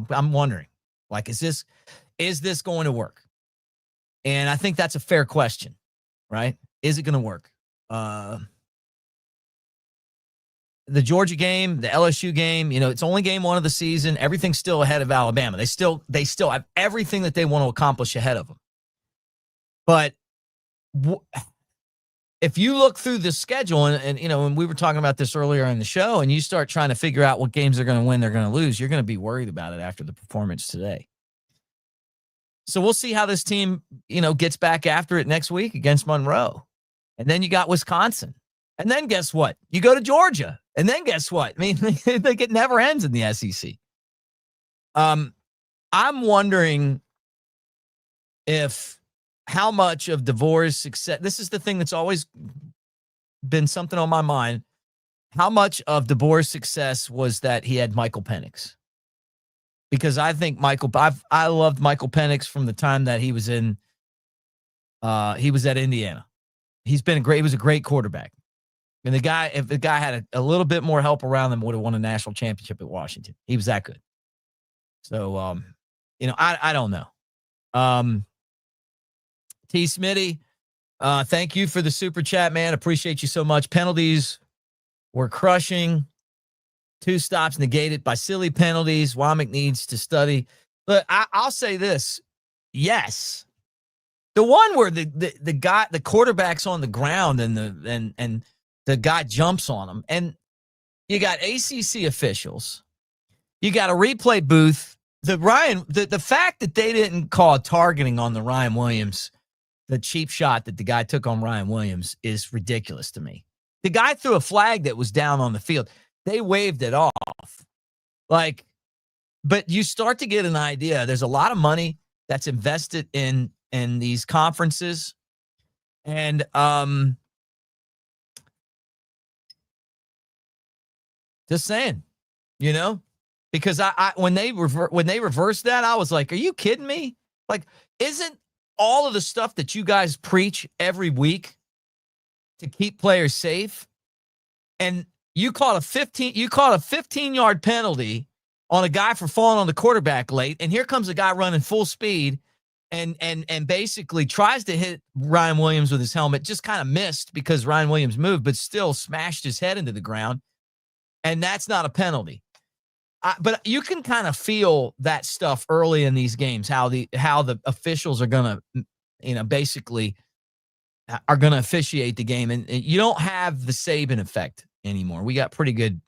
I'm wondering, like, is this going to work? And I think that's a fair question, right? Is it going to work? The Georgia game, the LSU game, it's only game one of the season. Everything's still ahead of Alabama. They still have everything that they want to accomplish ahead of them. But if you look through the schedule, and we were talking about this earlier in the show, and you start trying to figure out what games they're going to win, they're going to lose, you're going to be worried about it after the performance today. So we'll see how this team, gets back after it next week against Monroe. And then you got Wisconsin. And then guess what? You go to Georgia. And then guess what? I mean, it never ends in the SEC. I'm wondering how much of DeBoer's success, this is the thing that's always been something on my mind. How much of DeBoer's success was that he had Michael Penix? Because I think I loved Michael Penix from the time that he was at Indiana. He was a great quarterback. And if the guy had a little bit more help around him, would have won a national championship at Washington. He was that good. So, I don't know. T. Smitty, thank you for the super chat, man. Appreciate you so much. Penalties were crushing. 2 stops negated by silly penalties. Womack needs to study. But I'll say this. Yes. The one where the guy, the quarterback's on the ground and the guy jumps on him. And you got ACC officials. You got a replay booth. The fact that they didn't call targeting on the Ryan Williams, the cheap shot that the guy took on Ryan Williams, is ridiculous to me. The guy threw a flag that was down on the field. They waved it off. But you start to get an idea. There's a lot of money that's invested in these conferences. And just saying, because when they reversed that, I was like, are you kidding me? Like, isn't all of the stuff that you guys preach every week to keep players safe? And you caught a 15-yard penalty on a guy for falling on the quarterback late, and here comes a guy running full speed and basically tries to hit Ryan Williams with his helmet, just kind of missed because Ryan Williams moved, but still smashed his head into the ground. And that's not a penalty. But you can kind of feel that stuff early in these games, how the officials are going to, basically are going to officiate the game. And you don't have the Saban effect anymore. We got pretty good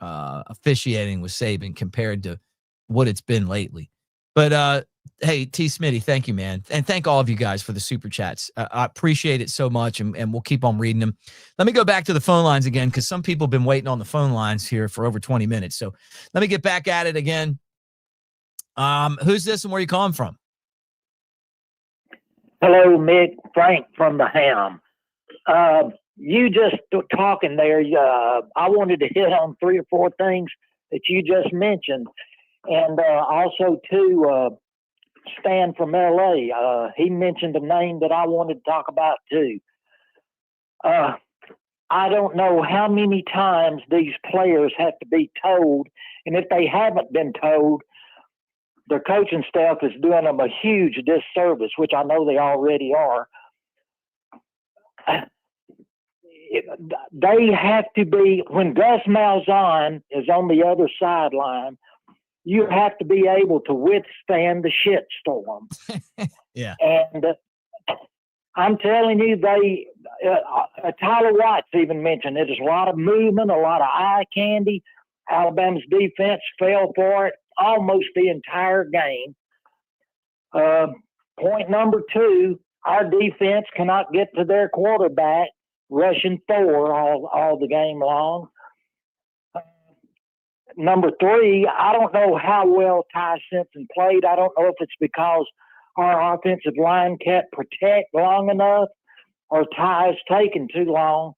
officiating with Saban compared to what it's been lately. But hey, T. Smitty, thank you, man. And thank all of you guys for the super chats. I appreciate it so much, and we'll keep on reading them. Let me go back to the phone lines again, because some people have been waiting on the phone lines here for over 20 minutes. So let me get back at it again. Who's this and where are you calling from? Hello, Mick. Frank from the Ham. You just talking there, I wanted to hit on 3 or 4 things that you just mentioned. And also, too, Stan from L.A., he mentioned a name that I wanted to talk about, too. I don't know how many times these players have to be told, and if they haven't been told, their coaching staff is doing them a huge disservice, which I know they already are. They have to be, when Gus Malzahn is on the other sideline, you have to be able to withstand the shitstorm. Yeah. And I'm telling you, Tyler Watts even mentioned it. There's a lot of movement, a lot of eye candy. Alabama's defense fell for it almost the entire game. Point number 2, our defense cannot get to their quarterback, rushing 4 all the game long. Number 3, I don't know how well Ty Simpson played. I don't know if it's because our offensive line can't protect long enough or Ty's taken too long,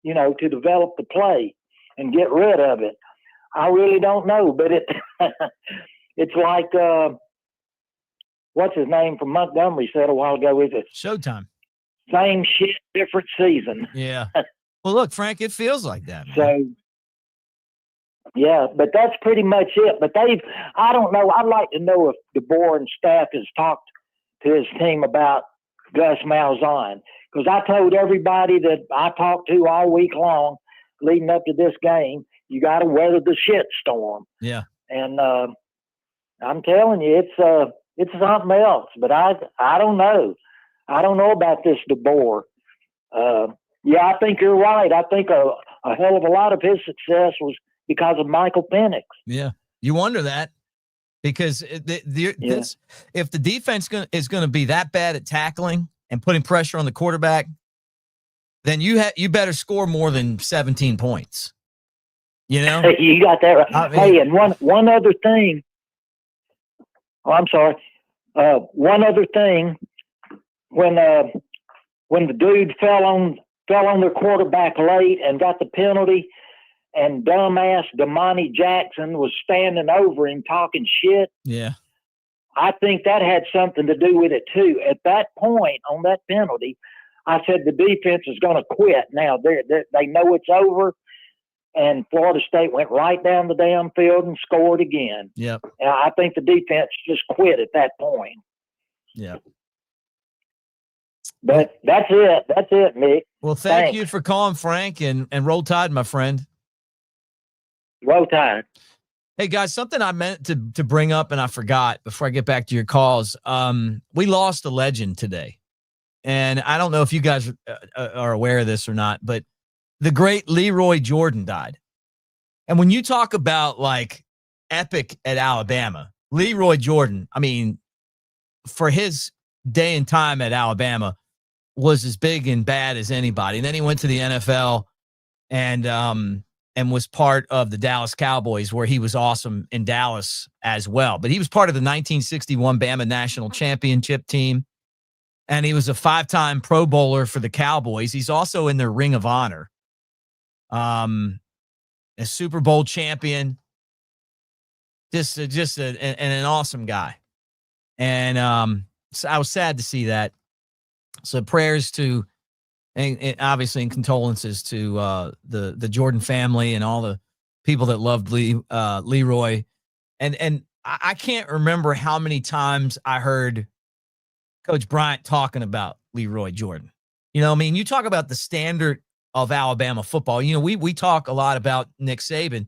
to develop the play and get rid of it. I really don't know, but it's like, what's his name from Montgomery said a while ago, is it? Showtime. Same shit, different season. Yeah. Well, look, Frank, it feels like that, man. So, yeah, but that's pretty much it. But I don't know. I'd like to know if DeBoer and staff has talked to his team about Gus Malzahn. Because I told everybody that I talked to all week long leading up to this game, you got to weather the shit storm. Yeah. And I'm telling you, it's something else. But I don't know. I don't know about this DeBoer. Yeah, I think you're right. I think a hell of a lot of his success was because of Michael Penix. Yeah. You wonder that because if the defense is going to be that bad at tackling and putting pressure on the quarterback, then you better score more than 17 points. You got that right. Hey, and one other thing. Oh, I'm sorry. One other thing. When the dude fell on their quarterback late and got the penalty, and dumbass Damani Jackson was standing over him talking shit. Yeah. I think that had something to do with it too. At that point on that penalty, I said the defense is going to quit. Now they know it's over, and Florida State went right down the damn field and scored again. Yep. And I think the defense just quit at that point. Yeah. But that's it. That's it, Mick. Well, thank you for calling, Frank, and roll tide, my friend. Roll Tide. Hey guys, something I meant to bring up and I forgot before I get back to your calls. We lost a legend today, and I don't know if you guys are aware of this or not, but the great Leroy Jordan died. And when you talk about like epic at Alabama, Leroy Jordan, I mean, for his day and time at Alabama, was as big and bad as anybody. And then he went to the NFL and was part of the Dallas Cowboys, where he was awesome in Dallas as well. But he was part of the 1961 Bama National Championship team, and he was a 5-time Pro Bowler for the Cowboys. He's also in their Ring of Honor. A Super Bowl champion, just an awesome guy. And so I was sad to see that. So prayers to, and obviously, and condolences to the Jordan family and all the people that loved Leroy. And I can't remember how many times I heard Coach Bryant talking about Leroy Jordan. You know, I mean, you talk about the standard of Alabama football. You know, we talk a lot about Nick Saban.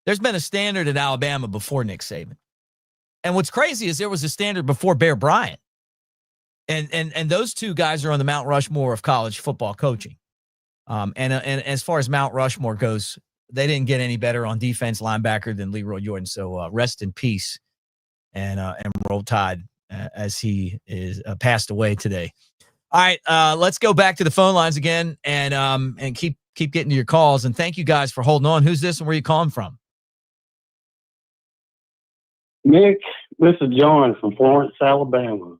There's been a standard at Alabama before Nick Saban. And what's crazy is there was a standard before Bear Bryant. And those two guys are on the Mount Rushmore of college football coaching. And as far as Mount Rushmore goes, they didn't get any better on defense linebacker than Leroy Jordan. So rest in peace and roll tide as he is passed away today. All right, let's go back to the phone lines again and keep getting to your calls. And thank you guys for holding on. Who's this and where you calling from? Mick, this is John from Florence, Alabama.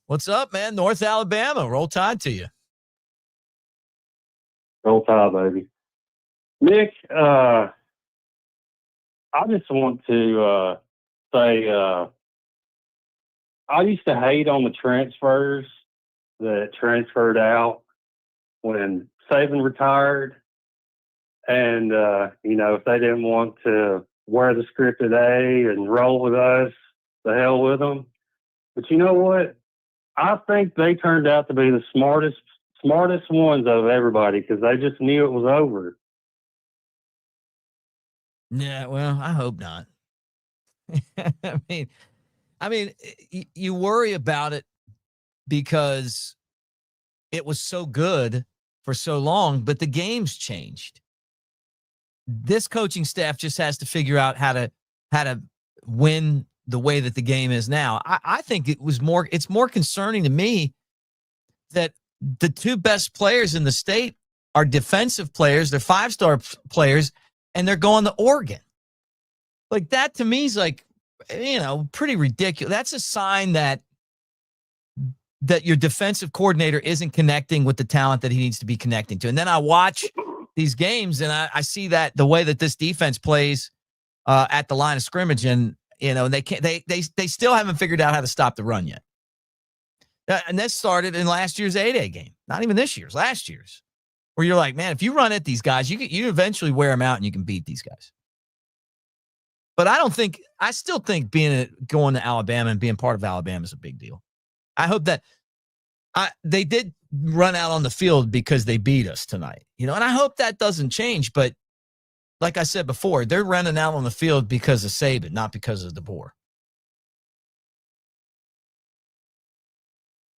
What's up, man? North Alabama. Roll Tide to you. Roll Tide, baby. Mick, I just want to say I used to hate on the transfers that transferred out when Saban retired. And, you know, if they didn't want to wear the scripted A and roll with us, the hell with them. But you know what? I think they turned out to be the smartest ones of everybody because they just knew it was over. Yeah, well, I hope not. I mean, you worry about it because it was so good for so long, but the game's changed. This coaching staff just has to figure out how to win the way that the game is now. I think it's more concerning to me that the two best players in the state are defensive players. They're 5-star players, and they're going to Oregon. Like that to me is like, you know, pretty ridiculous. That's a sign that your defensive coordinator isn't connecting with the talent that he needs to be connecting to. And then I watch these games and I see that the way that this defense plays at the line of scrimmage, and you know, they still haven't figured out how to stop the run yet. And this started in last year's 8A game, not even this year's, last year's, where you're like, man, if you run at these guys, you eventually wear them out and you can beat these guys. But I still think going to Alabama and being part of Alabama is a big deal. I hope that they did run out on the field because they beat us tonight, you know, and I hope that doesn't change. But like I said before, they're running out on the field because of Saban, not because of DeBoer.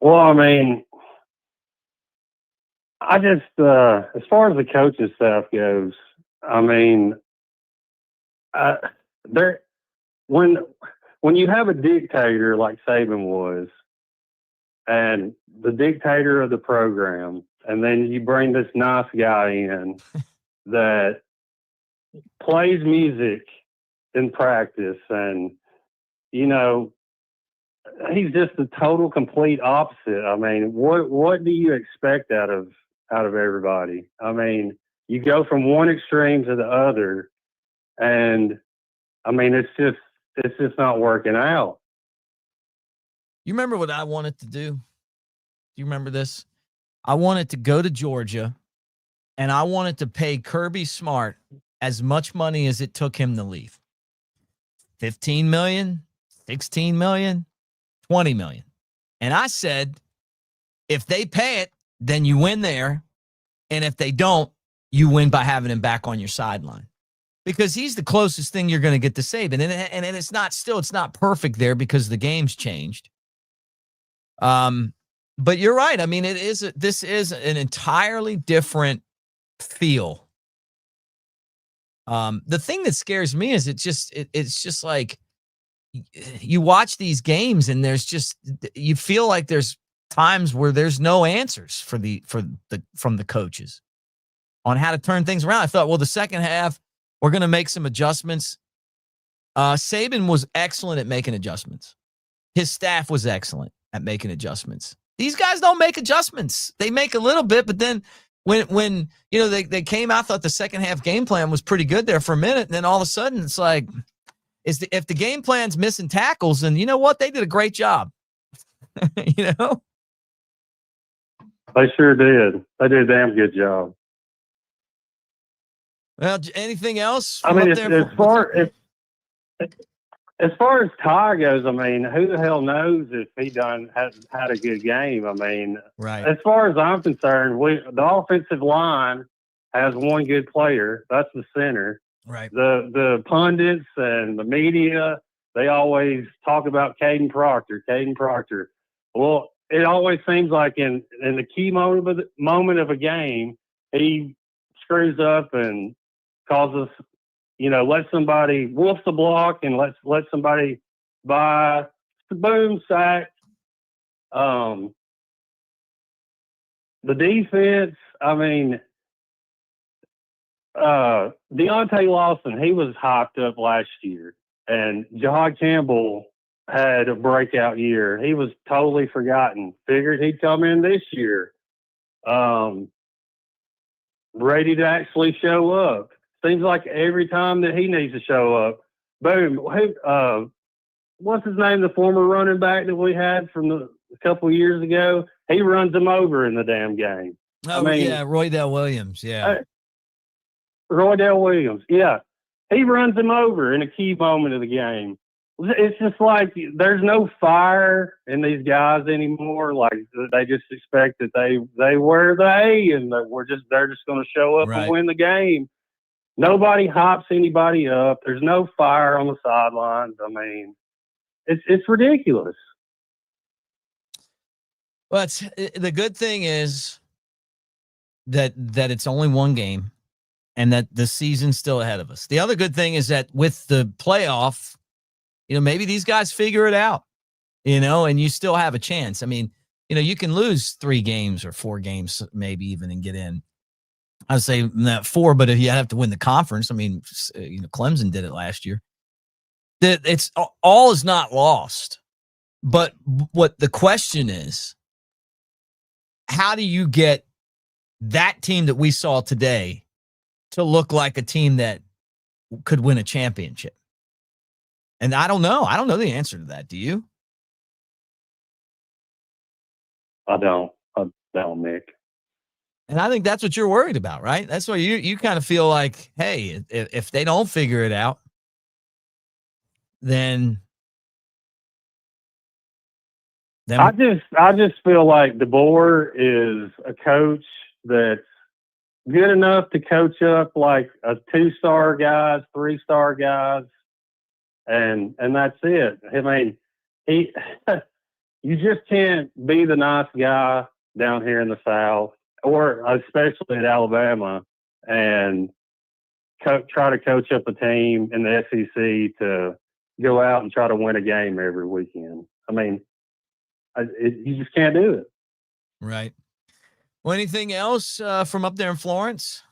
Well, I mean, I just, as far as the coaching staff goes, I mean, when you have a dictator like Saban was, and the dictator of the program, and then you bring this nice guy in that plays music in practice, and you know, he's just the total complete opposite. I mean, what do you expect out of everybody? I mean, you go from one extreme to the other, and I mean, it's just not working out. You remember what I wanted to do? Do you remember this? I wanted to go to Georgia, and I wanted to pay Kirby Smart as much money as it took him to leave. $15 million, $16 million, $20 million. And I said, if they pay it, then you win there. And if they don't, you win by having him back on your sideline. because he's the closest thing you're going to get to Saban. And it's not perfect there because the game's changed. But you're right. I mean, this is an entirely different feel. The thing that scares me is it's just like you watch these games and you feel like there's times where there's no answers from the coaches on how to turn things around. I thought, well, the second half, we're going to make some adjustments. Saban was excellent at making adjustments. His staff was excellent at making adjustments. These guys don't make adjustments. They make a little bit, but then when they came out, thought the second half game plan was pretty good there for a minute, and then all of a sudden it's like, if the game plan's missing tackles, then you know what? They did a great job. They sure did. They did a damn good job. Well, anything else? I mean, as far as Ty goes, I mean, who the hell knows if he had a good game? I mean, right. As far as I'm concerned, the offensive line has one good player. That's the center. Right. The pundits and the media, they always talk about Caden Proctor. Well, it always seems like in the key moment of a game, he screws up and causes, let somebody wolf the block and let somebody by boom sack. The defense, I mean, Deontay Lawson, he was hyped up last year, and Jahad Campbell had a breakout year. He was totally forgotten. Figured he'd come in this year, ready to actually show up. Seems like every time that he needs to show up, boom. What's his name? The former running back that we had from a couple of years ago. He runs him over in the damn game. Oh, yeah, Roydell Williams. Yeah. Roydell Williams. Yeah. He runs him over in a key moment of the game. It's just like there's no fire in these guys anymore. Like they just expect that they wear the A and they're just going to show up and win the game. Nobody hops anybody up. There's no fire on the sidelines. I mean, it's ridiculous. Well, the good thing is that it's only one game and that the season's still ahead of us. The other good thing is that with the playoff, maybe these guys figure it out, and you still have a chance. I mean, you can lose 3 games or 4 games, maybe even, and get in. I'd say not 4, but if you have to win the conference, I mean, Clemson did it last year. It's all is not lost. But what the question is, how do you get that team that we saw today to look like a team that could win a championship? And I don't know. I don't know the answer to that. Do you? I don't, Nick. And I think that's what you're worried about, right? That's why you kind of feel like, hey, if they don't figure it out, then I just feel like DeBoer is a coach that's good enough to coach up like a 2-star guys, 3-star guys, and that's it. I mean, you just can't be the nice guy down here in the South, or especially at Alabama, and try to coach up a team in the SEC to go out and try to win a game every weekend. I mean, you just can't do it. Right. Well, anything else from up there in Florence?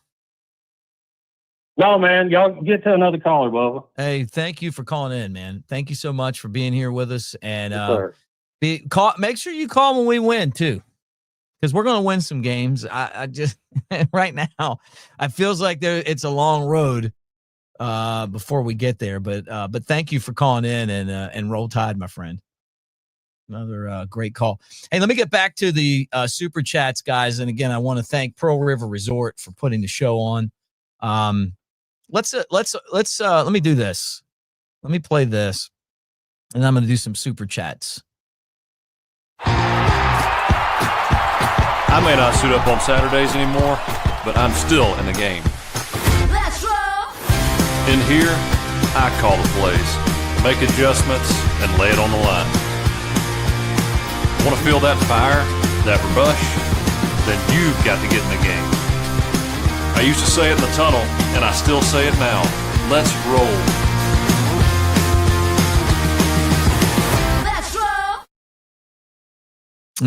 No, man. Y'all get to another caller, Bubba. Hey, thank you for calling in, man. Thank you so much for being here with us. And make sure you call when we win, too, because we're going to win some games. I just right now, it feels like it's a long road before we get there. But thank you for calling in and roll tide, my friend. Another great call. Hey, let me get back to the super chats, guys. And again, I want to thank Pearl River Resort for putting the show on. Let me do this. Let me play this, and I'm going to do some super chats. I may not suit up on Saturdays anymore, but I'm still in the game. Let's roll. In here, I call the plays, make adjustments, and lay it on the line. Want to feel that fire, that rush? Then you've got to get in the game. I used to say it in the tunnel, and I still say it now. Let's roll. Let's roll.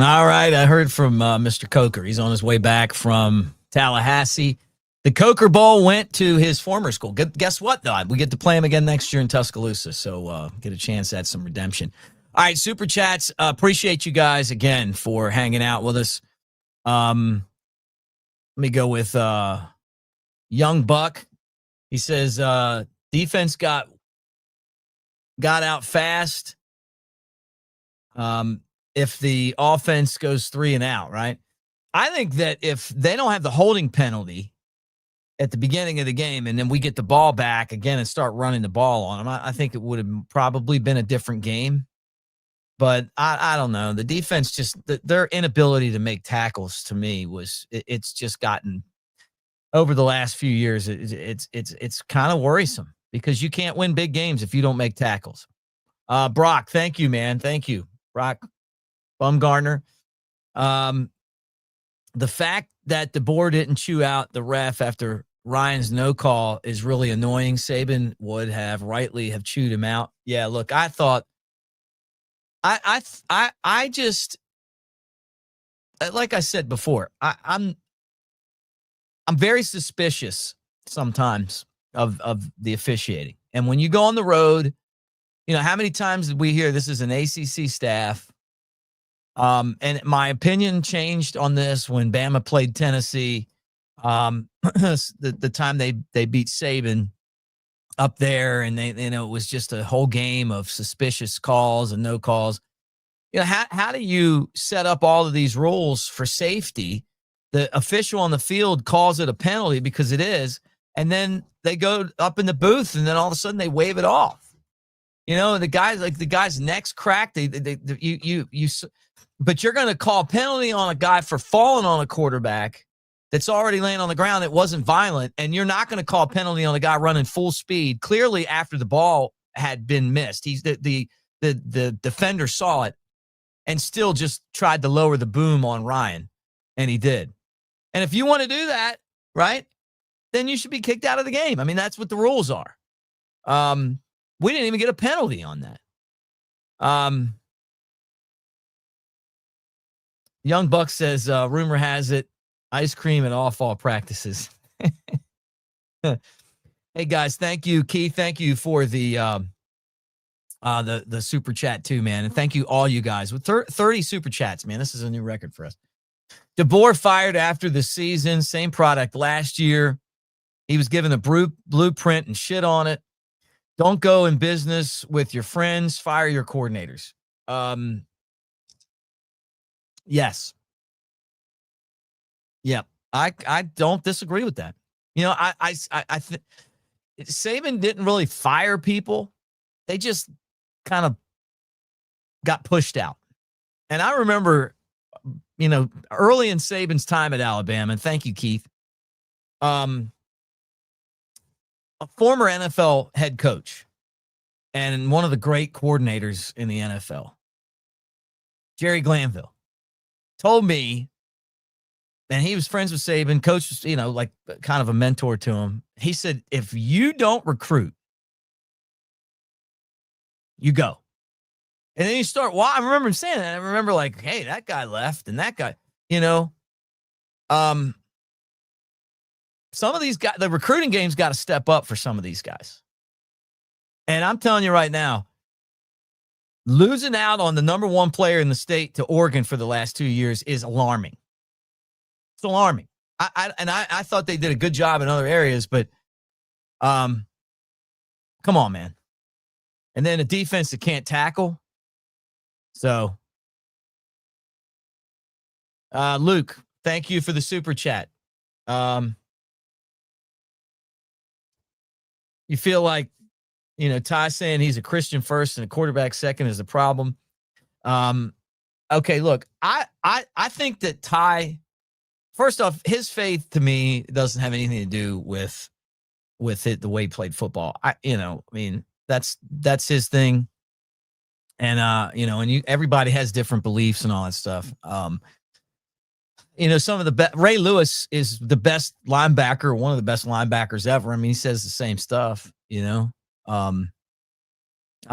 All right, I heard from Mr. Coker. He's on his way back from Tallahassee. The Coker Bowl went to his former school. Guess what, though? We get to play him again next year in Tuscaloosa, so get a chance at some redemption. All right, Super Chats, appreciate you guys again for hanging out with us. Let me go with Young Buck. He says, defense got out fast. If the offense goes 3 and out, right? I think that if they don't have the holding penalty at the beginning of the game and then we get the ball back again and start running the ball on them, I think it would have probably been a different game. But I don't know. The defense just their inability to make tackles to me it's just gotten over the last few years. It's kind of worrisome because you can't win big games if you don't make tackles. Brock, thank you, man. Thank you, Brock Bumgarner. The fact that DeBoer didn't chew out the ref after Ryan's no call is really annoying. Saban would have rightly have chewed him out. Yeah, look, I thought. I just, like I said before, I'm very suspicious sometimes of the officiating. And when you go on the road, you know, how many times did we hear this is an ACC staff? And my opinion changed on this when Bama played Tennessee. The time they beat Saban up there, and it was just a whole game of suspicious calls and no calls. You know, how do you set up all of these rules for safety? The official on the field calls it a penalty because it is, and then they go up in the booth, and then all of a sudden they wave it off. You know, the guy's neck's cracked. But you're going to call penalty on a guy for falling on a quarterback that's already laying on the ground that wasn't violent, and you're not going to call penalty on a guy running full speed, clearly after the ball had been missed. The defender saw it and still just tried to lower the boom on Ryan, and he did. And if you want to do that, right, then you should be kicked out of the game. I mean, that's what the rules are. We didn't even get a penalty on that. Young Buck says, rumor has it, ice cream at all fall practices. Hey guys, thank you, Keith. Thank you for the super chat too, man, and thank you all you guys with 30 super chats, man. This is a new record for us. DeBoer fired after the season, same product last year. He was given a blueprint and shit on it. Don't go in business with your friends. Fire your coordinators. Yes. Yep. I don't disagree with that. You know, I think Saban didn't really fire people. They just kind of got pushed out. And I remember, you know, early in Saban's time at Alabama, and thank you, Keith, a former NFL head coach and one of the great coordinators in the NFL, Jerry Glanville, told me, and he was friends with Saban, coach was, you know, like kind of a mentor to him. He said, if you don't recruit, you go. And then you start, well, I remember him saying that. I remember like, hey, that guy left and that guy, you know, some of these guys, the recruiting game's got to step up for some of these guys. And I'm telling you right now, losing out on the number one player in the state to Oregon for the last 2 years is alarming. It's alarming. I thought they did a good job in other areas, but come on, man. And then a defense that can't tackle. So, Luke, thank you for the super chat. You feel like, you know, Ty saying he's a Christian first and a quarterback second is a problem. Okay, look, I think that Ty, first off, his faith to me doesn't have anything to do with with it, the way he played football. That's his thing. And, everybody has different beliefs and all that stuff. Some of the Ray Lewis is the best linebacker, one of the best linebackers ever. I mean, he says the same stuff, I'm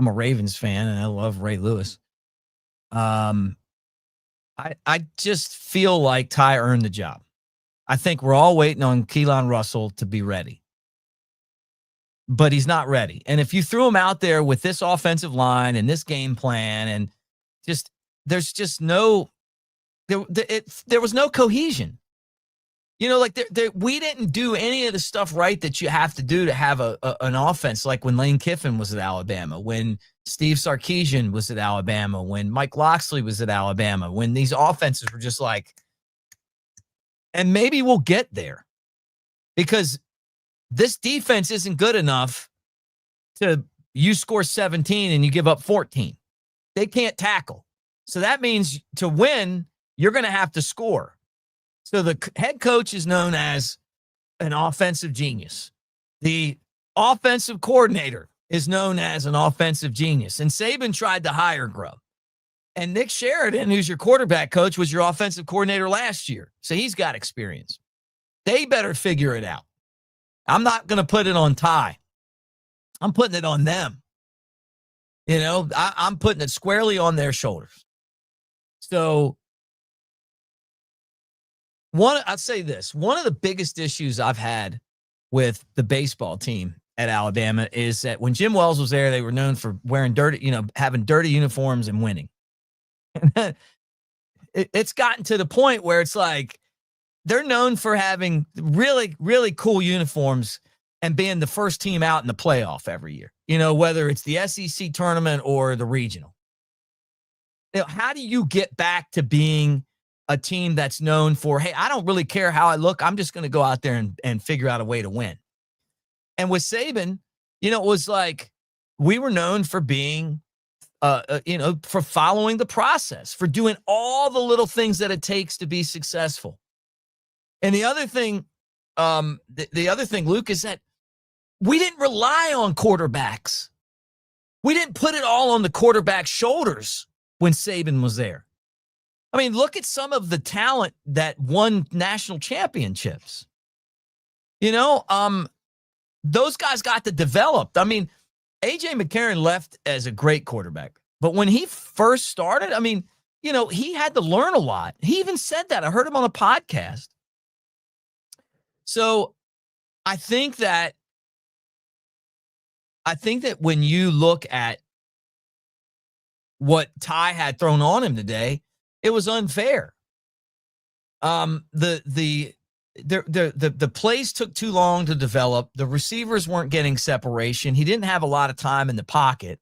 a Ravens fan and I love Ray Lewis. I just feel like Ty earned the job. I think we're all waiting on Keelan Russell to be ready. But he's not ready. And if you threw him out there with this offensive line and this game plan and there's just no, there was no cohesion. We didn't do any of the stuff right that you have to do to have an offense, like when Lane Kiffin was at Alabama, when Steve Sarkisian was at Alabama, when Mike Loxley was at Alabama, when these offenses were just like, and maybe we'll get there because this defense isn't good enough to you score 17 and you give up 14. They can't tackle. So that means to win, you're going to have to score. So the head coach is known as an offensive genius. The offensive coordinator is known as an offensive genius. And Saban tried to hire Grubb. And Nick Sheridan, who's your quarterback coach, was your offensive coordinator last year. So he's got experience. They better figure it out. I'm not going to put it on Ty. I'm putting it on them. I'm putting it squarely on their shoulders. So I'll say this. One of the biggest issues I've had with the baseball team at Alabama is that when Jim Wells was there, they were known for wearing dirty, having dirty uniforms and winning. It's gotten to the point where it's like they're known for having really, really cool uniforms and being the first team out in the playoff every year, whether it's the SEC tournament or the regional. How do you get back to being a team that's known for, hey, I don't really care how I look. I'm just going to go out there and figure out a way to win. And with Saban, it was like we were known for being, for following the process, for doing all the little things that it takes to be successful. And the other thing, Luke, is that we didn't rely on quarterbacks. We didn't put it all on the quarterback's shoulders when Saban was there. I mean, look at some of the talent that won national championships. Those guys got to develop. I mean, A.J. McCarron left as a great quarterback. But when he first started, he had to learn a lot. He even said that. I heard him on a podcast. So I think that when you look at what Ty had thrown on him today, it was unfair. The plays took too long to develop. The receivers weren't getting separation. He didn't have a lot of time in the pocket.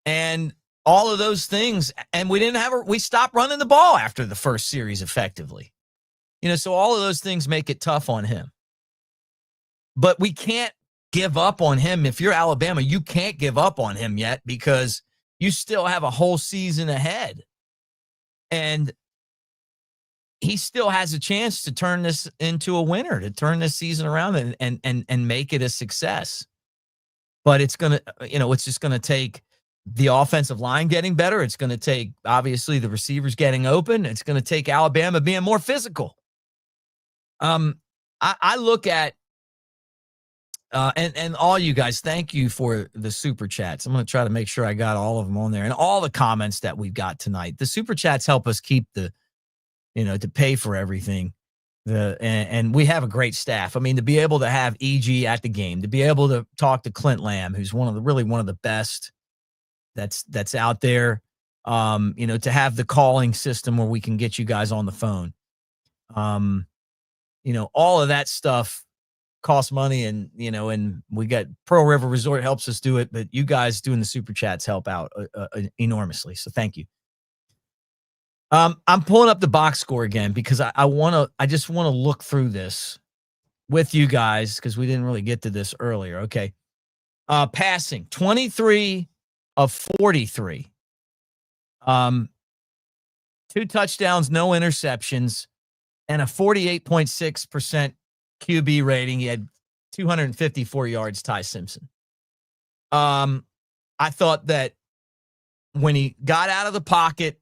And all of those things, and we stopped running the ball after the first series effectively. So all of those things make it tough on him. But we can't give up on him. If you're Alabama, you can't give up on him yet because you still have a whole season ahead. And he still has a chance to turn this into a winner, to turn this season around and make it a success. But it's just going to take the offensive line getting better. It's going to take, obviously, the receivers getting open. It's going to take Alabama being more physical. I look at, and all you guys, thank you for the super chats. I'm going to try to make sure I got all of them on there and all the comments that we've got tonight. The super chats help us keep to pay for everything. And we have a great staff. I mean, to be able to have EG at the game, to be able to talk to Clint Lamb, who's one of the best that's out there, to have the calling system where we can get you guys on the phone. All of that stuff costs money, and we got Pearl River Resort helps us do it, but you guys doing the super chats help out enormously. So thank you. I'm pulling up the box score again because I just want to look through this with you guys because we didn't really get to this earlier. Okay. Passing 23 of 43. 2 touchdowns, no interceptions, and a 48.6% QB rating. He had 254 yards, Ty Simpson. I thought that when he got out of the pocket,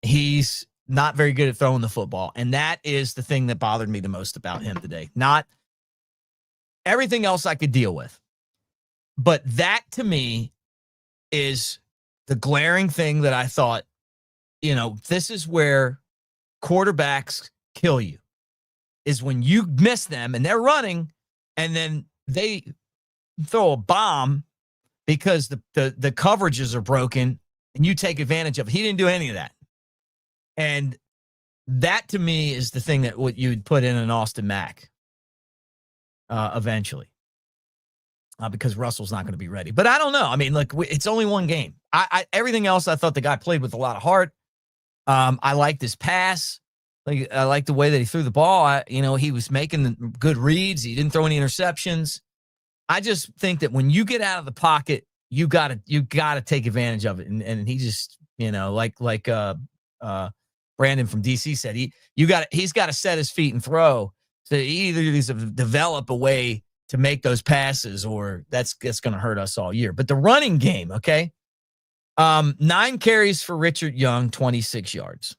he's not very good at throwing the football. And that is the thing that bothered me the most about him today. Not everything else I could deal with. But that, to me, is the glaring thing that I thought, this is where quarterbacks kill you, is when you miss them and they're running and then they throw a bomb because the coverages are broken and you take advantage of it. He didn't do any of that. And that, to me, is the thing that what you would put in an Austin Mack eventually. Because Russell's not going to be ready. But I don't know. I mean, look, it's only one game. Everything else, I thought the guy played with a lot of heart. I liked his pass. I liked the way that he threw the ball. He was making good reads. He didn't throw any interceptions. I just think that when you get out of the pocket, you gotta take advantage of it. And he just, like Brandon from DC said, he's got to set his feet and throw. So he either needs to develop a way to make those passes, or that's going to hurt us all year. But the running game, okay? 9 carries for Richard Young, 26 yards.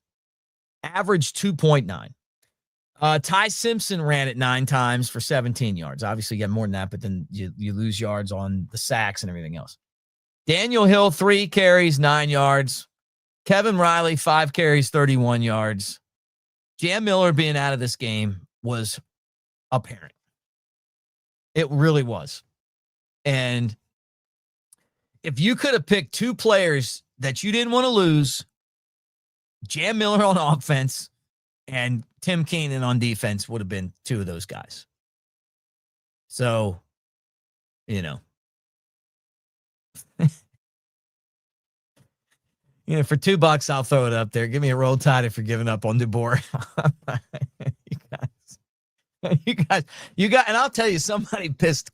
Average 2.9. Ty Simpson ran it 9 times for 17 yards. Obviously, you get more than that, but then you lose yards on the sacks and everything else. Daniel Hill, 3 carries, 9 yards. Kevin Riley, 5 carries, 31 yards. Jam Miller being out of this game was apparent. It really was. And if you could have picked 2 players that you didn't want to lose, Jam Miller on offense and Tim Keenan on defense would have been 2 of those guys. So, for $2, I'll throw it up there. Give me a roll tide if you're giving up on DeBoer. You guys, and I'll tell you, somebody pissed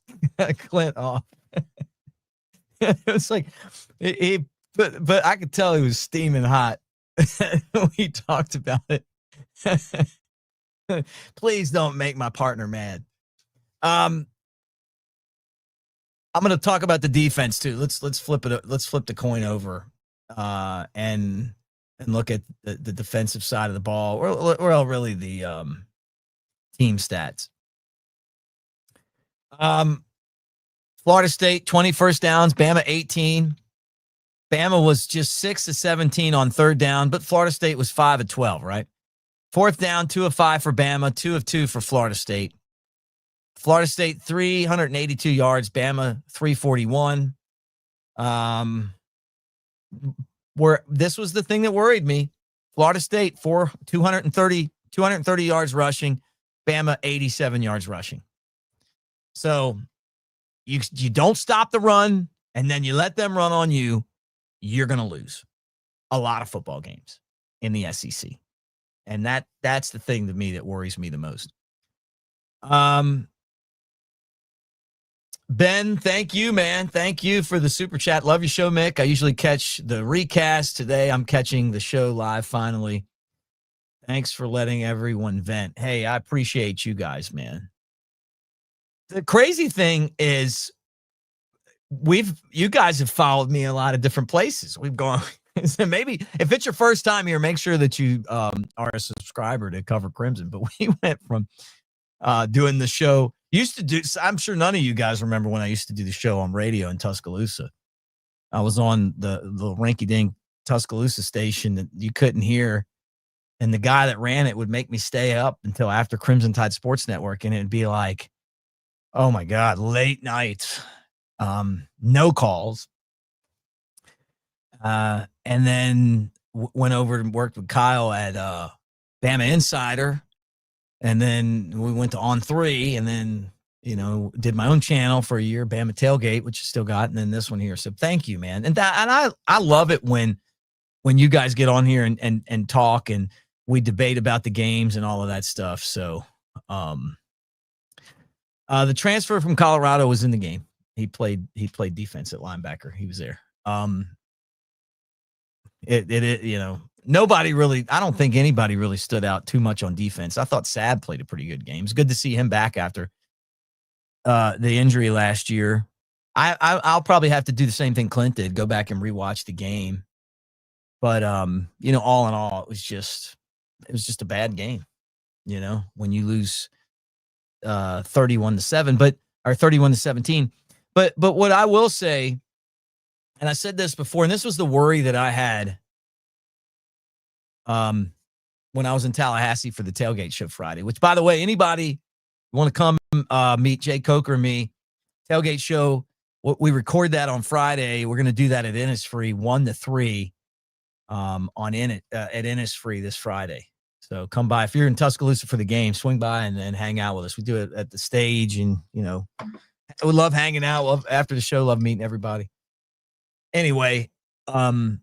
Clint off. It was like but I could tell he was steaming hot. We talked about it. Please don't make my partner mad. I'm going to talk about the defense too. Let's flip it. Let's flip the coin over, and look at the defensive side of the ball, or really the team stats. Florida State 20 first downs, Bama 18. Bama was just 6 of 17 on third down, but Florida State was 5 of 12, right? Fourth down, 2 of 5 for Bama, 2 of 2 for Florida State. Florida State 382 yards, Bama 341. Where this was the thing that worried me. Florida State 230 yards rushing, Bama 87 yards rushing. So you don't stop the run and then you let them run on you, you're going to lose a lot of football games in the SEC. And that's the thing to me that worries me the most. Ben, thank you, man. Thank you for the super chat. Love your show, Mick. I usually catch the recast. Today I'm catching the show live finally. Thanks for letting everyone vent. Hey, I appreciate you guys, man. The crazy thing is you guys have followed me a lot of different places. We've gone, so maybe if it's your first time here, make sure that you are a subscriber to Cover Crimson. But we went from doing the show. I'm sure none of you guys remember when I used to do the show on radio in Tuscaloosa. I was on the rinky-dink Tuscaloosa station that you couldn't hear. And the guy that ran it would make me stay up until after Crimson Tide Sports Network. And it'd be like, oh my God, late nights, no calls. And then went over and worked with Kyle at Bama Insider. And then we went to On 3 and then, did my own channel for a year, Bama Tailgate, which I still got. And then this one here. So thank you, man. And I love it when you guys get on here and talk and we debate about the games and all of that stuff. So the transfer from Colorado was in the game. He played defense at linebacker. He was there. Nobody really, I don't think anybody really stood out too much on defense. I thought Saab played a pretty good game. It's good to see him back after the injury last year. I'll probably have to do the same thing Clint did, go back and rewatch the game. But all in all, it was just a bad game. When you lose 31-7, or 31-17. But what I will say, and I said this before, and this was the worry that I had when I was in Tallahassee for the tailgate show Friday, which, by the way, anybody want to come meet Jay Coker and me, tailgate show, we record that on Friday. We're going to do that at Innisfree 1 to 3 at Innisfree this Friday. So come by. If you're in Tuscaloosa for the game, swing by and hang out with us. We do it at the stage, and, we love hanging out. Love after the show, love meeting everybody. Anyway, I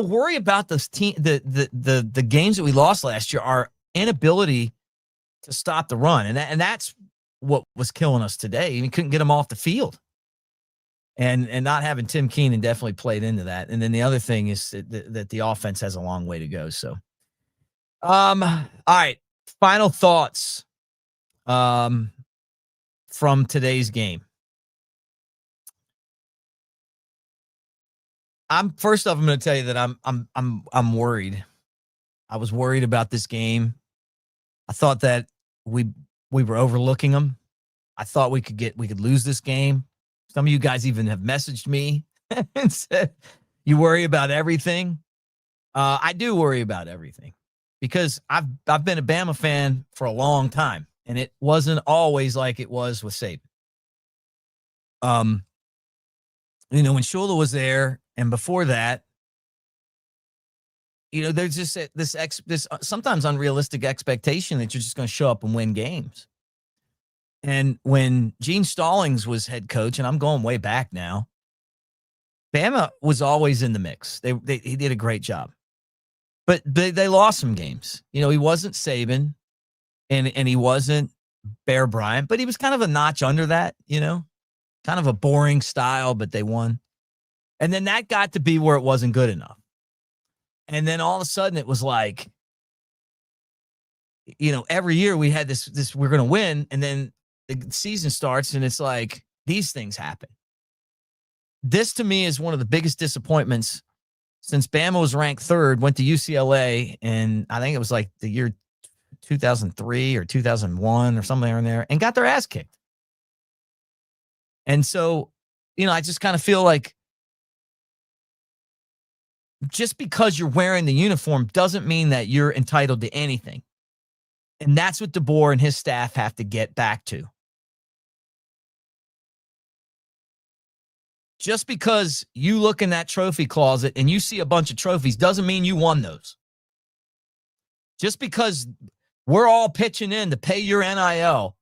worry about this team, the games that we lost last year, our inability to stop the run. And that's what was killing us today. We couldn't get them off the field. And not having Tim Keenan definitely played into that. And then the other thing is that the offense has a long way to go. So, all right, final thoughts from today's game. I'm going to tell you that I'm worried. I was worried about this game. I thought that we were overlooking them. I thought we could lose this game. Some of you guys even have messaged me and said you worry about everything. I do worry about everything because I've been a Bama fan for a long time, and it wasn't always like it was with Saban. When Shula was there, and before that, there's just this sometimes unrealistic expectation that you're just going to show up and win games. And when Gene Stallings was head coach, and I'm going way back now, Bama was always in the mix. He did a great job, but they lost some games. He wasn't Saban, and he wasn't Bear Bryant, but he was kind of a notch under that. Kind of a boring style, but they won. And then that got to be where it wasn't good enough. And then all of a sudden it was like, every year we had this we're going to win, and then the season starts and it's like these things happen. This to me is one of the biggest disappointments since Bama was ranked third, went to UCLA, and I think it was like the year 2003 or 2001 or somewhere in there, and got their ass kicked. And so, I just kind of feel like just because you're wearing the uniform doesn't mean that you're entitled to anything. And that's what DeBoer and his staff have to get back to. Just because you look in that trophy closet and you see a bunch of trophies doesn't mean you won those. Just because we're all pitching in to pay your NIL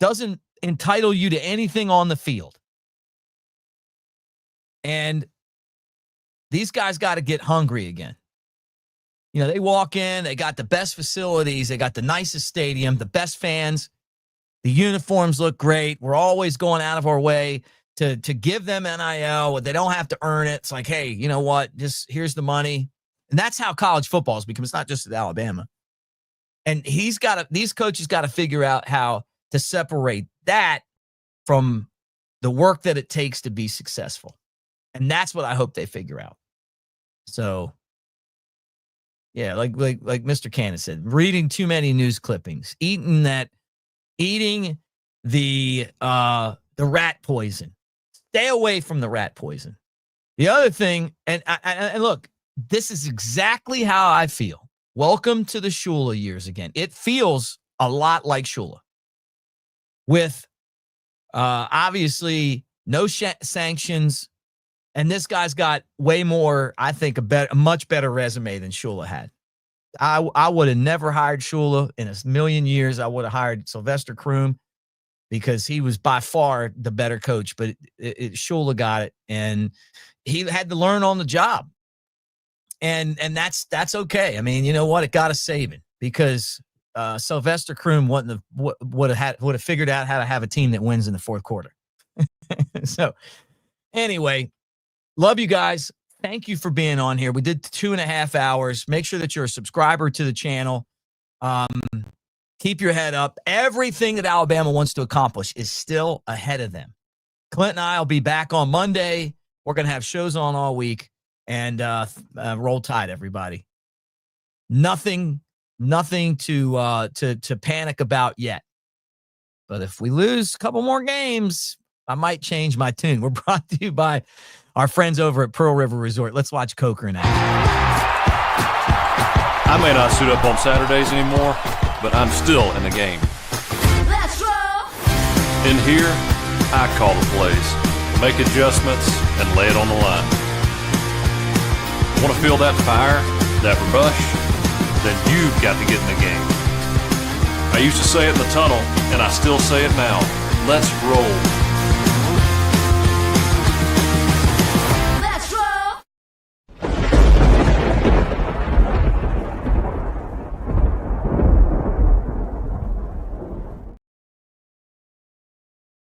doesn't entitle you to anything on the field. And these guys got to get hungry again. They walk in, they got the best facilities, they got the nicest stadium, the best fans. The uniforms look great. We're always going out of our way to give them NIL. They don't have to earn it. It's like, hey, you know what? Just here's the money. And that's how college football has become. It's not just at Alabama. And these coaches got to figure out how to separate that from the work that it takes to be successful. And that's what I hope they figure out. So, yeah, like Mr. Cannon said, reading too many news clippings, eating the rat poison. Stay away from the rat poison. The other thing, and look, this is exactly how I feel. Welcome to the Shula years again. It feels a lot like Shula, with obviously no sanctions, and this guy's got way more. I think a much better resume than Shula had. I would have never hired Shula in a million years. I would have hired Sylvester Croom because he was by far the better coach. But Shula got it, and he had to learn on the job. And that's okay. I mean, you know what? It got us saving because Sylvester Croom would have figured out how to have a team that wins in the fourth quarter. So anyway, love you guys. Thank you for being on here. We did 2.5 hours. Make sure that you're a subscriber to the channel. Keep your head up. Everything that Alabama wants to accomplish is still ahead of them. Clint and I will be back on Monday. We're going to have shows on all week. And roll tide, everybody. Nothing to panic about yet. But if we lose a couple more games, I might change my tune. We're brought to you by our friends over at Pearl River Resort. Let's watch Coker in action. I may not suit up on Saturdays anymore, but I'm still in the game. Let's roll. In here, I call the plays, make adjustments, and lay it on the line. Want to feel that fire, that rush? Then you've got to get in the game. I used to say it in the tunnel, and I still say it now. Let's roll.